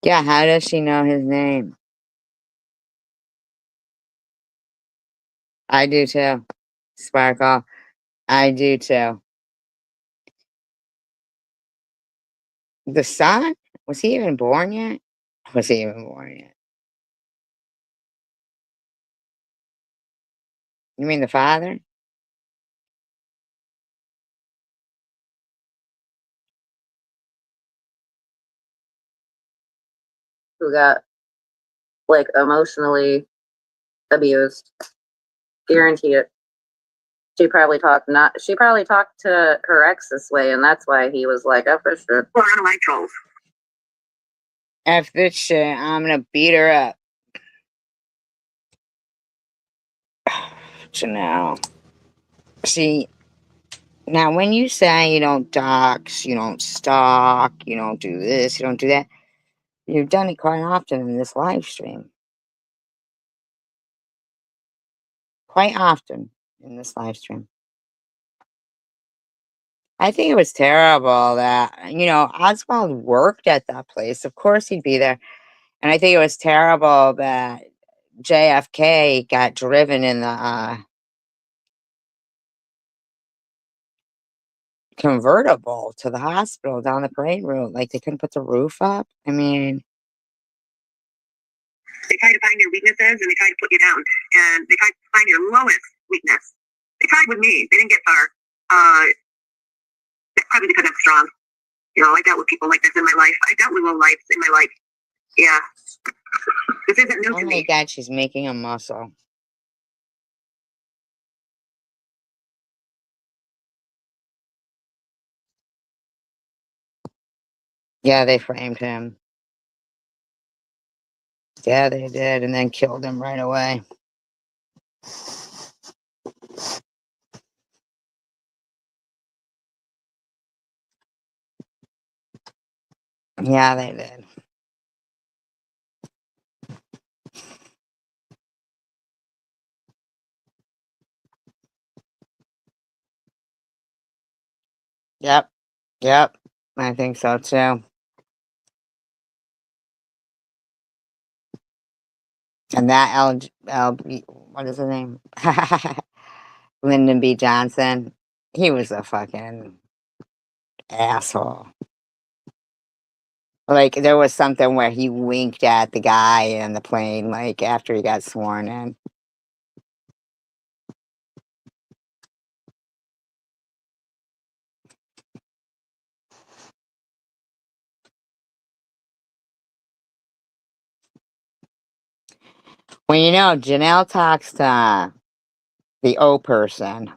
Yeah, how does she know his name? I do too. Sparkle. I do too. The son? Was he even born yet? Was he even born yet? You mean the father? Who got like emotionally abused. Guarantee it. She probably talked to her ex this way, and that's why he was like, oh, for sure. well, I don't like trolls. F this shit. I'm gonna beat her up. Janelle. See, now when you say you don't dox, you don't stalk, you don't do this, you don't do that, you've done it quite often in this live stream. Quite often in this live stream. I think it was terrible that, Oswald worked at that place. Of course he'd be there. And I think it was terrible that JFK got driven in the convertible to the hospital down the parade route. Like, they couldn't put the roof up. I mean, They try to find your weaknesses and they try to put you down. And they try to find your lowest weakness. They tried with me. They didn't get far. That's probably because I'm strong. You know, I dealt with people like this in my life. I dealt with low lives in my life. Yeah. This isn't new oh to my me. God, she's making a muscle. Yeah, they framed him. Yeah, they did, and then killed him right away. Yeah, they did. Yep. Yep. I think so too. And that what is his name? Lyndon B. Johnson. He was a fucking asshole. Like, there was something where he winked at the guy in the plane, like, after he got sworn in. Well, you know, Janelle talks to the O person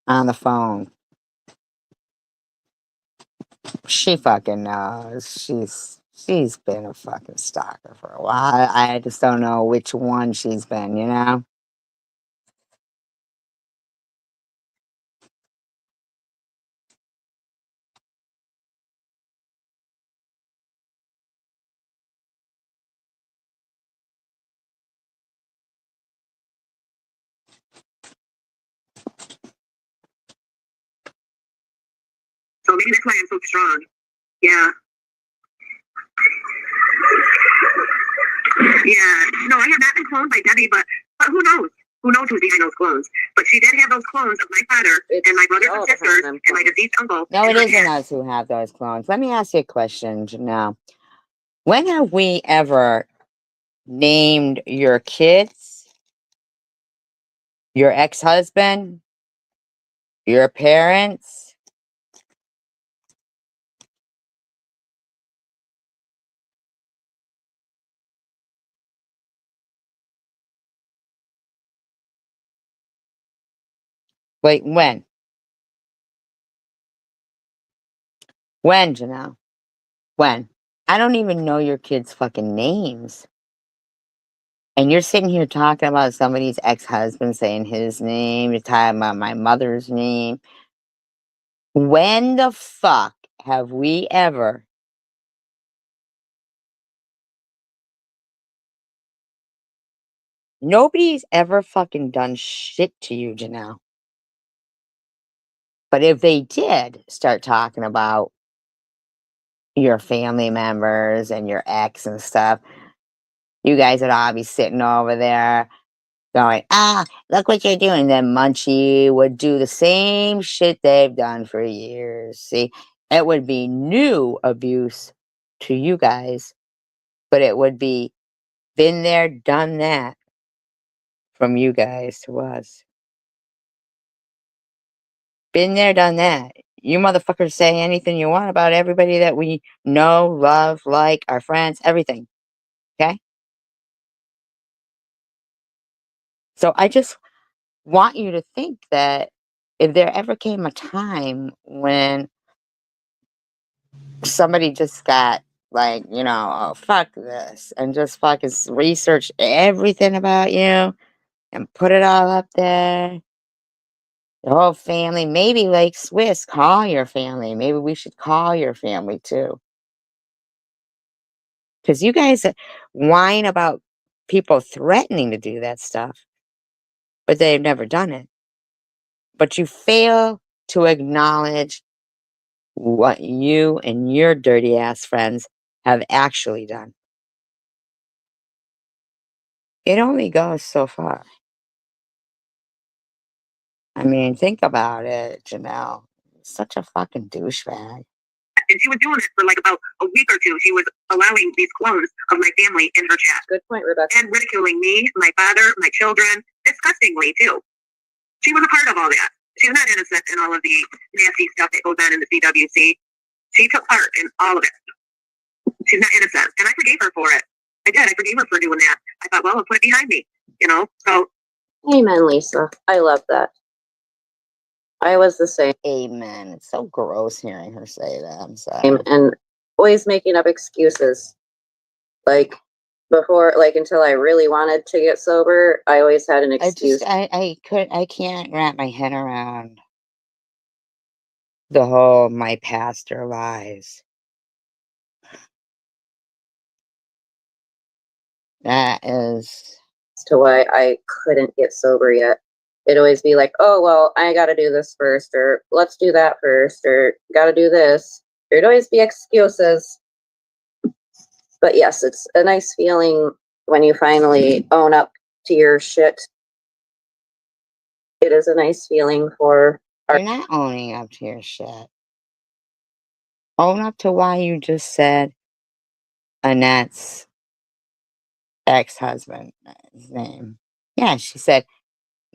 on the phone. She fucking knows. She's been a fucking stalker for a while. I just don't know which one she's been, you know? So maybe that's why I'm so strong. Yeah. Yeah. No, I have not been cloned by Debbie, but who knows? Who knows who's behind those clones? But she did have those clones of my father and my brothers and sisters and my deceased uncle. No, it isn't us who have those clones. Let me ask you a question, Janelle. When have we ever named your kids, your ex-husband, your parents? Wait, when? When, Janelle? When? I don't even know your kids' fucking names. And you're sitting here talking about somebody's ex-husband, saying his name. You're talking about my mother's name. When the fuck have we ever nobody's ever fucking done shit to you, Janelle. But if they did start talking about your family members and your ex and stuff, you guys would all be sitting over there going, look what you're doing. Then Munchie would do the same shit they've done for years. See, it would be new abuse to you guys, but it would be been there, done that from you guys to us. Been there, done that. You motherfuckers say anything you want about everybody that we know, love, like, our friends, everything. Okay? So I just want you to think that if there ever came a time when somebody just got like, oh, fuck this, and just fucking research everything about you and put it all up there, the whole family, maybe like Swiss, call your family. Maybe we should call your family too. Because you guys whine about people threatening to do that stuff, but they've never done it. But you fail to acknowledge what you and your dirty ass friends have actually done. It only goes so far. I mean, think about it, Janelle. Such a fucking douchebag. And she was doing it for like about a week or two. She was allowing these clones of my family in her chat. Good point, Rebecca. And ridiculing me, my father, my children, disgustingly too. She was a part of all that. She's not innocent in all of the nasty stuff that goes on in the CWC. She took part in all of it. She's not innocent. And I forgave her for it. I did. I forgave her for doing that. I thought, well, I'll put it behind me, So. Amen, Lisa. I love that. I was the same. Amen. It's so gross hearing her say that. I'm sorry. And always making up excuses. Like before, like until I really wanted to get sober, I always had an excuse. I can't wrap my head around the whole my pastor lies. That is To why I couldn't get sober yet. it'd always be like, oh, well, I gotta do this first, or let's do that first, or gotta do this. There'd always be excuses. But yes, it's a nice feeling when you finally own up to your shit. It is a nice feeling for You're not owning up to your shit. Own up to why you just said Annette's ex-husband's name. Yeah, she said,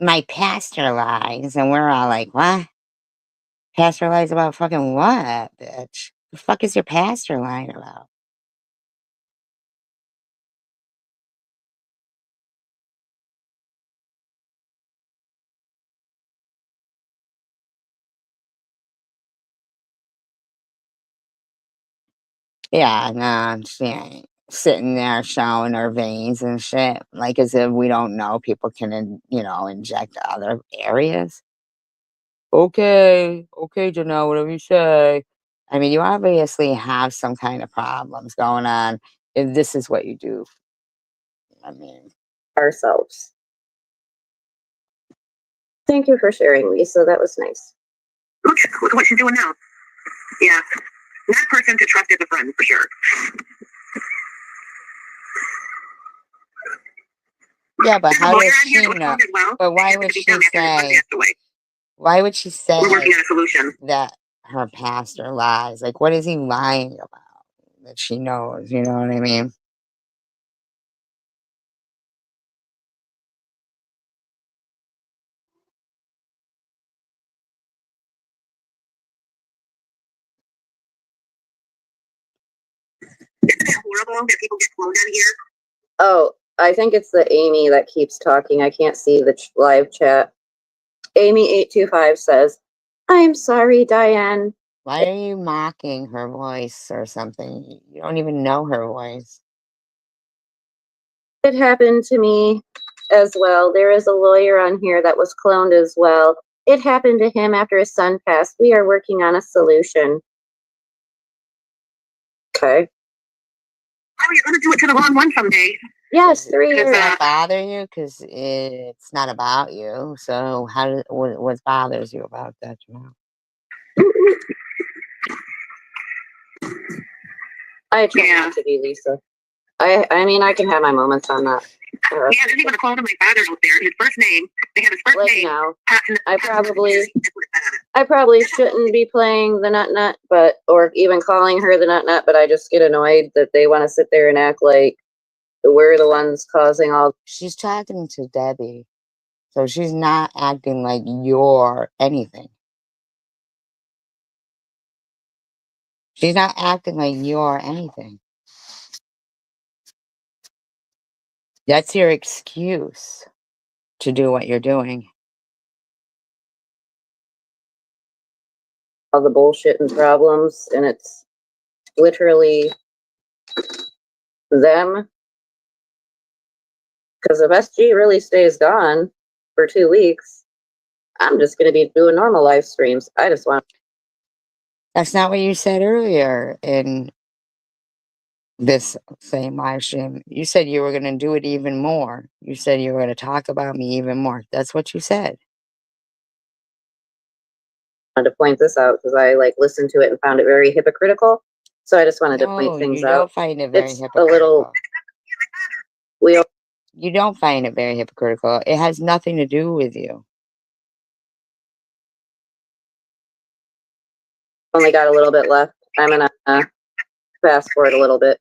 my pastor lies. And we're all like, what? Pastor lies about fucking what, bitch? The fuck is your pastor lying about? Yeah, no, she ain't sitting there showing her veins and shit, like as if we don't know people can, inject other areas. Okay, Janelle, whatever you say. I mean, you obviously have some kind of problems going on if this is what you do. I mean, ourselves. Thank you for sharing, Lisa. That was nice. Look at what she's doing now. Yeah. That person to trust as a friend, for sure. yeah, but There's a how lawyer does on here she that was know? called as well. But why It would could be she done after his son say? passed away. Why would she say We're working on a solution. that her pastor lies? Like, what is he lying about that she knows? You know what I mean? Isn't it horrible that people get cloned on here? Oh, I think it's the Amy that keeps talking. I can't see the live chat. Amy825 says, I'm sorry, Diane. Why are you mocking her voice or something? You don't even know her voice. It happened to me as well. There is a lawyer on here that was cloned as well. It happened to him after his son passed. We are working on a solution. Okay. Oh, you're gonna do it to the wrong one someday. Yes, Does 3 does years. that bother you? Because it's not about you. So what bothers you about that, Jamal? I try not to be, Lisa. I mean, I can have my moments on that. Yeah, there's even a clone of my father out there. His first name. They have his first Like name. now, Patent- I patent- probably That's what it said on it. I probably shouldn't be playing the nut, but or even calling her the nut, but I just get annoyed that they want to sit there and act like we're the ones causing all. She's talking to Debbie, so she's not acting like you're anything. She's not acting like you're anything. That's your excuse to do what you're doing. All the bullshit and problems, and it's literally them. Because if SG really stays gone for 2 weeks, I'm just going to be doing normal live streams. I just want. That's not what you said earlier in this same live stream. You said you were going to do it even more. You said you were going to talk about me even more. That's what you said. To point this out because I listened to it and found it very hypocritical. So I just wanted to point No, things you out. don't find it very It's a hypocritical. We You don't find it very hypocritical. It has nothing to do with you. only got a little bit left. I'm gonna fast forward a little bit.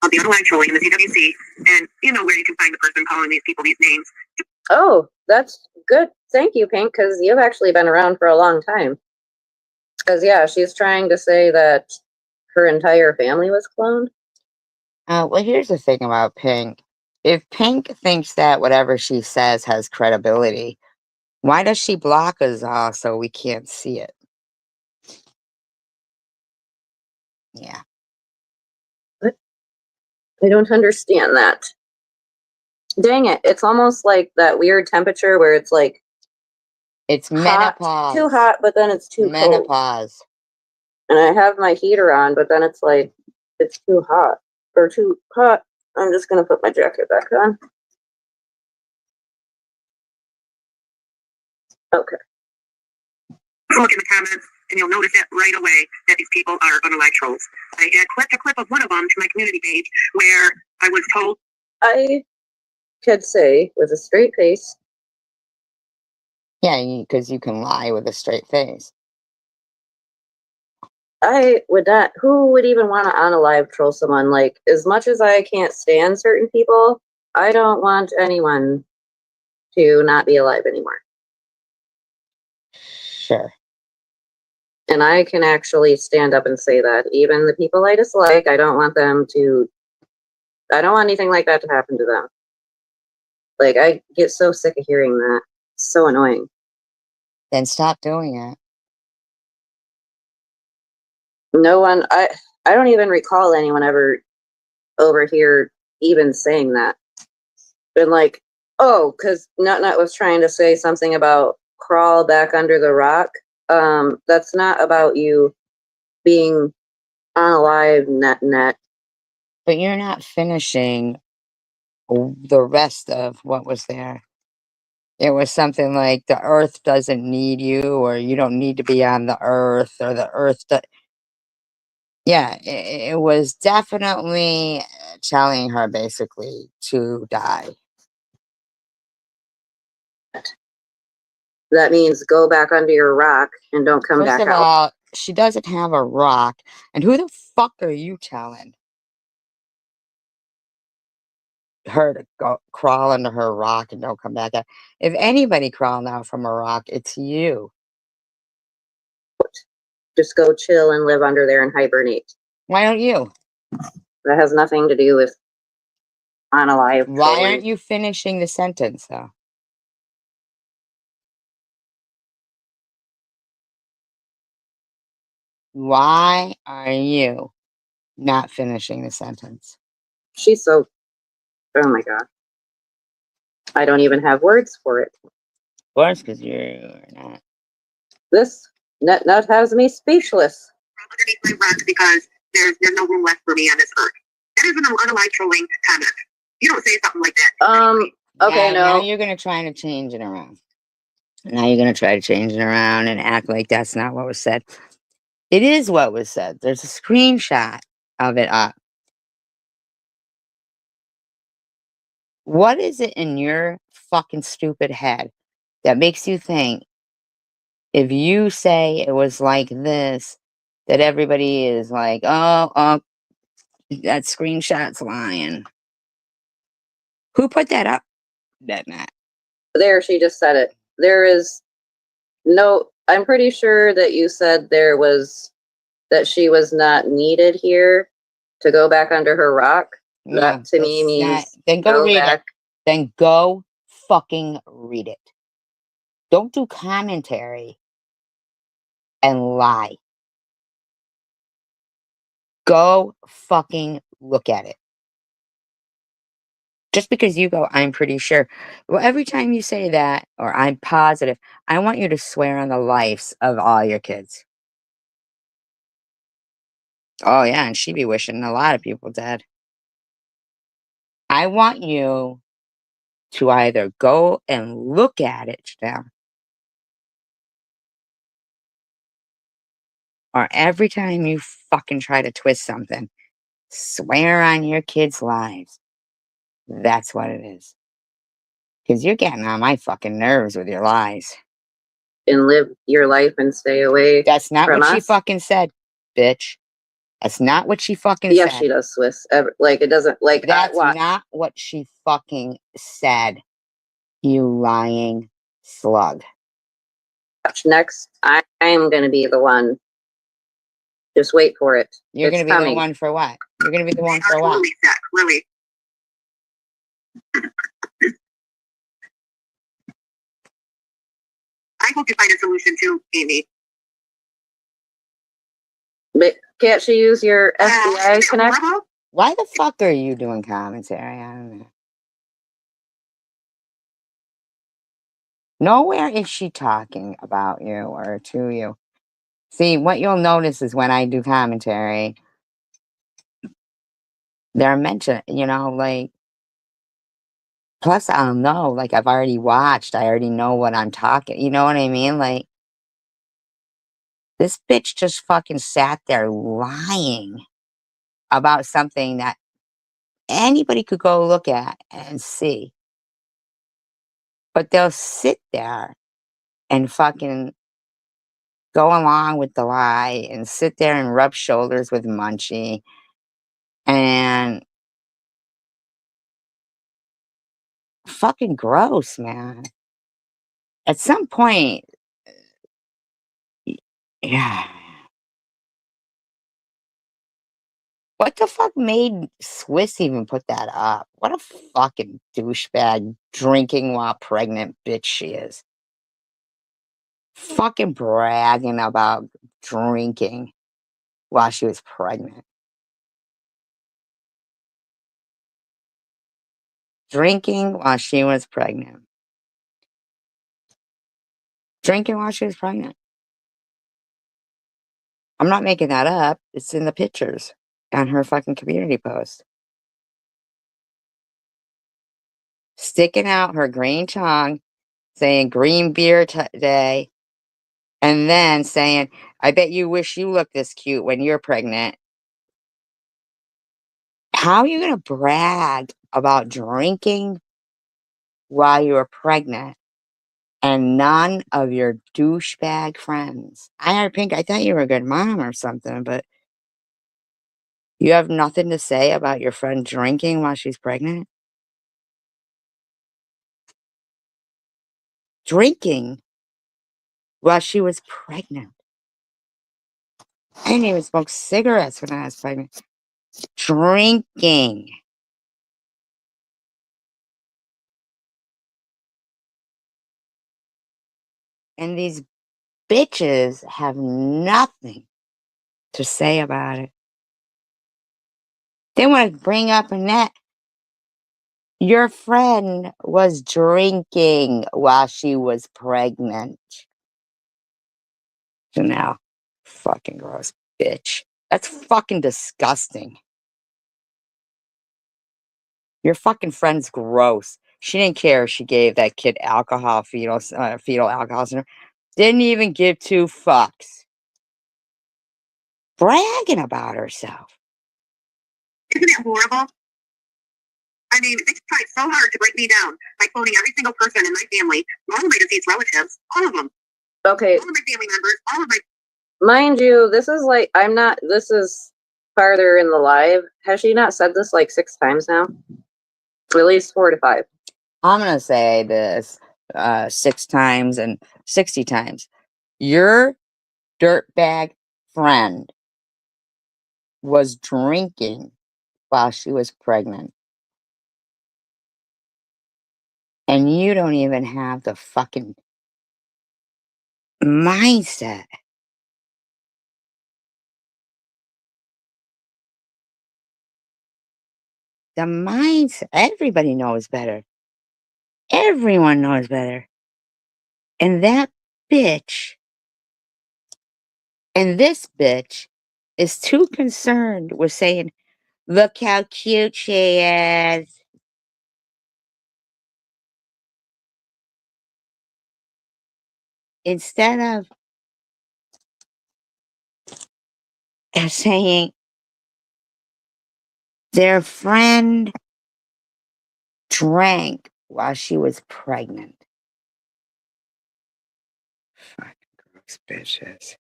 I'll be on live trolling in the CWC, and you know where you can find the person calling these people these names. Oh, that's good. Thank you, Pink, because you've actually been around for a long time. Because yeah, she's trying to say that her entire family was cloned. Well, here's the thing about Pink. If Pink thinks that whatever she says has credibility, why does she block us all so we can't see it? Yeah. I don't understand that. Dang it! It's almost like that weird temperature where it's like It's hot, menopause. too hot, but then it's too cold. Menopause. And I have my heater on, but then it's like it's too hot or too hot. I'm just gonna put my jacket back on. Okay. Look in the comments, and you'll notice that right away that these people are unalive trolls. I had clipped a clip of one of them to my community page where I was told I could say with a straight face, Yeah, because you can lie with a straight face. I would not. Who would even want to unalive troll someone? Like, as much as I can't stand certain people, I don't want anyone to not be alive anymore. Sure. And I can actually stand up and say that. Even the people I dislike, I don't want them to, I don't want anything like that to happen to them. Like, I get so sick of hearing that. It's so annoying. Then stop doing it. No one, I don't even recall anyone ever over here even saying that. Been like, oh, because Nut Nut was trying to say something about crawl back under the rock. That's not about you being unalive, Nut Nut. But you're not finishing the rest of what was there. It was something like the earth doesn't need you, or you don't need to be on the earth, or the earth. Yeah, it was definitely telling her basically to die. That means go back under your rock and don't come First back of out. all, she doesn't have a rock. And who the fuck are you telling her to go crawl under her rock and don't come back out? If anybody crawled out from a rock, it's you. Just go chill and live under there and hibernate. Why don't you? That has nothing to do with unalive Why trolling. aren't you finishing the sentence, though? Why are you not finishing the sentence? She's so, oh my god. I don't even have words for it. Of course, because you're not. This Nut Nut has me speechless. underneath my rock because there's no room left for me on this earth. That is an unalive trolling comment. You don't say something like that. Okay, Now no. you're going to try to change it around. Now you're going to try to change it around and act like that's not what was said. It is what was said. There's a screenshot of it up. What is it in your fucking stupid head that makes you think if you say it was like this, that everybody is like, oh, that screenshot's lying? Who put that up? That Matt. There, she just said it. There is no, I'm pretty sure that you said there was, that she was not needed here to go back under her rock. No, That to me means then go go read back. it. Then go fucking read it. Don't do commentary and lie. Go fucking look at it. Just because you go, I'm pretty sure. Well, every time you say that, or I'm positive, I want you to swear on the lives of all your kids. Oh, yeah, and she be wishing a lot of people dead. I want you to either go and look at it now, or every time you fucking try to twist something, swear on your kids' lives. That's what it is. Because you're getting on my fucking nerves with your lies. And live your life and stay away That's not from what she us. fucking said, bitch. That's not what she fucking Yes, said. she does, Swiss. Like, it doesn't, like, That's what? not what she fucking said, you lying slug. Next, I am going to be the one. Just wait for it. You're It's going to be coming. the one for what? You're going to be the one They are for what? totally sick, really. I hope you find a solution too, Amy. But can't she use your FBI Isn't it connect? horrible? Why the fuck are you doing commentary? I don't know. Nowhere is she talking about you or to you. See, what you'll notice is when I do commentary, they're mentioned, like, Plus, I don't know, like, I've already watched. I already know what I'm talking, you know what I mean? Like, this bitch just fucking sat there lying about something that anybody could go look at and see. But they'll sit there and fucking go along with the lie and sit there and rub shoulders with Munchie. And fucking gross, man. At some point, yeah. What the fuck made Swiss even put that up? What a fucking douchebag drinking while pregnant bitch she is. Fucking bragging about drinking while she was pregnant. Drinking while she was pregnant. Drinking while she was pregnant. I'm not making that up. It's in the pictures on her fucking community post. Sticking out her green tongue, saying green beer today, and then saying, I bet you wish you looked this cute when you're pregnant. How are you going to brag about drinking while you're pregnant and none of your douchebag friends? I heard Pink, I thought you were a good mom or something, but you have nothing to say about your friend drinking while she's pregnant? Drinking while she was pregnant. I didn't even smoke cigarettes when I was pregnant. Drinking. And these bitches have nothing to say about it. They want to bring up Annette. Your friend was drinking while she was pregnant. So now, fucking gross bitch. That's fucking disgusting. Your fucking friend's gross. She didn't care if she gave that kid alcohol, fetal alcohol syndrome. Didn't even give two fucks. Bragging about herself. Isn't it horrible? I mean, they tried so hard to break me down by quoting every single person in my family, all of my deceased relatives, all of them, Okay, all of my family members, all of my. mind you, this is like, this is farther in the live. Has she not said this like 6 times now? At least 4 to 5. I'm going to say this 6 times and 60 times. Your dirtbag friend was drinking while she was pregnant. And you don't even have the fucking mindset. The mindset. Everybody knows better. Everyone knows better. And that bitch, and this bitch, is too concerned with saying, look how cute she is. Instead of saying their friend drank while she was pregnant. Fucking gross bitches.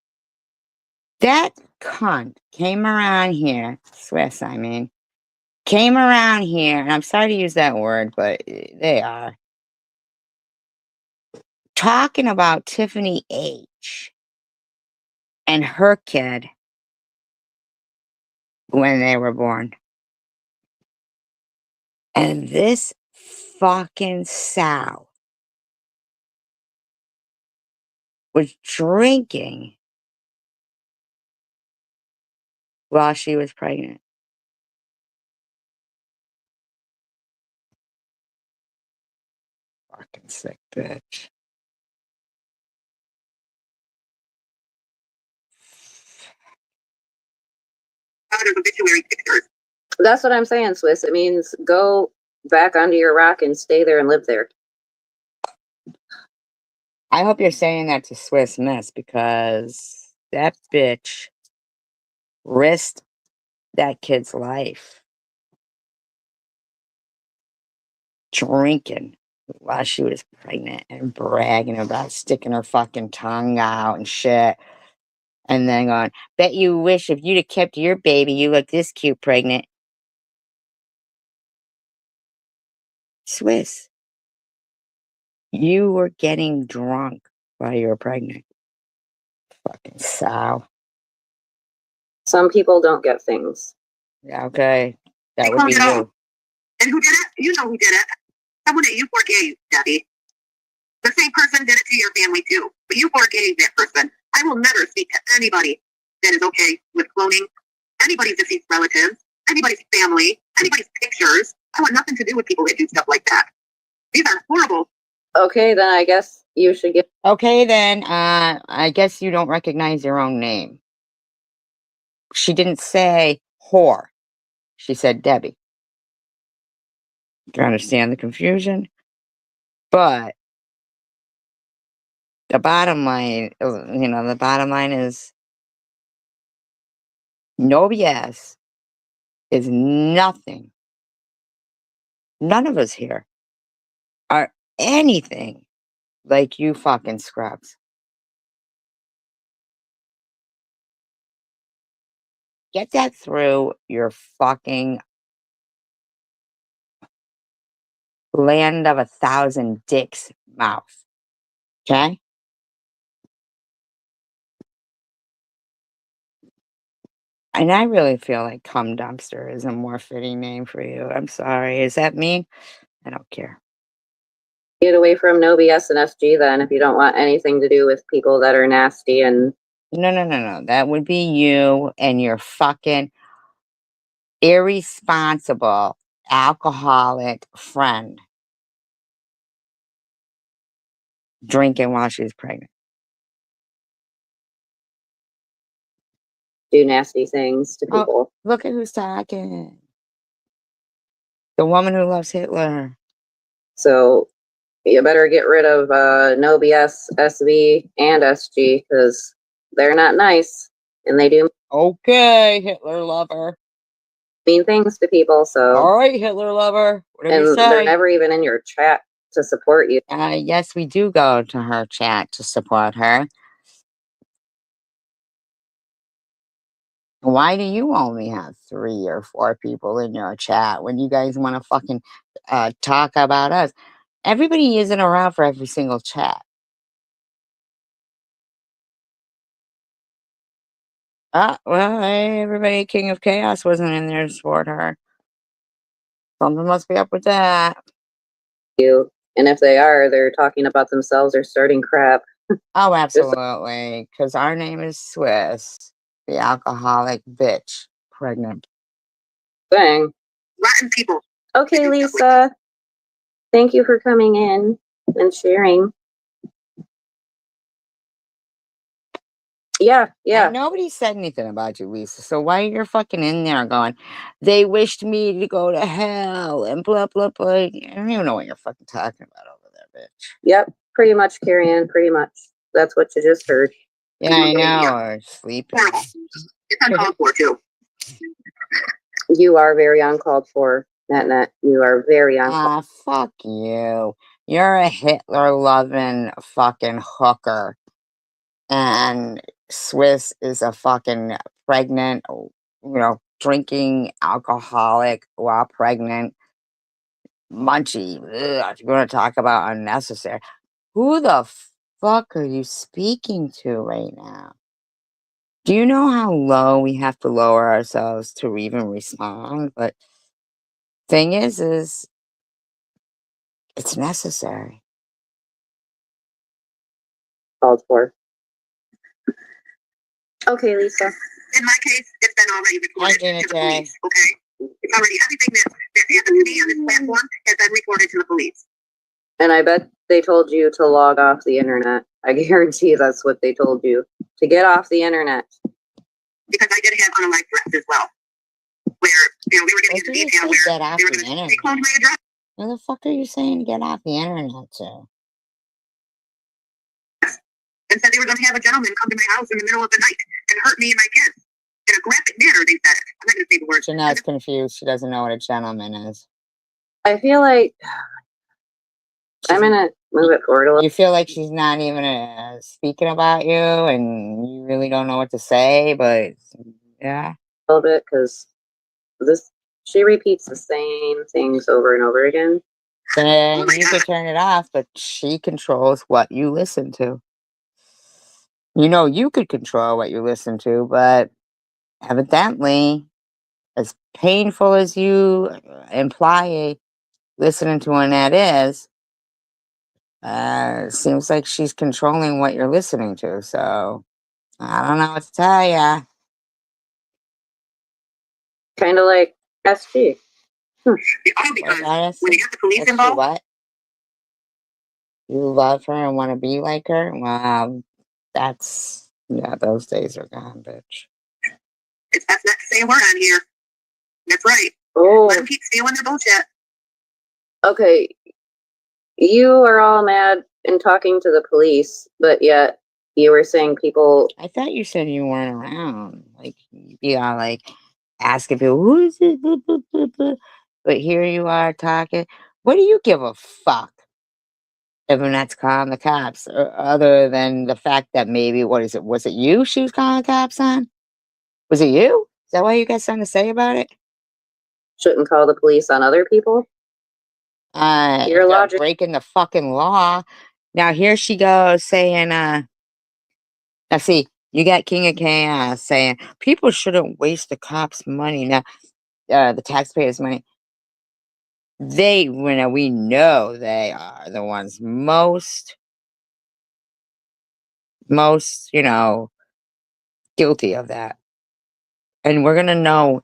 That cunt came around here, Swiss, I mean, came around here, and I'm sorry to use that word, but they are, talking about Tiffany H. and her kid when they were born. And this fucking sow was drinking while she was pregnant. Fucking sick bitch. Out of obituary pictures. That's what I'm saying, Swiss. It means go back onto your rock and stay there and live there. I hope you're saying that to Swiss Miss, because that bitch risked that kid's life drinking while she was pregnant and bragging about sticking her fucking tongue out and shit. And then going, bet you wish if you'd have kept your baby, you look this cute pregnant. Swiss, you were getting drunk while you were pregnant. Fucking sow. Some people don't get things. Yeah, okay. That They would called be it off. you. And who did it? You know who did it. Someone that you forgave, Debbie. The same person did it to your family too. But you forgave that person. I will never speak to anybody that is okay with cloning anybody's deceased relatives, anybody's family, anybody's pictures. I want nothing to do with people that do stuff like that. These are horrible. Okay, then I guess you should get. Okay, then, I guess you don't recognize your own name. She didn't say whore. She said Debbie. Do you understand the confusion? But the bottom line, the bottom line is no BS is nothing. None of us here are anything like you fucking scrubs. Get that through your fucking land of 1,000 dicks mouth. Okay? And I really feel like cum dumpster is a more fitting name for you. I'm sorry. Is that me? I don't care. Get away from no BS and SG then if you don't want anything to do with people that are nasty and No. That would be you and your fucking irresponsible alcoholic friend drinking while she's pregnant. do nasty things to Oh, people. look at who's talking. The woman who loves Hitler. So you better get rid of no BS, SV, and SG because they're not nice and they do Okay, Hitler lover. mean things to people. So All right, Hitler lover. Whatever you and they're say. never even in your chat to support you. Yes, we do go to her chat to support her. Why do you only have 3 or 4 people in your chat when you guys want to fucking talk about us? Everybody isn't around for every single chat. Well, hey, everybody, King of Chaos wasn't in there to support her. Something must be up with that. And if they are, they're talking about themselves or starting crap. Oh, absolutely. Because our name is Swiss, the alcoholic bitch, pregnant. Thing. Rotten people. Okay, Lisa. Thank you for coming in and sharing. Yeah. And nobody said anything about you, Lisa. So why you're fucking in there going, they wished me to go to hell and blah, blah, blah. I don't even know what you're fucking talking about over there, bitch. Yep. Pretty much, Carrie Ann. Pretty much. That's what you just heard. Yeah, I know. Or sleeping. Horrible. It's uncalled for too. You are very uncalled for, Net. You are very uncalled. Fuck you. You're a Hitler-loving fucking hooker. And Swiss is a fucking pregnant, drinking alcoholic while pregnant. Munchy. Ugh, if you want to talk about unnecessary. Who the fuck are you speaking to right now? Do you know how low we have to lower ourselves to even respond? But thing is it's necessary. Called for. Okay, Lisa. In my case, it's been already reported to the Jay. police. Okay, it's already everything that happened to me on this platform has been reported to the police. And I bet they told you to log off the internet. I guarantee that's what they told you, to get off the internet. Because I did have unalived threats as well, where we were getting into detail where they were going to clone my address. Who the fuck are you saying to get off the internet to? And said they were going to have a gentleman come to my house in the middle of the night and hurt me and my kids. In a graphic manner, they said it. I'm not going to say the word. Jeanette's confused. She doesn't know what a gentleman is. I feel like I'm gonna move it forward a little. You feel like she's not even speaking about you, and you really don't know what to say, but yeah. Bit because she repeats the same things over and over again. Then you could turn it off, but she controls what you listen to. You know, you could control what you listen to, but evidently, as painful as you imply listening to Annette is, it seems like she's controlling what you're listening to. So I don't know what to tell ya. Kind of like SG. All because when you get the police involved, what? You love her and want to be like her? Well, yeah, those days are gone, bitch. it's best not to say a word on here. That's right. Oh, Let them keep stealing their bullshit. okay. You are all mad and talking to the police, but yet you were saying people. I thought you said you weren't around. Like, you'd be all like asking people, who is it? Blah, blah, blah, blah. But here you are talking. What do you give a fuck if Annette's calling the cops? Other than the fact that maybe, what is it? Was it you she was calling the cops on? Was it you? Is that why you got something to say about it? Shouldn't call the police on other people. Your They're logic. breaking the fucking law. Now here she goes saying, now see, you got King of Chaos saying people shouldn't waste the cops' money. Now, the taxpayers' money. We know they are the ones most, guilty of that. And we're gonna know,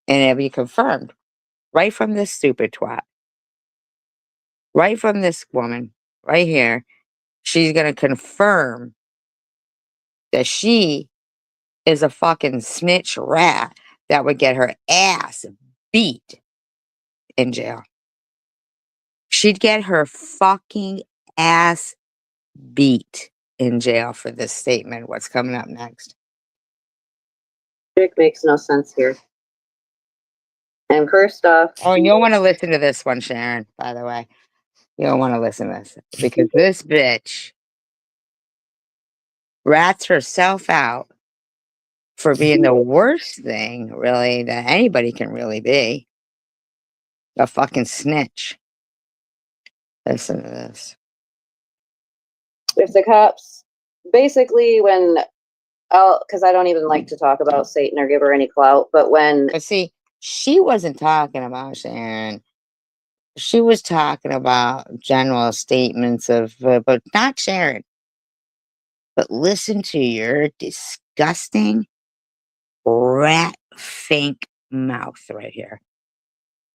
and it'll be confirmed right from this stupid twat, right from this woman, right here. She's gonna confirm that she is a fucking snitch rat that would get her ass beat in jail. She'd get her fucking ass beat in jail for this statement. What's coming up next? Logic makes no sense here. And first off, Oh, and you'll want to listen to this one, Sharon, by the way. You'll want to listen to this because this bitch rats herself out for being the worst thing, really, that anybody can really be. A fucking snitch. Listen to this. if the cops basically when because I don't even like to talk about Satan or give her any clout, but when But see, she wasn't talking about Sharon. She was talking about general statements of, but not Sharon. But listen to your disgusting rat fink mouth right here.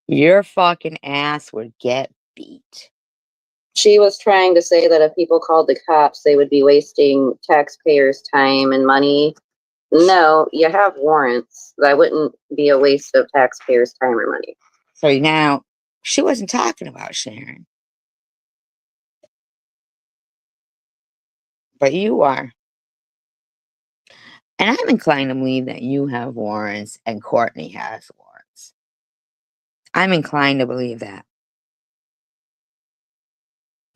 Your fucking ass would get beat. she was trying to say that if people called the cops, they would be wasting taxpayers' time and money. No, you have warrants. That wouldn't be a waste of taxpayers' time or money. So now, she wasn't talking about Sharon. But you are. And I'm inclined to believe that you have warrants and Courtney has warrants. I'm inclined to believe that.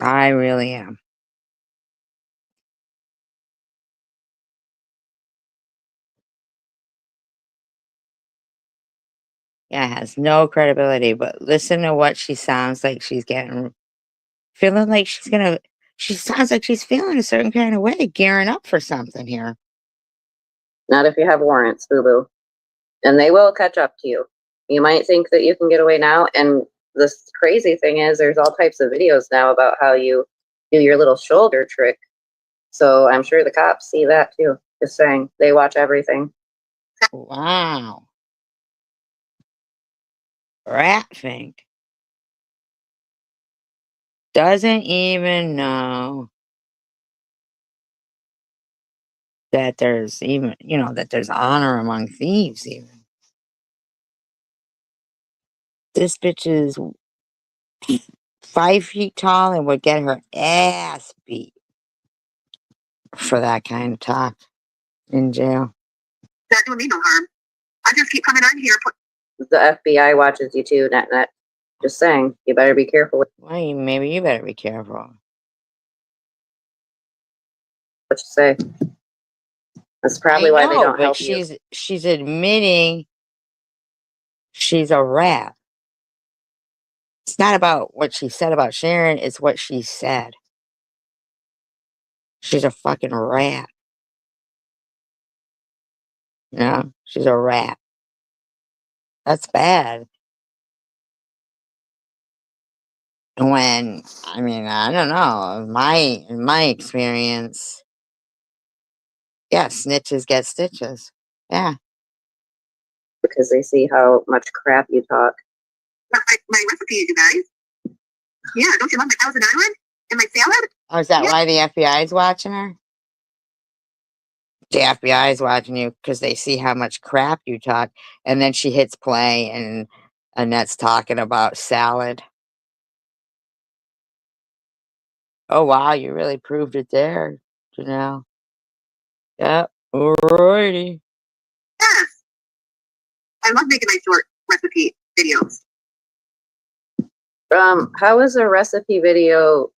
I really am. Yeah, it has no credibility, but listen to what she sounds like she's getting, feeling like she sounds like she's feeling a certain kind of way, gearing up for something here. Not if you have warrants, boo boo. And they will catch up to you. You might think that you can get away now. And the crazy thing is, there's all types of videos now about how you do your little shoulder trick. So I'm sure the cops see that too. Just saying, they watch everything. Wow. Rat Fink doesn't even know that there's even, that there's honor among thieves even. This bitch is 5 feet tall and would get her ass beat for that kind of talk in jail. Not doing me no harm. I just keep coming on here. The FBI watches you too, Net. Just saying, you better be careful with Well, maybe you better be careful. what you say. That's probably why they don't but help you. she's admitting she's a rat. It's not about what she said about Sharon, it's what she said. She's a fucking rat. You know, she's a rat. That's bad. When, I mean, I don't know, in my experience, yeah, snitches get stitches. Yeah. Because they see how much crap you talk. My recipes, you guys. Yeah, don't you love my Thousand Island and my salad? Oh, is that Yeah. why the FBI is watching her? The FBI is watching you because they see how much crap you talk. And then she hits play and Annette's talking about salad. Oh, wow, you really proved it there, Janelle. Yep, alrighty. Yes. I love making my short recipe videos. How is a recipe video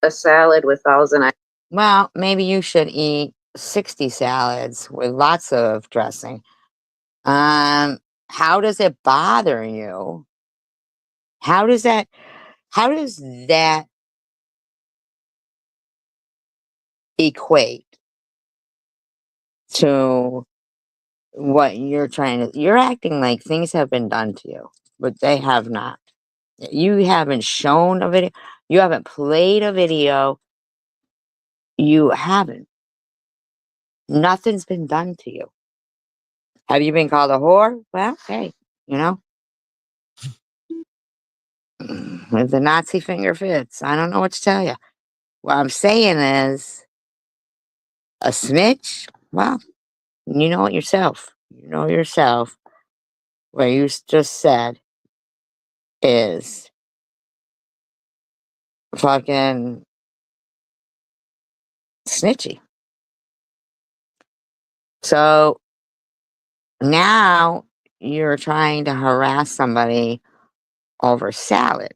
a salad with Thousand Island? Well, maybe you should eat 60 salads with lots of dressing. How does it bother you? How does that equate to what you're acting like things have been done to you, but they have not. You haven't shown a video, you haven't played a video, you haven't. Nothing's been done to you. Have you been called a whore? Well, hey, you know, if the Nazi finger fits, I don't know what to tell you. What I'm saying is, a snitch, well, you know it yourself. You know yourself. What you just said is fucking snitchy. So now you're trying to harass somebody over salad.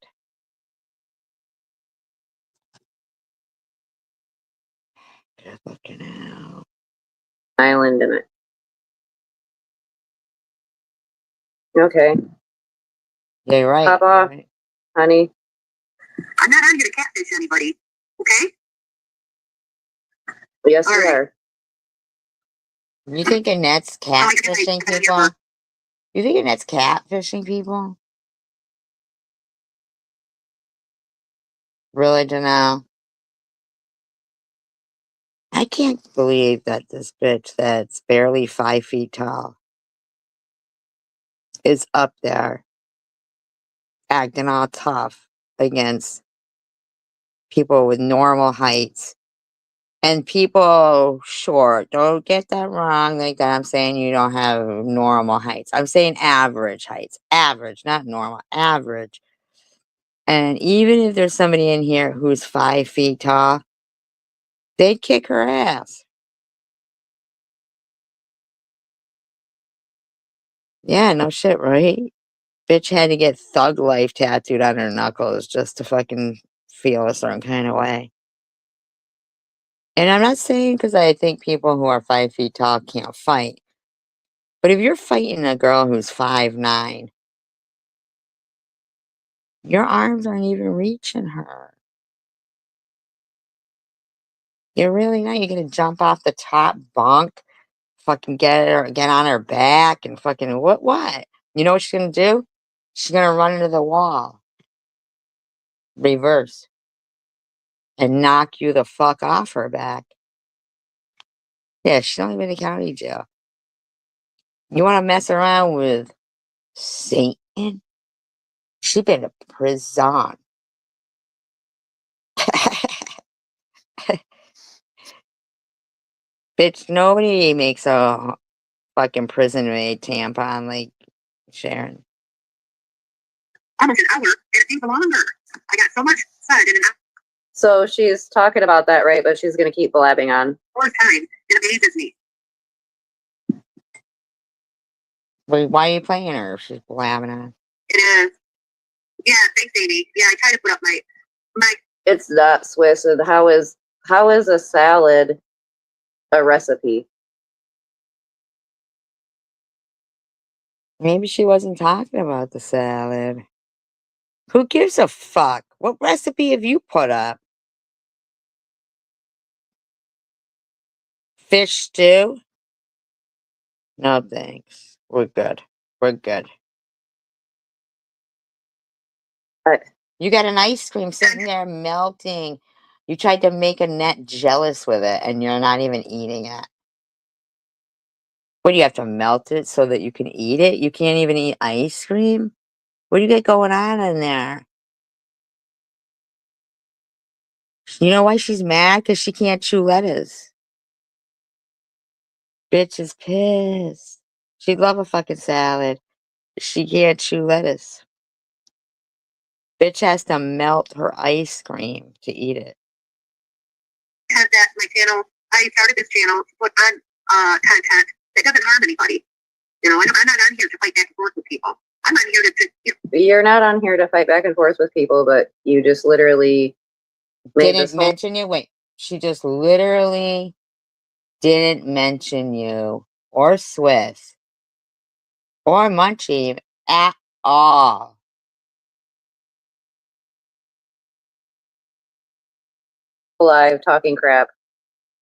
Just looking out. Island in it. Okay, Yeah, you're right. Pop off. Right. honey. I'm not on here to catfish anybody. Okay? Yes, All you right. are. You think Annette's catfishing people? You think Annette's catfishing people? Really, Janelle? I can't believe that this bitch that's barely 5 feet tall is up there acting all tough against people with normal heights and people short. Don't get that wrong. Like that, I'm saying you don't have normal heights. I'm saying average heights. Average, not normal. Average. And even if there's somebody in here who's 5 feet tall, they'd kick her ass. Yeah, no shit, right? Bitch had to get thug life tattooed on her knuckles just to fucking feel a certain kind of way. And I'm not saying because I think people who are 5 feet tall can't fight. But if you're fighting a girl who's 5'9", your arms aren't even reaching her. You're really not. You're gonna jump off the top bunk, fucking get on her back, and fucking what? You know what she's gonna do? She's gonna run into the wall, reverse, and knock you the fuck off her back. Yeah, she's only been to county jail. You want to mess around with Satan? She been to prison. Bitch, nobody makes a fucking prison made tampon like Sharon. almost an hour, and it seems longer. I got so much said in an hour. So she's talking about that, right? But she's going to keep blabbing on. More time. It amazes me. Wait, why are you playing her if she's blabbing on? It is. Yeah, thanks, Amy. Yeah, I try to put up my. It's not Swiss. And how is a salad a recipe? Maybe she wasn't talking about the salad. Who gives a fuck? What recipe have you put up? Fish stew? No thanks. We're good. We're good. Right. You got an ice cream sitting there melting. You tried to make Annette jealous with it, and you're not even eating it. What do you have to melt it so that you can eat it? You can't even eat ice cream? What do you got going on in there? You know why she's mad? Because she can't chew lettuce. Bitch is pissed. She'd love a fucking salad. She can't chew lettuce. Bitch has to melt her ice cream to eat it. Have that my channel. I started this channel to put on content that doesn't harm anybody. You know, I'm not on here to fight back and forth with people. I'm on here to You're not on here to fight back and forth with people, but you just literally made Didn't this whole mention you. Wait, she just literally didn't mention you or Swiss or Munchie at all. live talking crap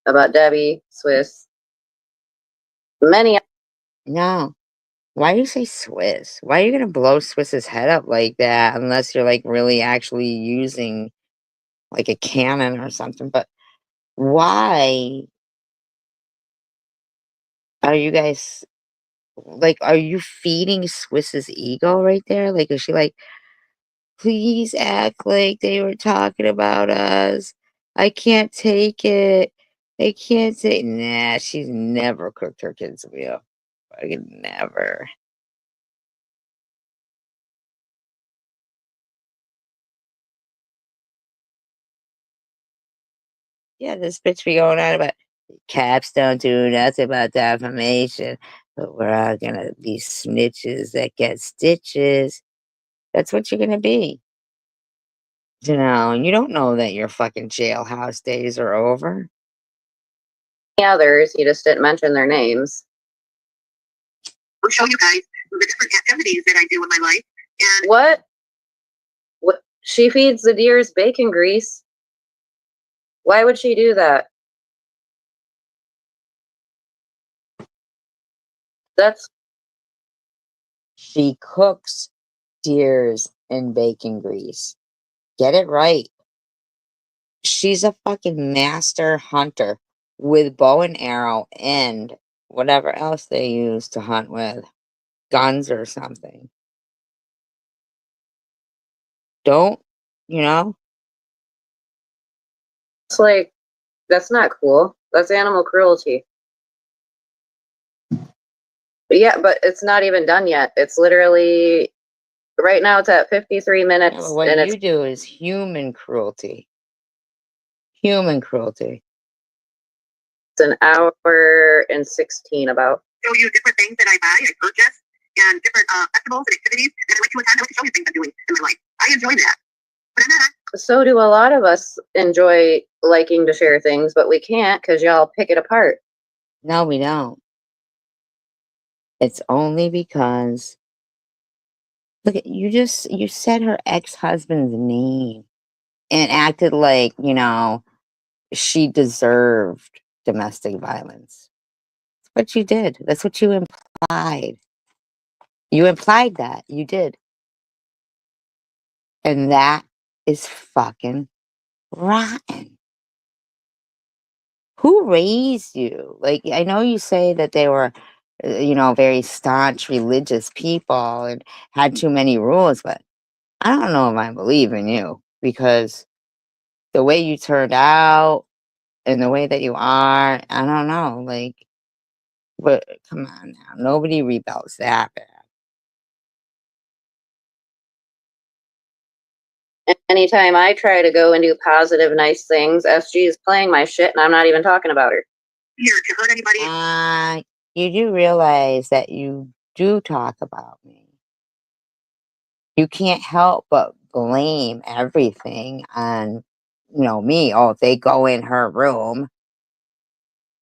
about Debbie, Swiss, many. No. Why do you say Swiss? Why are you gonna blow Swiss's head up like that unless you're like really actually using like a cannon or something? But why are you guys like, are you feeding Swiss's ego right there? Like, is she like, please act like they were talking about us? I can't take it. I can't take. Nah, she's never cooked her kids a meal. I could never. Yeah, this bitch be going on about caps don't do nothing about defamation, but we're all gonna be snitches that get stitches. That's what you're gonna be. You know, you don't know that your fucking jailhouse days are over. Others. You just didn't mention their names. I'll show you guys the different activities that I do in my life. And What? What? She feeds the deers bacon grease. Why would she do that? That's She cooks deers in bacon grease. Get it right. She's a fucking master hunter with bow and arrow and whatever else they use to hunt with, guns or something. Don't, you know? it's like that's not cool. That's animal cruelty. But yeah, but it's not even done yet. It's literally right now. It's at 53 Yeah, minutes, but what and you do is human cruelty. Human cruelty. it's an hour and 16 about. show you different things that I buy, I purchase, and different festivals and activities that I like to attend. I like to show you things I'm doing in my life. I enjoy that. But I'm not. So do a lot of us enjoy liking to share things, but we can't because y'all pick it apart. No, we don't. It's only because look at you said her ex-husband's name and acted like, you know, she deserved domestic violence. That's what you did. That's what you implied. You implied that. You did. And that is fucking rotten. Who raised you? Like, I know you say that they were, you know, very staunch religious people and had too many rules, but I don't know if I believe in you because the way you turned out and the way that you are, I don't know. Like, but come on now. Nobody rebels that bad. anytime I try to go and do positive, nice things, SG is playing my shit and I'm not even talking about her. Here to hurt anybody. You do realize that you do talk about me. You can't help but blame everything on, me. Oh, if they go in her room,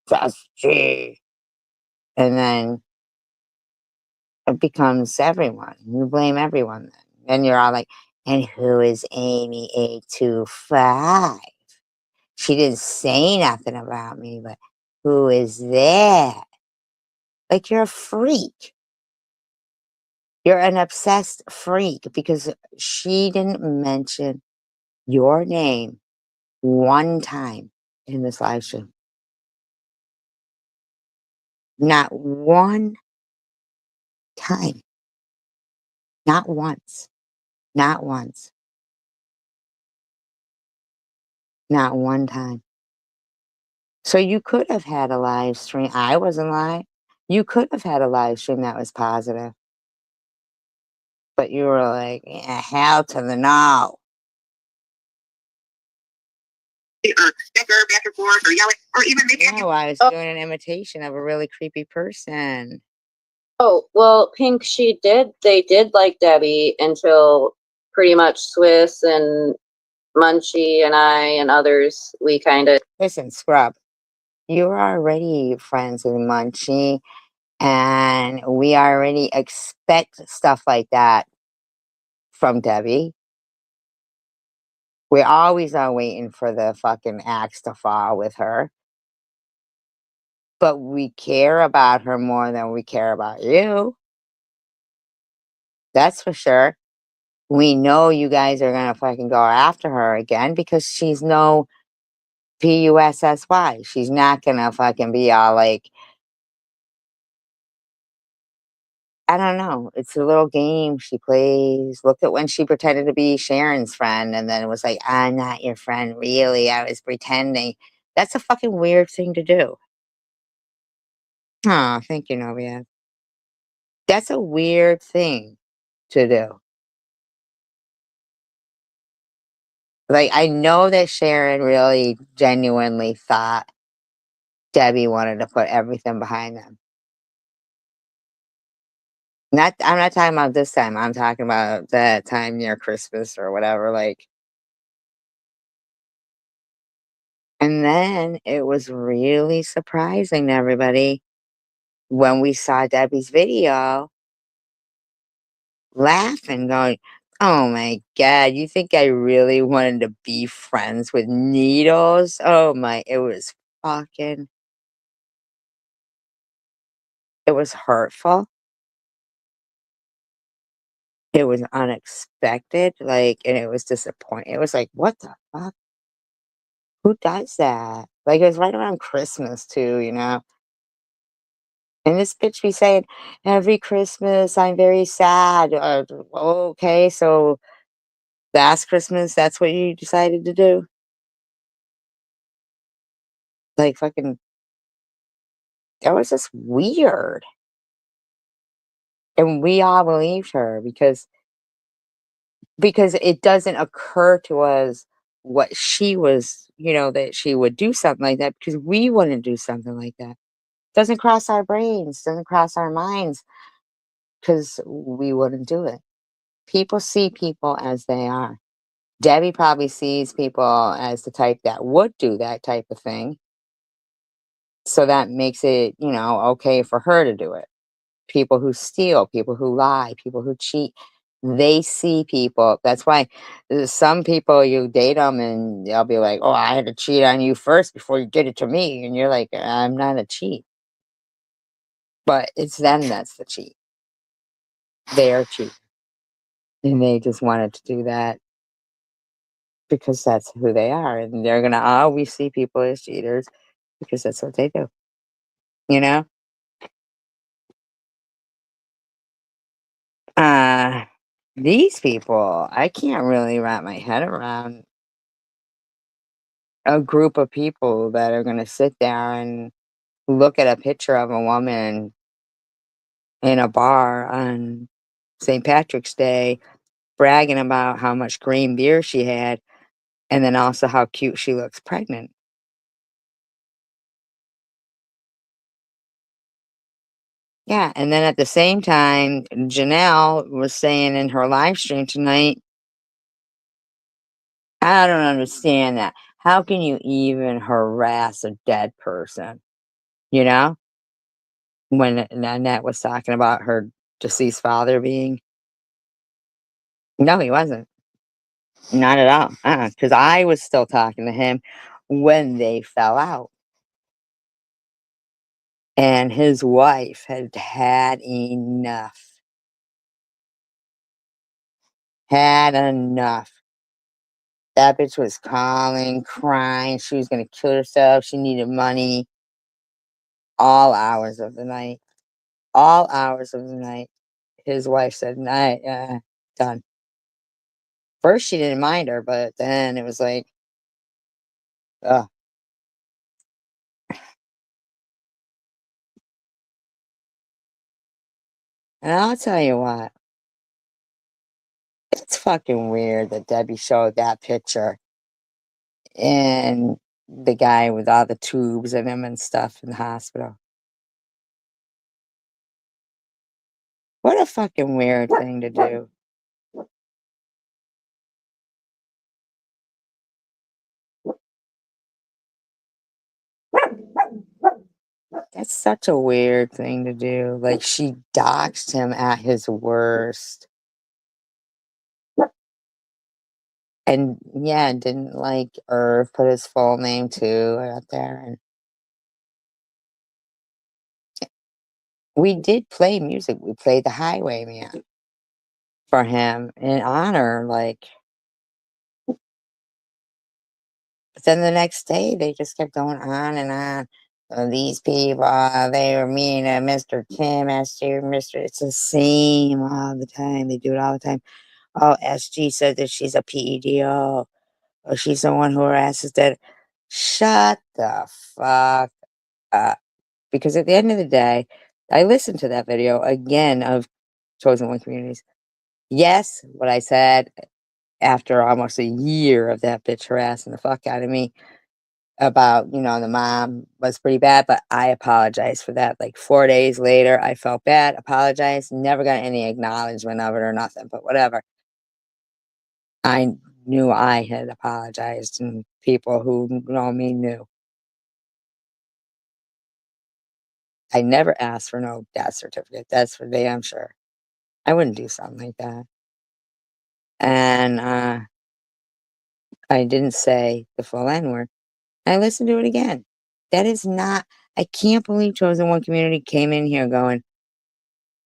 that's G. And then it becomes everyone. You blame everyone then. Then you're all like, and who is Amy 825? She didn't say nothing about me, but who is that? Like, you're a freak. You're an obsessed freak because she didn't mention your name one time in this live stream. Not one time. Not once. Not once. Not one time. So you could have had a live stream. I wasn't live. You could have had a live stream that was positive. But you were like, yeah, hell to the no. Or sticker back and forth or yelling or even maybe No, I was doing an imitation of a really creepy person. Oh, well, Pink, they did like Debbie until pretty much Swiss and Munchie and I and others, we kind of. Listen, Scrub, you were already friends with Munchie, and we already expect stuff like that from Debbie. We always are waiting for the fucking axe to fall with her. But we care about her more than we care about you. That's for sure. We know you guys are gonna fucking go after her again because she's no PUSSY. She's not gonna fucking be all like, I don't know. It's a little game she plays. Look at when she pretended to be Sharon's friend and then it was like, I'm not your friend, really. I was pretending. That's a fucking weird thing to do. Oh, thank you, Novia. That's a weird thing to do. Like, I know that Sharon really genuinely thought Debbie wanted to put everything behind them. I'm not talking about this time. I'm talking about that time near Christmas or whatever. Like, and then it was really surprising to everybody when we saw Debbie's video laughing, going, oh my God, you think I really wanted to be friends with needles? Oh my, it was fucking, it was hurtful. It was unexpected, like, and it was disappointing. It was like, what the fuck? Who does that? Like, it was right around Christmas too, you know? And this bitch be saying, every Christmas I'm very sad. Okay, so last Christmas, that's what you decided to do? Like, fucking, that was just weird. And we all believed her because it doesn't occur to us what she was, that she would do something like that because we wouldn't do something like that. Doesn't cross our brains, doesn't cross our minds because we wouldn't do it. People see people as they are. Debbie probably sees people as the type that would do that type of thing. So that makes it, okay for her to do it. People who steal, people who lie, people who cheat, they see people. That's why some people, you date them and they'll be like, oh, I had to cheat on you first before you did it to me. And you're like, I'm not a cheat. But it's them that's the cheat. They are cheat. And they just wanted to do that because that's who they are. And they're going to always see people as cheaters because that's what they do. You know? These people, I can't really wrap my head around a group of people that are going to sit there and look at a picture of a woman in a bar on St. Patrick's Day bragging about how much green beer she had, and then also how cute she looks pregnant. Yeah, and then at the same time, Janelle was saying in her live stream tonight, I don't understand that. How can you even harass a dead person? You know? When Nanette was talking about her deceased father being. No, he wasn't. Not at all. Because I was still talking to him when they fell out. And his wife had had enough. Had enough. That bitch was calling, crying. She was going to kill herself. She needed money. All hours of the night. All hours of the night. His wife said, nah, done. First, she didn't mind her, but then it was like, ugh. And I'll tell you what. It's fucking weird that Debbie showed that picture and the guy with all the tubes in him and stuff in the hospital. What a fucking weird thing to do. That's such a weird thing to do. Like, she doxed him at his worst. And yeah, didn't like Irv put his full name too out there. And we did play music. We played the Highwayman for him in honor, like. But then the next day, they just kept going on and on. These people, they were mean to Mr. Tim, Mr. It's the same all the time. They do it all the time. Oh, SG said that she's a PEDO. Or she's the one who harasses that. Shut the fuck up. Because at the end of the day, I listened to that video again of Chosen One Communities. Yes, what I said after almost a year of that bitch harassing the fuck out of me about, the mom was pretty bad, but I apologized for that. Like 4 days later, I felt bad, apologized, never got any acknowledgement of it or nothing, but whatever. I knew I had apologized, and people who know me knew. I never asked for no death certificate. That's for damn sure. I wouldn't do something like that. And I didn't say the full N word. I listened to it again. That is not, I can't believe Chosen One Community came in here going,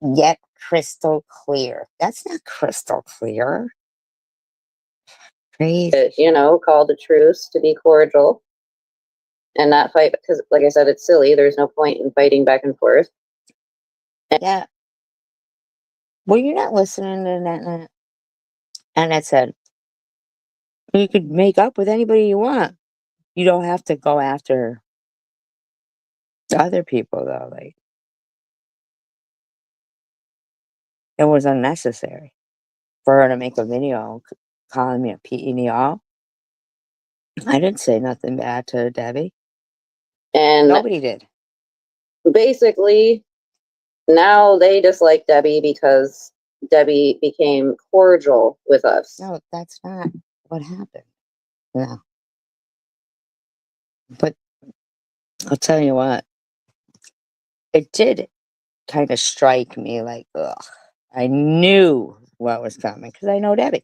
yet crystal clear. That's not crystal clear. Crazy. Called a truce to be cordial and not fight, because like I said, it's silly. There's no point in fighting back and forth. Yeah. Well, you're not listening to that. And that said, you could make up with anybody you want. You don't have to go after other people, though. Like, it was unnecessary for her to make a video calling me a PEDO. I didn't say nothing bad to Debbie. And Nobody did. basically, now they dislike Debbie because Debbie became cordial with us. No, that's not what happened. No. But I'll tell you what, it did kind of strike me like, ugh. I knew what was coming because I know Debbie.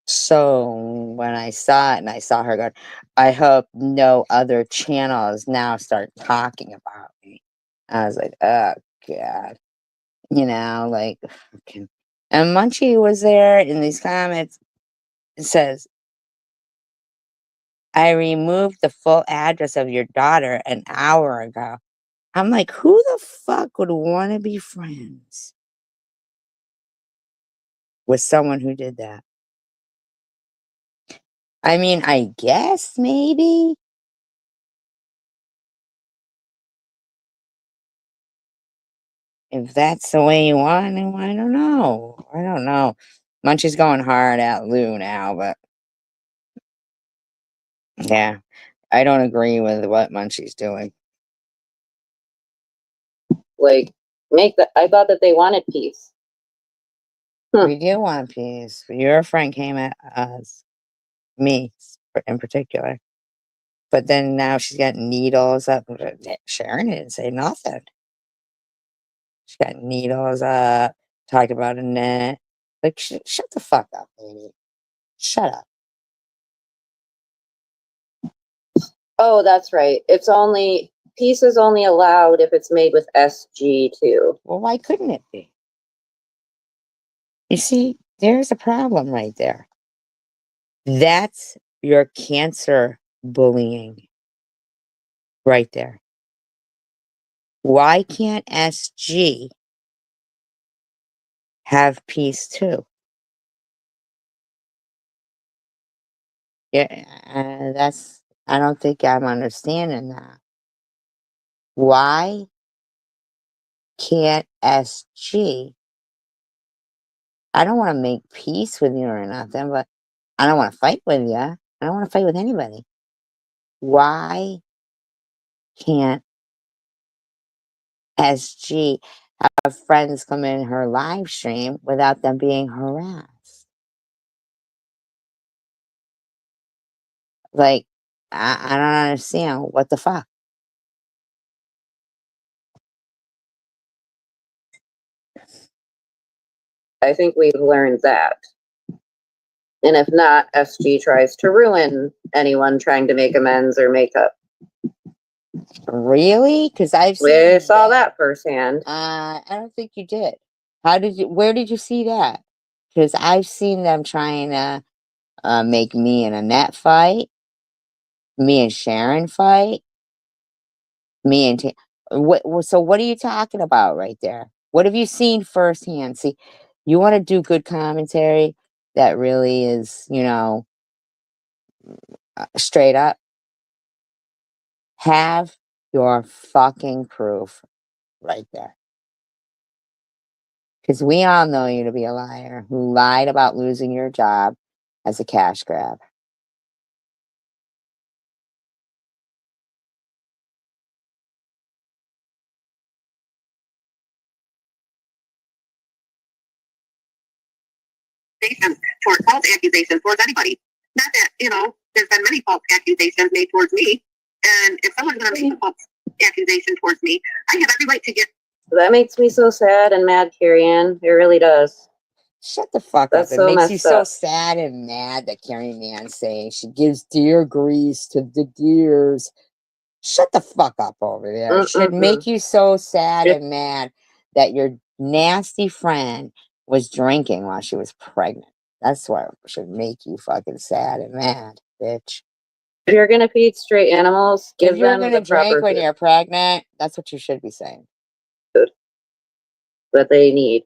So when I saw it and I saw her going, I hope no other channels now start talking about me. I was like, oh, God. Like, fucking. And Munchie was there in these comments. It says, I removed the full address of your daughter an hour ago. I'm like, who the fuck would want to be friends with someone who did that? I mean, I guess maybe. if that's the way you want him, I don't know. I don't know. Munchie's going hard at Lou now, but yeah, I don't agree with what Munchie's doing. Like, I thought that they wanted peace. We do want peace. Your friend came at us, me in particular. But then now she's got needles up. Sharon didn't say nothing. She got needles up, talked about a net. Like, shut the fuck up, lady. Shut up. Oh, that's right. Peace is only allowed if it's made with SG too. Well, why couldn't it be? You see, there's a problem right there. That's your cancer bullying right there. Why can't SG have peace too? Yeah, I don't think I'm understanding that. Why can't SG? I don't want to make peace with you or nothing, but I don't want to fight with you. I don't want to fight with anybody. Why can't SG have friends come in her live stream without them being harassed? Like, I don't understand. What the fuck? I think we've learned that. And if not, SG tries to ruin anyone trying to make amends or make up. Really? Because I've We seen saw that firsthand. I don't think you did. Where did you see that? Because I've seen them trying to make me and Annette fight, me and Sharon fight, me and so what are you talking about right there? What have you seen firsthand? See, you want to do good commentary that really is, straight up. Have your fucking proof right there. Because we all know you to be a liar who lied about losing your job as a cash grab. Towards false accusations towards anybody. Not that, there's been many false accusations made towards me. And if someone's going to make a false accusation towards me, I have every right to get. That makes me so sad and mad, Carrie Ann. It really does. Shut the fuck That's up. so It makes you messed so up. sad and mad that Carrie Ann's saying she gives deer grease to the deers. Shut the fuck up over there. It should make you so sad and mad that your nasty friend was drinking while she was pregnant. That's what should make you fucking sad and mad, bitch. If you're gonna feed stray animals, give If you're them gonna the proper drink when food you're pregnant, that's what you should be saying. that they need.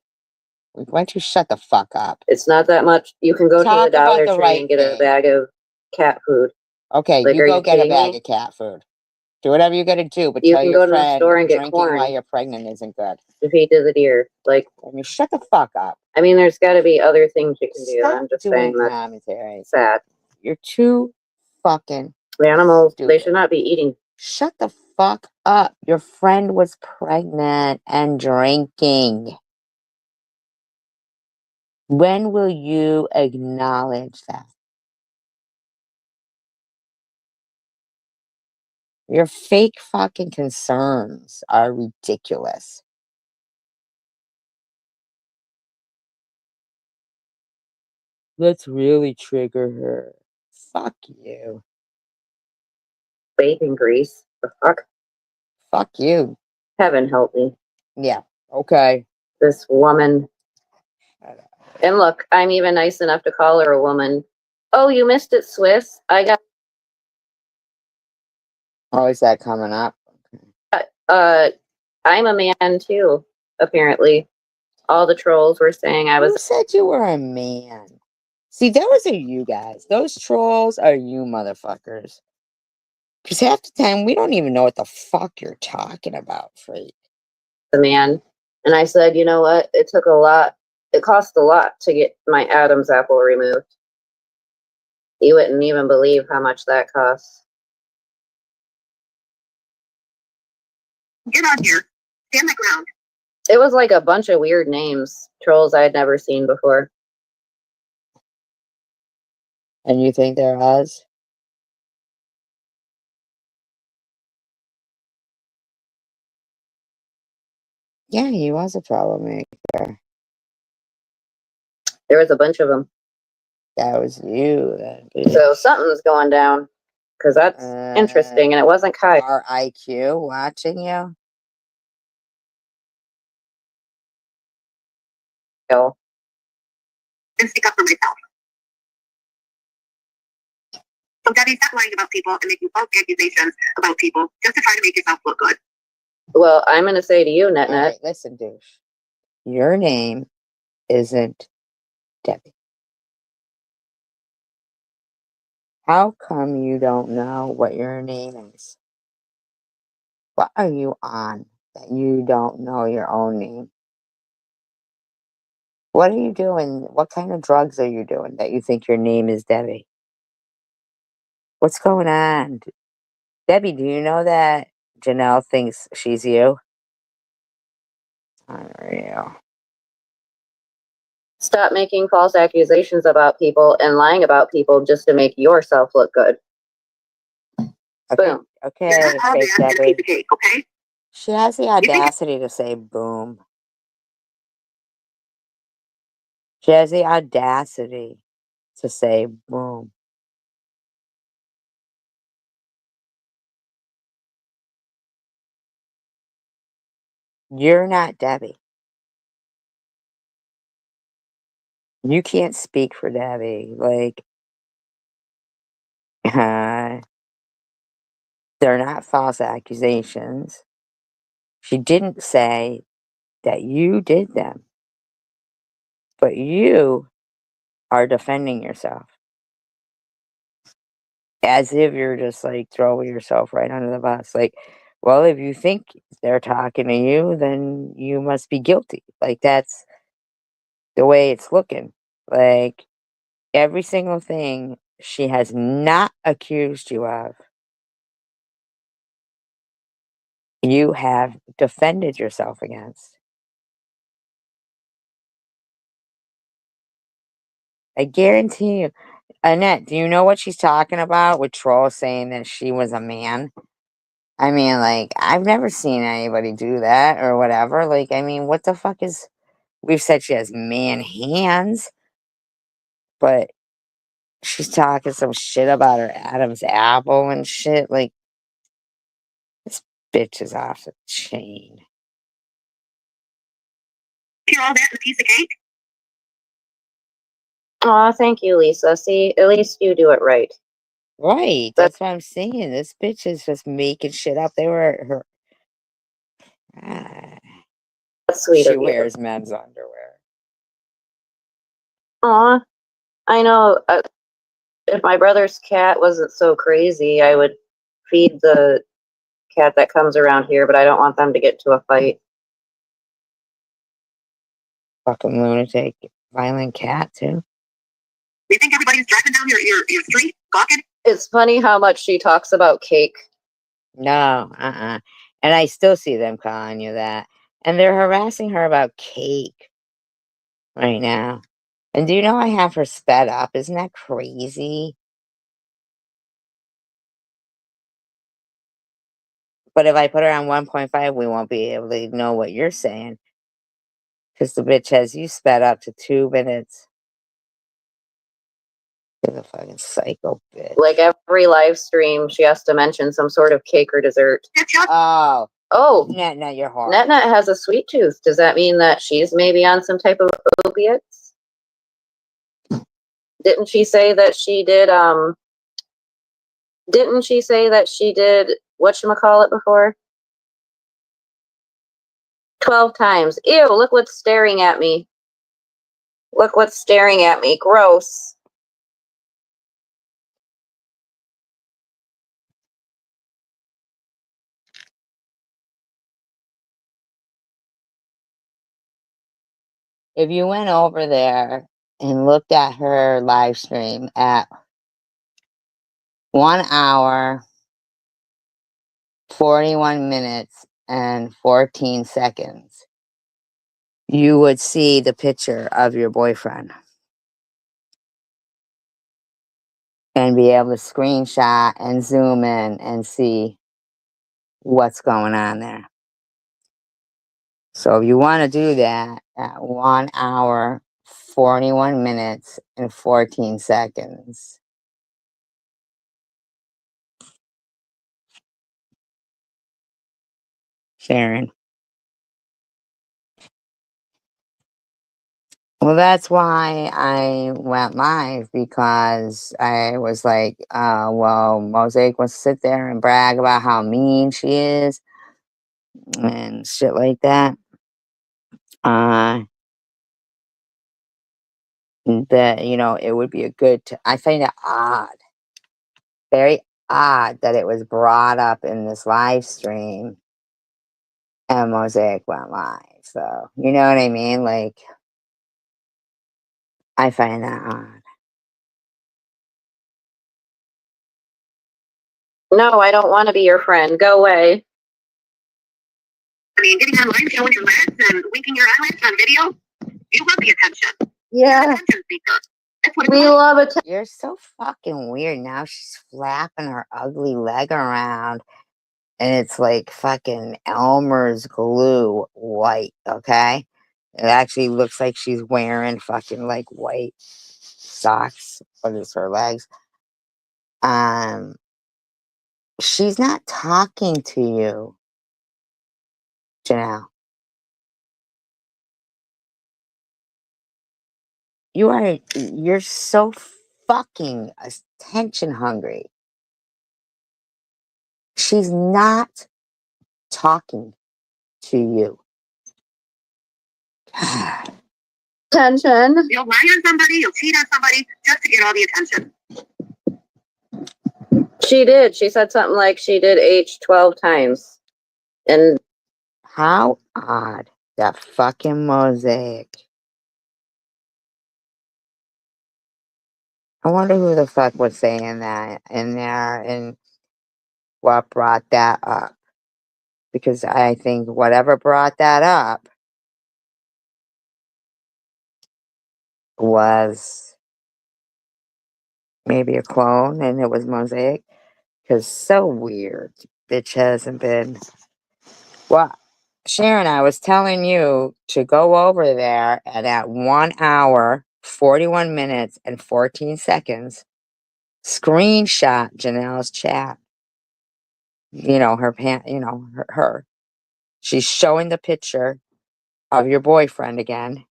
Why don't you shut the fuck up? It's not that much. You can go to Talk the about Dollar the Tree right and get a thing. bag of cat food. Okay, Like, you are go you get a kidding bag me? of cat food. Do whatever you gotta do, but You tell can your go to the friend store and get drinking corn while you're pregnant isn't good. to feed to the deer. Like, I mean, shut the fuck up. I mean, there's got to be other things you can do. Stop I'm just doing saying that's commentary. sad. You're too fucking The animals, they stupid. should not be eating. Shut the fuck up. Your friend was pregnant and drinking. When will you acknowledge that? Your fake fucking concerns are ridiculous. Let's really trigger her. Fuck you. Bacon grease. The fuck? Fuck you. Heaven help me. Yeah. Okay. This woman. And look, I'm even nice enough to call her a woman. Oh, you missed it, Swiss. Oh, is that coming up? I'm a man too, apparently. All the trolls were saying I was. Who said you were a man? See, those are you guys. Those trolls are you motherfuckers. Because half the time, we don't even know what the fuck you're talking about, freak. The man. And I said, you know what? It took a lot. It cost a lot to get my Adam's apple removed. You wouldn't even believe how much that costs. Get on here. Stand my ground. It was like a bunch of weird names, trolls I had never seen before. And you think they're us? Yeah, he was a troublemaker. There was a bunch of them. That was you. Then, So something's going down, because that's interesting, and it wasn't Kai. Our IQ watching you. And speak up for myself. So, Debbie, stop lying about people and making false accusations about people just to try to make yourself look good. Well, I'm going to say to you, All NetNet. right, listen, douche. Your name isn't Debbie. How come you don't know what your name is? What are you on that you don't know your own name? What are you doing? What kind of drugs are you doing that you think your name is Debbie? What's going on? Debbie, do you know that Janelle thinks she's you? Unreal. Stop making false accusations about people and lying about people just to make yourself look good. Okay, Boom. okay, You're not all fake that and a piece Debbie. of cake, okay? She has the audacity to say boom. She has the audacity to say boom. You're not Debbie. You can't speak for Debbie. Like, they're not false accusations. She didn't say that you did them, but you are defending yourself as if you're just like throwing yourself right under the bus. Like, well, if you think they're talking to you, then you must be guilty. Like, that's the way it's looking. Like, every single thing she has not accused you of, you have defended yourself against. I guarantee you. Annette, do you know what she's talking about with Troll saying that she was a man? I mean, like, I've never seen anybody do that or whatever. Like, I mean, what the fuck is. We've said she has man hands, but she's talking some shit about her Adam's apple and shit. Like, this bitch is off the chain. You're all that and a piece of cake? Aw, thank you, Lisa. See, at least you do it right. Right, that's what I'm saying. This bitch is just making shit up. They were her. Ah, That's sweet she of you. wears men's underwear. Aw, I know. If my brother's cat wasn't so crazy, I would feed the cat that comes around here, but I don't want them to get to a fight. Fucking lunatic, violent cat too. You think everybody's driving down your street, gawking? It's funny how much she talks about cake. No, and I still see them calling you that, and they're harassing her about cake right now. And do you know I have her sped up? Isn't that crazy? But if I put her on 1.5, we won't be able to know what you're saying. Because the bitch has you sped up to 2 minutes. She's a fucking psycho bitch. Like every live stream, she has to mention some sort of cake or dessert. Oh, Oh, no, you're hard. NetNet has a sweet tooth. Does that mean that she's maybe on some type of opiates? Didn't she say that she did, didn't she say that she did whatchamacallit before? 12 times. Ew, look what's staring at me. Look what's staring at me. Gross. if you went over there and looked at her live stream at 1 hour, 41 minutes, and 14 seconds, you would see the picture of your boyfriend and be able to screenshot and zoom in and see what's going on there. So if you want to do that at 1 hour, 41 minutes, and 14 seconds. Sharon. Well, that's why I went live, because I was like, well, Mosaic wants to sit there and brag about how mean she is and shit like that. That, it would be I find it odd, very odd that it was brought up in this live stream and Mosaic went live. So, you know what I mean? Like, I find that odd. No, I don't want to be your friend. Go away. I mean, getting online, showing your legs and winking your eyelids on video, you love the attention. Yeah, Attention seeker. That's what we love it. You're so fucking weird. Now she's flapping her ugly leg around and it's like fucking Elmer's glue white, okay? It actually looks like she's wearing fucking like white socks for just her legs. She's not talking to you, Janelle. You're so fucking attention hungry. She's not talking to you. God. Attention. You'll lie on somebody, you'll cheat on somebody just to get all the attention. She did. She said something like she did H 12 times. And How odd. That fucking Mosaic. I wonder who the fuck was saying that in there and what brought that up. Because I think whatever brought that up was maybe a clone and it was Mosaic. Because so weird. Bitch hasn't been. Well, Sharon, I was telling you to go over there and at 1 hour, 41 minutes, and 14 seconds, screenshot Janelle's chat. Her. She's showing the picture of your boyfriend again.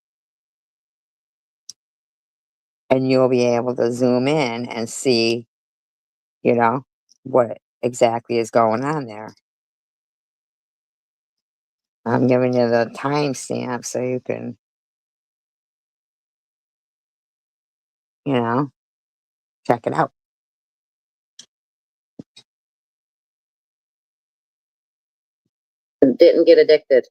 And you'll be able to zoom in and see, what exactly is going on there. I'm giving you the timestamp so you can, check it out. didn't get addicted.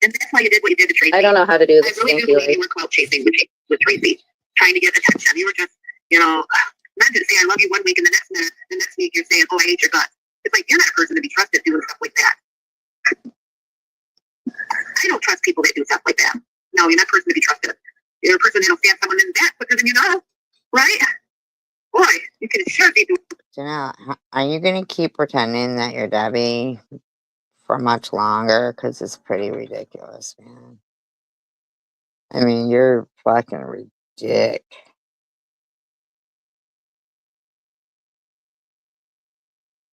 And that's why you did what you did to Tracy. I don't know how to do I this. really Thank do you. believe you were clout chasing with Tracy, trying to get attention. You were just, not to say I love you one week and the next minute, the next week you're saying, oh, I hate your guts. It's like, you're not a person to be trusted doing stuff like that. I don't trust people that do stuff like that. No, you're not a person to be trusted. You're a person that'll stab someone in the back quicker than you know, right? Boy, you can sure be doing. Janelle, are you going to keep pretending that you're Debbie for much longer? Because it's pretty ridiculous, man. I mean, you're fucking ridiculous.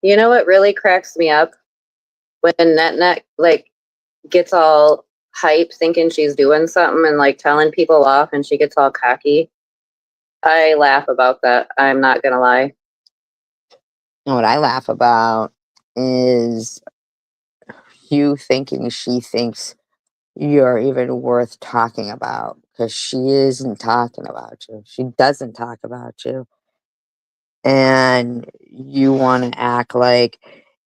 You know what really cracks me up? When Net gets all hype thinking she's doing something and like telling people off and she gets all cocky. I laugh about that. I'm not gonna lie. And what I laugh about is you thinking she thinks you're even worth talking about, because she isn't talking about you. She doesn't talk about you. And you want to act like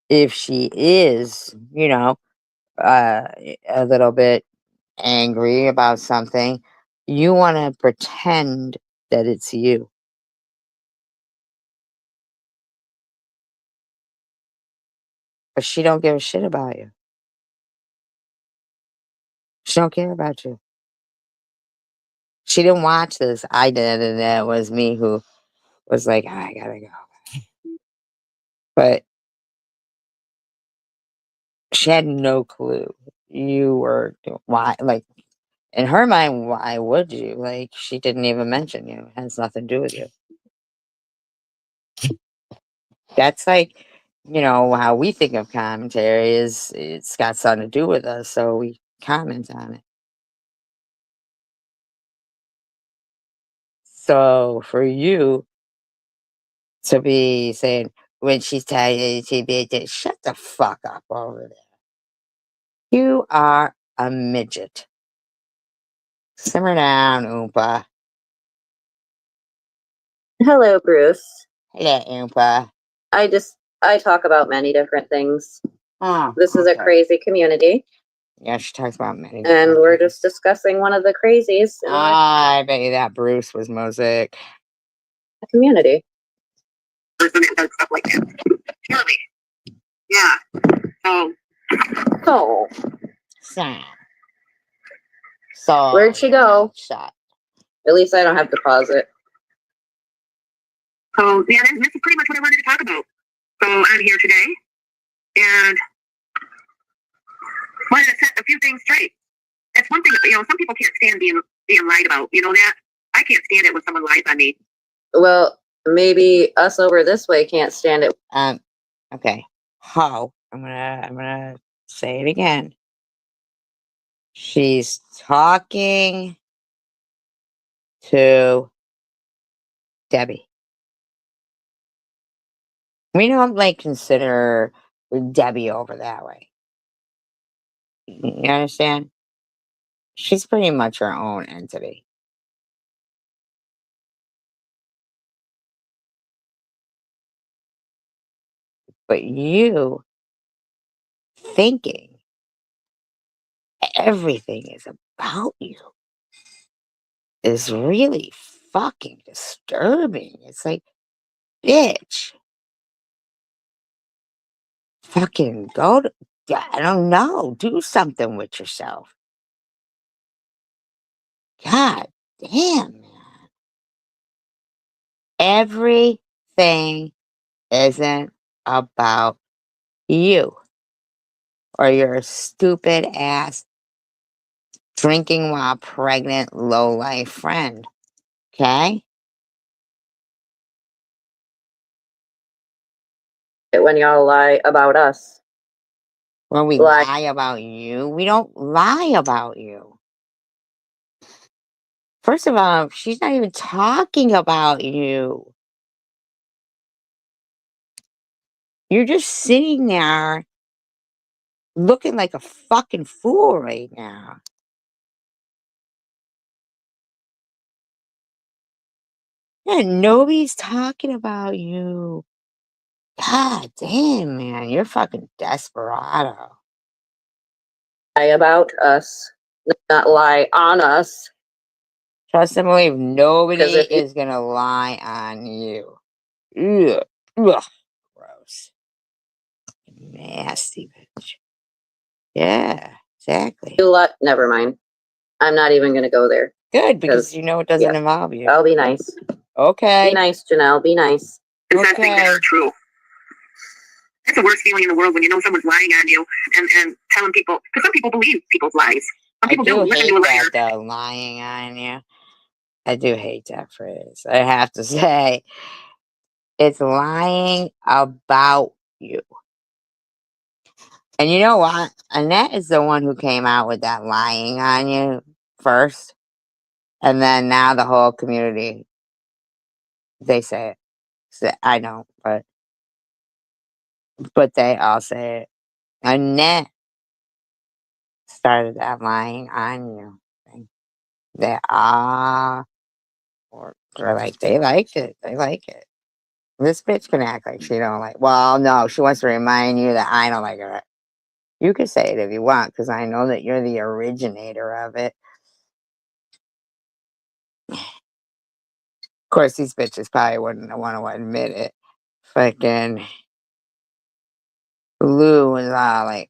if she is, a little bit angry about something, you want to pretend that it's you. But she don't give a shit about you. She don't care about you. She didn't watch this. I did, and it was me who was like, I gotta go. But she had no clue you were why. Like in her mind, why would you? Like she didn't even mention you. It has nothing to do with you. That's like, how we think of commentary is it's got something to do with us, so we comment on it. So for you to be saying when she's telling you to be, shut the fuck up over there. You are a midget. Simmer down, Oompa. Hello, Bruce. Hello, Oompa. I talk about many different things. Oh, This is a crazy community, Yeah, she talks about many. and different we're things. just discussing one of the crazies in I bet you that Bruce was Mosaic. the community. Person that does stuff like that. Surely. Yeah. So, So, So where'd she go? Shot. At least I don't have to pause it. yeah, this is pretty much what I wanted to talk about. So I'm here today, and wanted to set a few things straight. That's one thing, some people can't stand being lied about. You know that? I can't stand it when someone lies on me. Well, maybe us over this way can't stand it. Okay. How? I'm gonna say it again. She's talking to Debbie. We don't consider Debbie over that way. You understand? She's pretty much her own entity. But you thinking everything is about you is really fucking disturbing. It's like, bitch, fucking I don't know, do something with yourself. God damn, man. Everything isn't about you or your stupid ass drinking while pregnant low life friend. Okay? When y'all lie about us. When we Lie. lie about you, we don't lie about you. First of all, she's not even talking about you. You're just sitting there looking like a fucking fool right now. Yeah, nobody's talking about you. God damn, man, you're fucking desperado. Lie about us, not lie on us. Trust and believe, nobody 'Cause if you- is gonna lie on you. Ugh, ugh, gross, nasty bitch. Yeah, exactly. Never mind. I'm not even going to go there. Good, because 'Cause, you know it doesn't yeah. involve you. I'll be nice. Be Okay. nice, Janelle. Be nice. It's that things that are true. It's the worst feeling in the world when you know someone's lying on you and telling people, because some people believe people's lies. Some I people do listen hate to a liar. that though, lying on you. I do hate that phrase. I have to say, it's lying about you. And you know what? Annette is the one who came out with that lying on you first. And then now the whole community, they say it. So I don't, but they all say it. Annette started that lying on you thing. They all they're like, they like it. They like it. This bitch can act like she don't like. Well, no, she wants to remind you that I don't like her. You can say it if you want, because I know that you're the originator of it. Of course, these bitches probably wouldn't want to admit it. Fucking Lou was all like,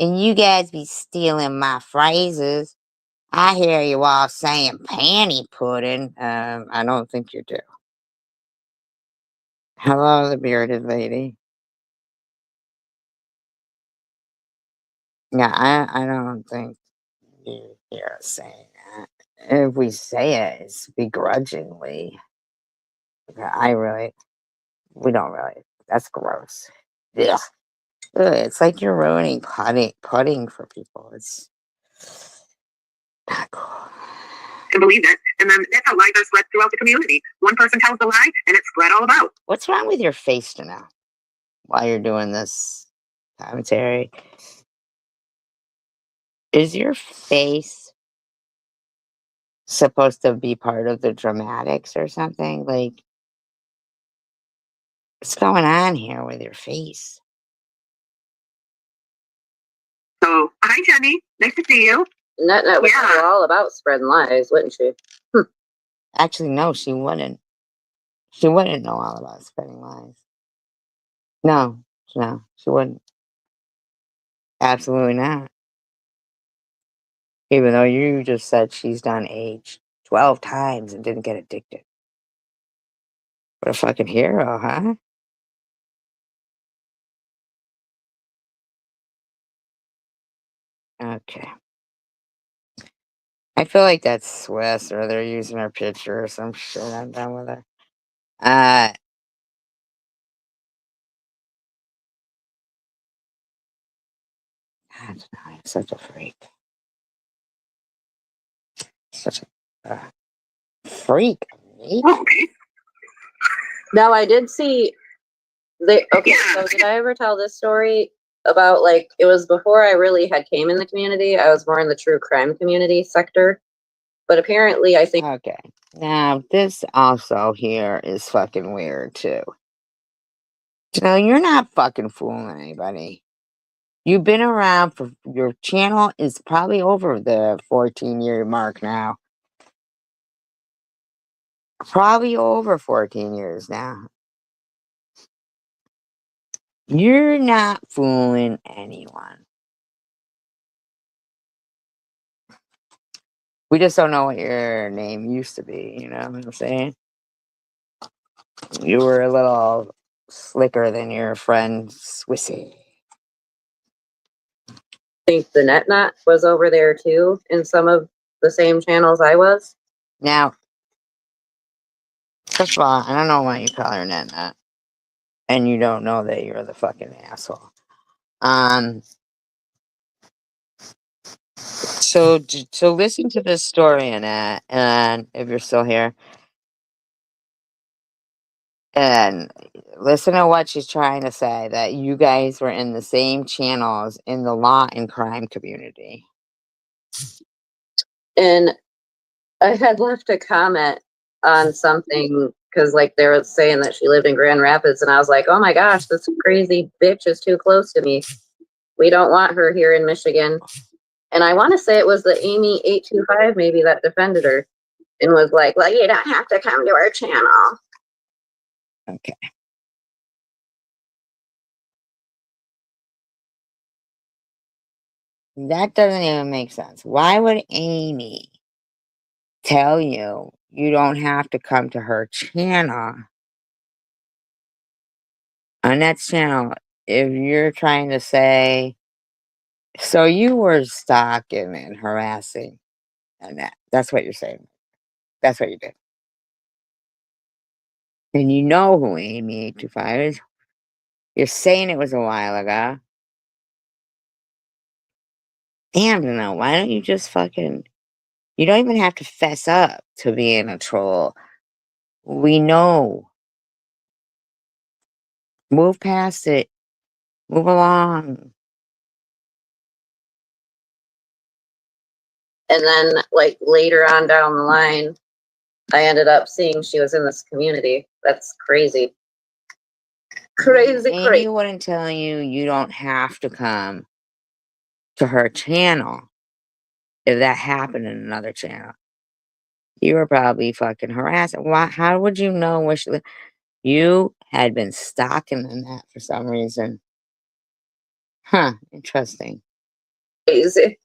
and you guys be stealing my phrases. I hear you all saying panty pudding. I don't think you do. Hello, the bearded lady. Yeah, I don't think you hear us saying that. If we say it, it's begrudgingly. We don't really. That's gross. Ugh. Ugh, it's like you're ruining pudding for people. It's not cool. To believe it, and then that's how lies are spread throughout the community. One person tells the lie, and it's spread all about. What's wrong with your face now? While you're doing this commentary, is your face supposed to be part of the dramatics or something? Like, what's going on here with your face? So, hi, Jenny. Nice to see you. Net would Yeah. know all about spreading lies, wouldn't she? Actually, no, she wouldn't. She wouldn't know all about spreading lies. No, she wouldn't. Absolutely not. Even though you just said she's done age 12 times and didn't get addicted. What a fucking hero, huh? Okay. I feel like that's Swiss or they're using her picture or some shit. I'm done with her. God, no, I'm such a freak. Such a freak. Me? Oh, okay. Now I did see okay, Yeah. so did I ever tell this story about like it was before I really had came in the community. I was more in the true crime community sector. But apparently I think Okay. Now, this also here is fucking weird, too. No, you're not fucking fooling anybody. You've been around for your channel is probably over the 14-year mark now. Probably over 14 years now. You're not fooling anyone. We just don't know what your name used to be, you know what I'm saying? You were a little slicker than your friend Swissy. the net was over there too in some of the same channels I was. Now, first of all, I don't know why you call her Nana. And you don't know that you're the fucking asshole. So listen to this story, Annette, and if you're still here, and listen to what she's trying to say, that you guys were in the same channels in the law and crime community. And I had left a comment on something because like they were saying that she lived in Grand Rapids and I was like, oh my gosh, this crazy bitch is too close to me. We don't want her here in Michigan. And I want to say it was the Amy 825 maybe that defended her and was like, well, you don't have to come to our channel. Okay. That doesn't even make sense. Why would Amy tell you you don't have to come to her channel? On that channel, if you're trying to say, so you were stalking and harassing, and that's what you're saying. That's what you did. And you know who Amy 825 is. You're saying it was a while ago. Damn, no, why don't you just fucking... You don't even have to fess up to being a troll. We know. Move past it. Move along. And then like later on down the line, I ended up seeing she was in this community. That's crazy. Crazy. Amy wouldn't tell you you don't have to come to her channel if that happened in another channel. You were probably fucking harassing. Why? How would you know where she lived? You had been stalking Annette for some reason. Huh, interesting. Crazy.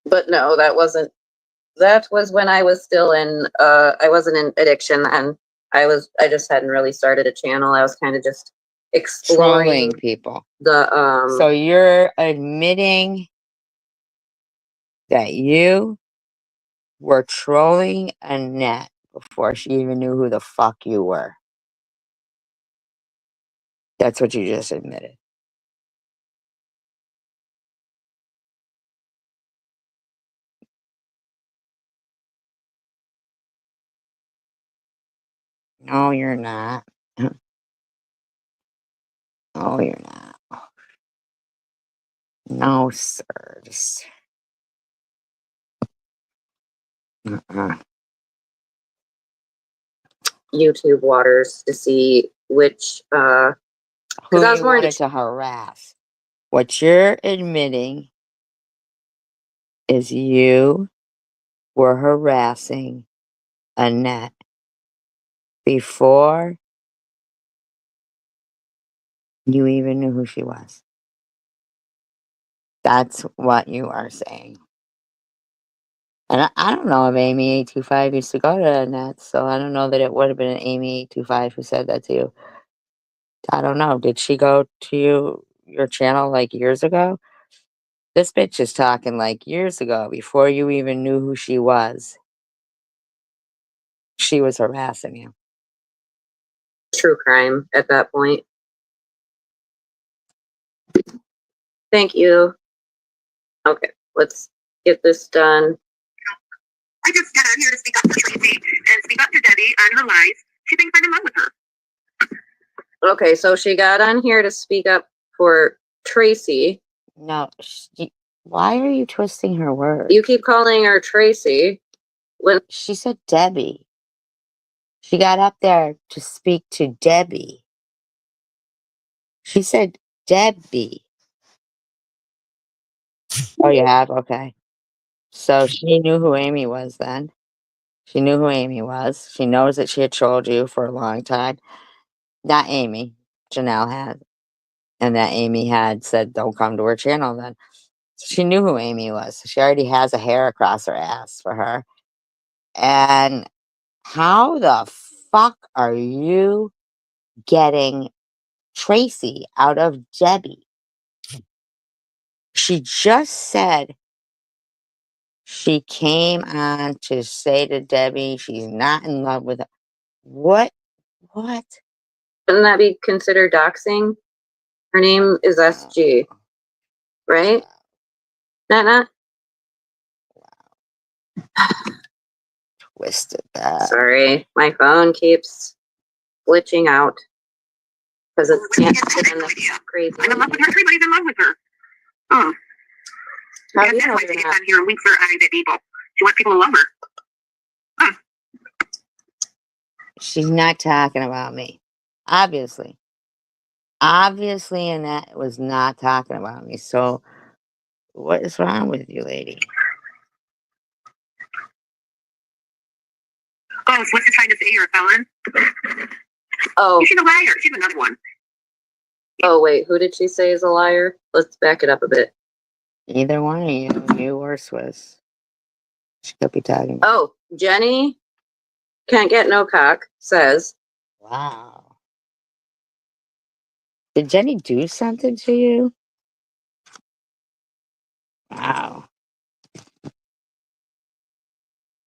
But no, that was when I was still in, I wasn't in addiction, and I just hadn't really started a channel. I was kind of just exploring Trolling people. the, So you're admitting that you were trolling Annette before she even knew who the fuck you were. That's what you just admitted. No, you're not. No, you're not. No, sir. Just, uh-uh. YouTube waters to see which, Who I was you more into wanted to harass. What you're admitting is you were harassing Annette before you even knew who she was. That's what you are saying. And I don't know if Amy 825 used to go to Annette, so I don't know that it would have been an Amy 825 who said that to you. I don't know. Did she go to your channel like years ago? This bitch is talking like years ago, before you even knew who she was. She was harassing you. true crime at that point. Thank you. Okay, let's get this done. I just got on here to speak up for Tracy and speak up to Debbie on her lies. She thinks I'm in love with her. Okay, so she got on here to speak up for Tracy. No, why are you twisting her words? You keep calling her Tracy. When She said Debbie. She got up there to speak to Debbie. She said Debbie. Oh, you have? Okay. So she knew who Amy was then. She knew who Amy was. She knows that she had trolled you for a long time. Not Amy. Janelle had. And that Amy had said, don't come to her channel then. So she knew who Amy was. She already has a hair across her ass for her. And how the fuck are you getting Tracy out of Debbie? She just said she came on to say to Debbie she's not in love with her. What? What? Shouldn't that be considered doxing? Her name is SG, right? Nana? Twisted that. Sorry, my phone keeps glitching out because it's Well, crazy. I'm in love with her. Everybody's in love with her. Oh. How Yeah, do you that's know why you're she gets not? on here and winks her eyes at people. She wants people to love her. Huh. She's not talking about me. Obviously. Obviously, Annette was not talking about me. So, what is wrong with you, lady? Oh, so what's she trying to say? You're a felon? Oh, She's a liar. She's another one. oh wait, who did she say is a liar? Let's back it up a bit. Either one of you or Swiss. She could be talking about. Oh, Jenny can't get no cock says, Wow. Did Jenny do something to you? Wow.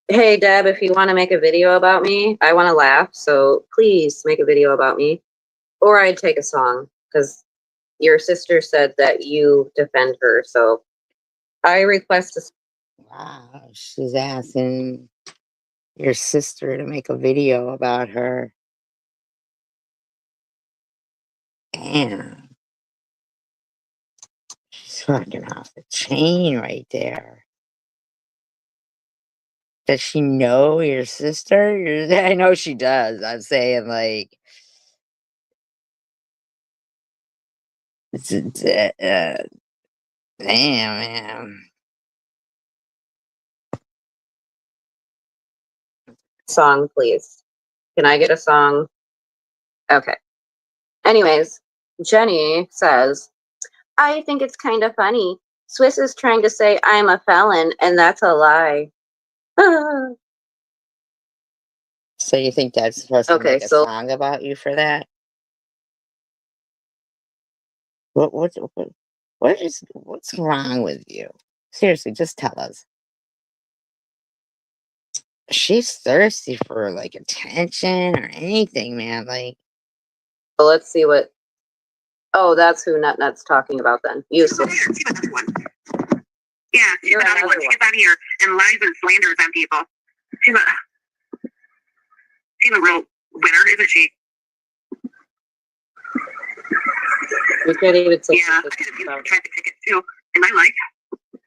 hey Deb, if you want to make a video about me, I want to laugh, so please make a video about me. Or I'd take a song, because your sister said that you defend her, so I request a Wow. She's asking your sister to make a video about her. Damn. She's fucking off the chain right there. Does she know your sister? I know she does. I'm saying, like, Damn, man. Song, please. Can I get a song? Okay. Anyways, Jenny says, I think it's kind of funny. Swiss is trying to say I'm a felon, and that's a lie. So you think that's supposed to Okay, make a so song about you for that? What's wrong with you? Seriously, just tell us. She's thirsty for like attention or anything, man. Like, let's see what. Oh, that's who Nutnut's talking about then. You, She's over Swiss. here. She's another one. Yeah, she's You're another one. another She one. gets on here and lies and slanders on people. She's a real winner, isn't she? You can't even take Yeah, I this could have used out. a traffic ticket too in my life.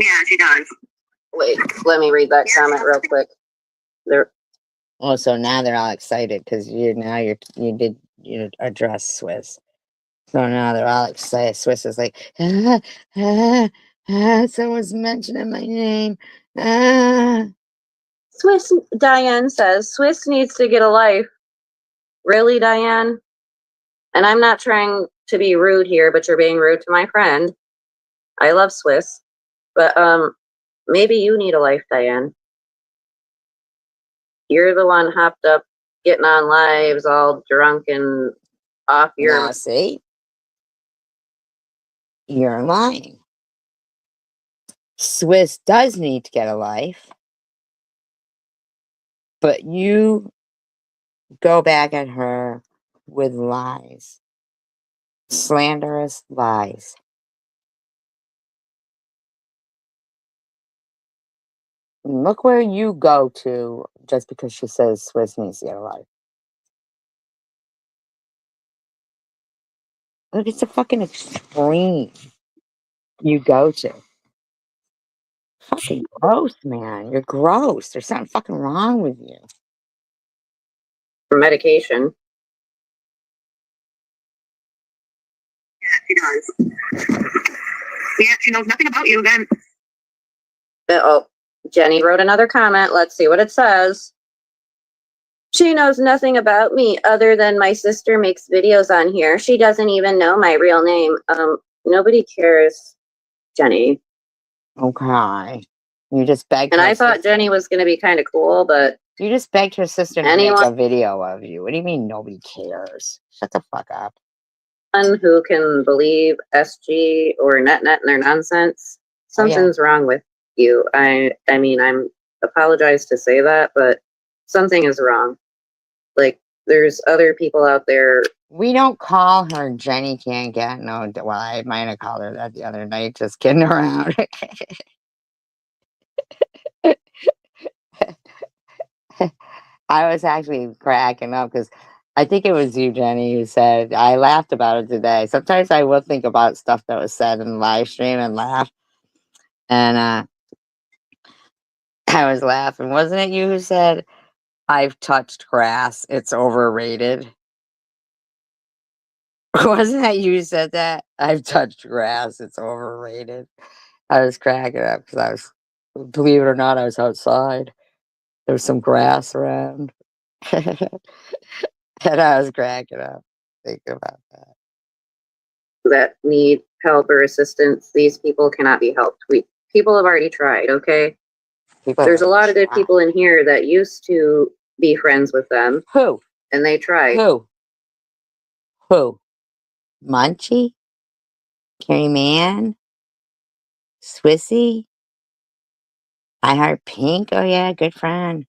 Yeah, she does. Wait, let me read that comment real quick. There. oh, so now they're all excited because you address Swiss. So now they're all excited. Swiss is like, someone's mentioning my name. Swiss, Diane says, Swiss needs to get a life. Really, Diane? And I'm not trying to be rude here, but you're being rude to my friend. I love Swiss. But maybe you need a life, Diane. You're the one hopped up, getting on lives, all drunk and off your. Now, see, you're lying. Swiss does need to get a life, but you go back at her with lies, slanderous lies. Look where you go to just because she says Swiss needs to get a life. Look, it's a fucking extreme you go to. Fucking gross, man. You're gross. There's something fucking wrong with you. Medication. Yeah, she does. Yeah, she knows nothing about you then. Oh, Jenny wrote another comment. Let's see what it says. She knows nothing about me other than my sister makes videos on here. She doesn't even know my real name. Nobody cares, Jenny. Okay. You just begged And her I thought sister. Jenny was going to be kind of cool, but You just begged her sister to anyone make a video of you. What do you mean nobody cares? Shut the fuck up. who can believe SG or NetNet and their nonsense, Oh, yeah. something's wrong with you. I mean, I'm apologize to say that, but something is wrong. Like, there's other people out there. We don't call her Jenny Can't Get No. Well, I might have called her that the other night, just kidding around. I was actually cracking up because I think it was you, Jenny, who said, I laughed about it today. Sometimes I will think about stuff that was said in the live stream and laugh. And I was laughing. Wasn't it you who said, I've touched grass, it's overrated? Wasn't that you who said that? I've touched grass, it's overrated. I was cracking up because believe it or not, I was outside. There was some grass around. And I was cracking up thinking about that. That need help or assistance. These people cannot be helped. People have already tried, okay? There's a lot of good people in here that used to be friends with them. Who? And they tried. Who? Munchie? Carrie Mann? Swissy? I Heart Pink? Oh yeah, good friend.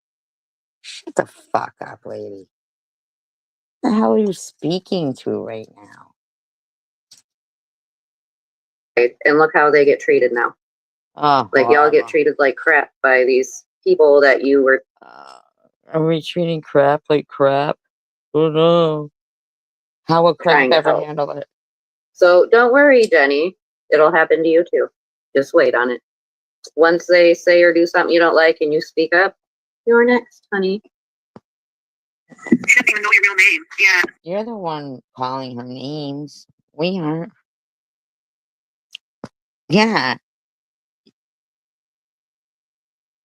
Shut the fuck up, lady. What the hell are you speaking to right now? And look how they get treated now. Oh, like y'all get treated like crap by these people that you were. Are we treating crap like crap? Oh no. How will crap ever handle it? So don't worry, Jenny. It'll happen to you too. Just wait on it. Once they say or do something you don't like and you speak up, you're next, honey. She doesn't even know your real name. Yeah. You're the one calling her names. We aren't. Yeah.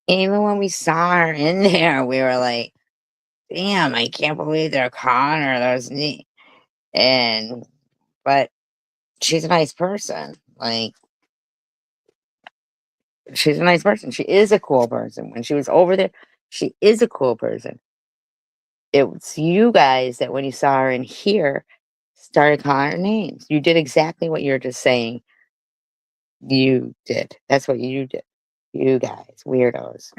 Even when we saw her in there, we were like, damn, I can't believe they're calling her those names. And, but she's a nice person. Like, she's a nice person. She is a cool person. When she was over there, she is a cool person. It was you guys that when you saw her in here started calling her names. You did exactly what you're just saying. You did. That's what you did. You guys, weirdos.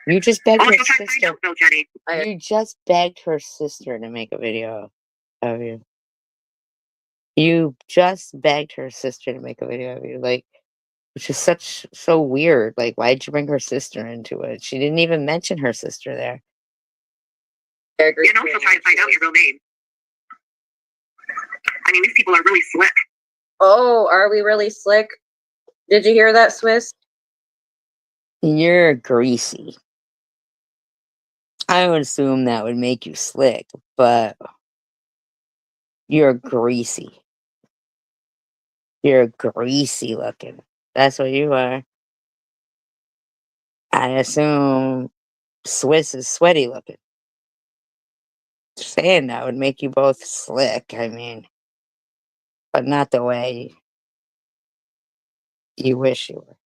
You just begged Oh, her she'll try to find sister. out though, Jenny. You just begged her sister to make a video of you. You just begged her sister to make a video of you. Like, which is so weird. Like, why'd you bring her sister into it? She didn't even mention her sister there. I agree. You know, she'll try to find out your real name. I mean, these people are really slick. Oh, are we really slick? Did you hear that, Swiss? You're greasy. I would assume that would make you slick, but you're greasy. You're greasy looking. That's what you are. I assume Swiss is sweaty looking. Saying that would make you both slick, I mean, but not the way you wish you were.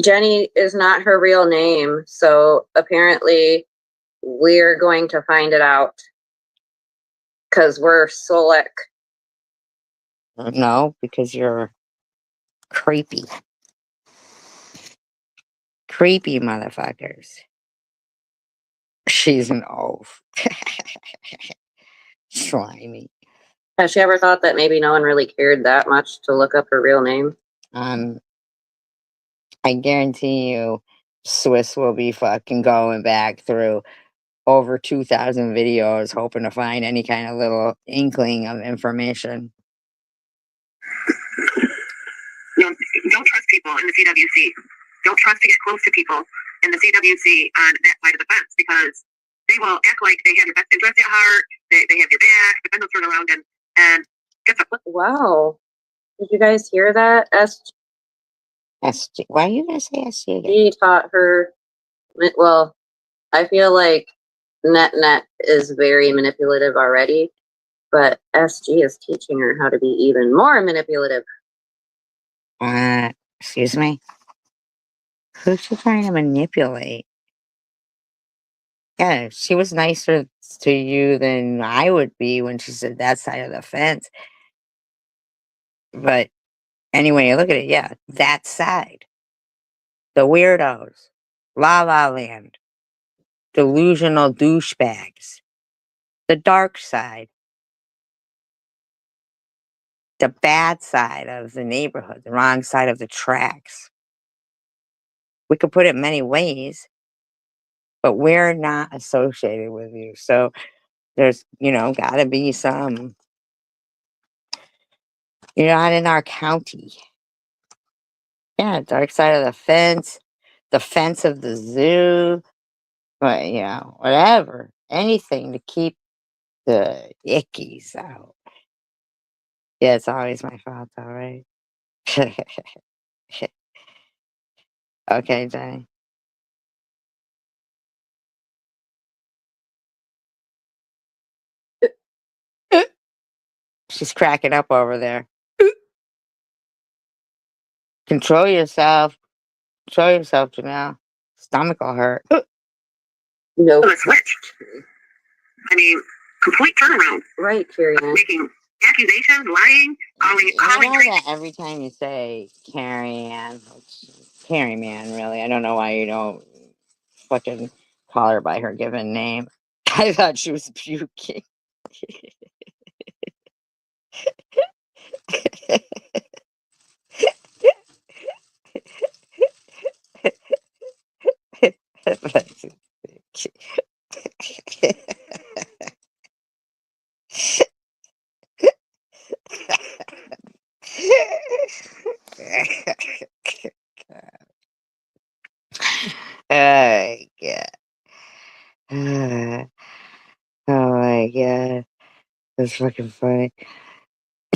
Jenny is not her real name, so apparently we're going to find it out because we're slick. No, because you're creepy. Creepy motherfuckers. She's an oaf. Slimy. Has she ever thought that maybe no one really cared that much to look up her real name? I guarantee you, Swiss will be fucking going back through over 2,000 videos hoping to find any kind of little inkling of information. Don't trust people in the CWC. Don't trust to get close to people in the CWC on that side of the fence because they will act like they have your best interest at heart. They have your back, but then they'll turn around and get the. Wow. Did you guys hear that? SG. Why are you going to say SG again? SG taught her, well, I feel like Net is very manipulative already, but SG is teaching her how to be even more manipulative. Excuse me? Who's she trying to manipulate? Yeah, she was nicer to you than I would be when she said that side of the fence. But anyway, look at it. Yeah, that side. The weirdos. La La Land. Delusional douchebags. The dark side. The bad side of the neighborhood. The wrong side of the tracks. We could put it many ways, but we're not associated with you. So there's, gotta be some. You're not in our county. Yeah, dark side of the fence of the zoo, but whatever. Anything to keep the ickies out. Yeah, it's always my fault, all right. Okay, Jenny. She's cracking up over there. Control yourself. Control yourself, Janelle. Stomach will hurt. No. Switched. I mean, complete turnaround. Right, Carrie. Making accusations, lying, calling You know crazy. that every time you say Carrie Ann, Carrie Man, really, I don't know why you don't fucking call her by her given name. I thought she was puking. Oh my god. Oh my god. That's fucking funny.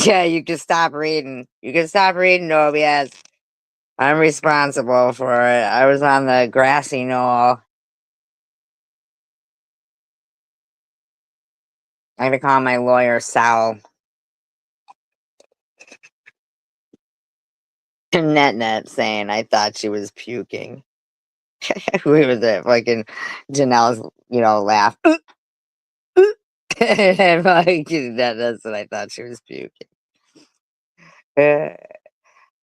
Yeah, you can stop reading. You can stop reading, Tobias. I'm responsible for it. I was on the grassy knoll. I had to call my lawyer, Sal. Net saying I thought she was puking. We was at fucking Janelle's, laugh. And like, that's what I thought she was puking.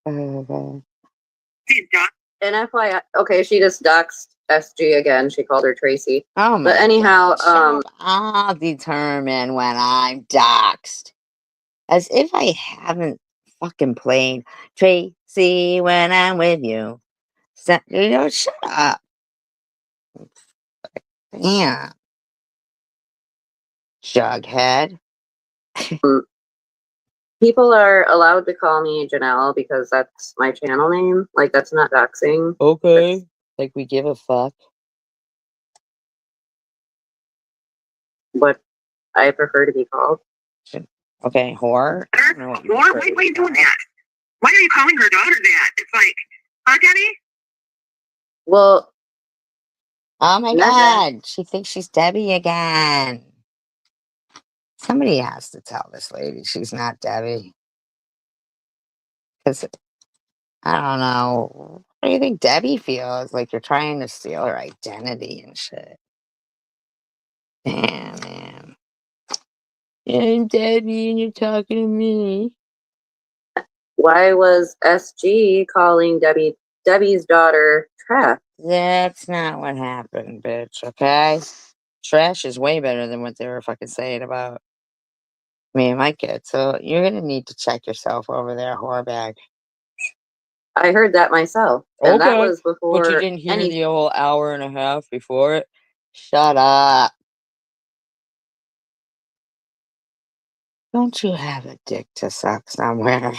Oh, And FYI, okay, she just doxed SG again. She called her Tracy. my But anyhow, I'll determine when I'm doxxed. As if I haven't fucking played Tracy when I'm with you. Shut up. Yeah. Jughead. people are allowed to call me Janelle because that's my channel name. Like, that's not doxing. Okay. Like we give a fuck. What I prefer to be called. Okay, whore. I don't know what you Why prefer to are you be doing called. that? Why are you calling her daughter that? It's like, huh, Debbie? Well, Oh my Not god, she thinks she's Debbie again. Somebody has to tell this lady she's not Debbie. Because, I don't know. What do you think Debbie feels? Like you're trying to steal her identity and shit. Damn, man. Yeah, I'm Debbie and you're talking to me. why was SG calling Debbie's daughter trash? That's not what happened, bitch, okay? Trash is way better than what they were fucking saying about me and my kid. So you're gonna need to check yourself over there, whore bag. I heard that myself, and that was But you before didn't hear any. the whole hour and a half before it? Shut up. Don't you have a dick to suck somewhere?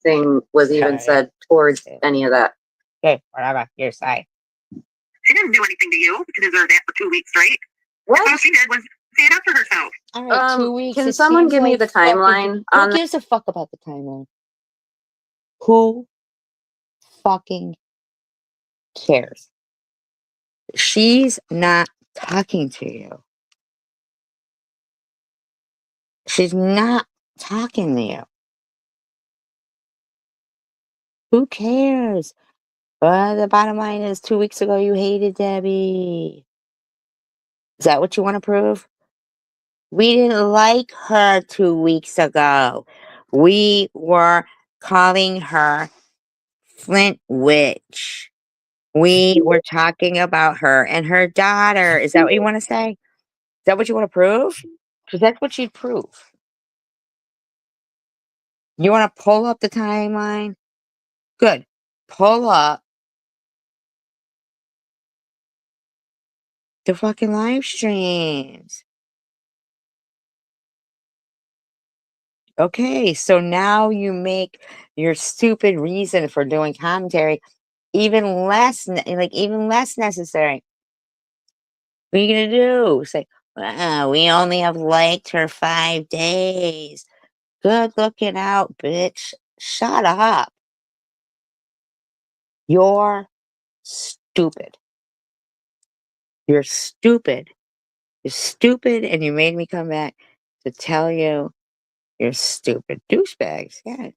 Thing was even Sorry. said towards any of that. Okay, whatever. Your side. She didn't do anything to you to deserve that for 2 weeks straight. What? All she did was stand up for herself. All right, 2 weeks. Can it someone seems give me like the fucking- timeline Who on that? gives a fuck about the timeline? Who fucking cares? She's not talking to you. She's not talking to you. Who cares? The bottom line is 2 weeks ago you hated Debbie. Is that what you want to prove? We didn't like her 2 weeks ago. We were calling her Flint Witch. We were talking about her and her daughter. Is that what you want to say? Is that what you want to prove? Because that's what you'd prove. You want to pull up the timeline? Good. Pull up the fucking live streams. Okay, so now you make your stupid reason for doing commentary even less, even less necessary. What are you gonna do? Say, we only have liked her 5 days. Good looking out, bitch. Shut up. You're stupid. You're stupid. You're stupid, and you made me come back to tell you you're stupid. Douchebags, yeah.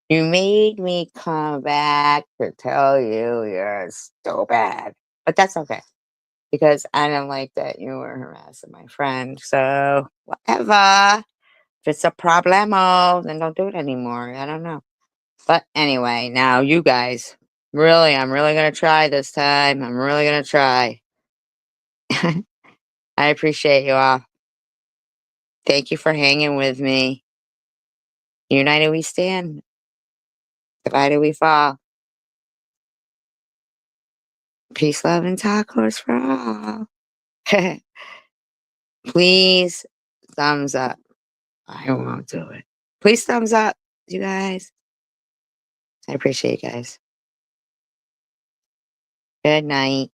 You made me come back to tell you you're stupid. But that's okay. Because I don't like that you were harassing my friend. So, whatever. If it's a problemo, then don't do it anymore. I don't know. But anyway, now you guys, really, I'm really going to try this time. I'm really going to try. I appreciate you all. Thank you for hanging with me. United we stand. Divided we fall. Peace, love, and tacos for all. Please, thumbs up. I won't do it. Please, thumbs up, you guys. I appreciate you guys. Good night.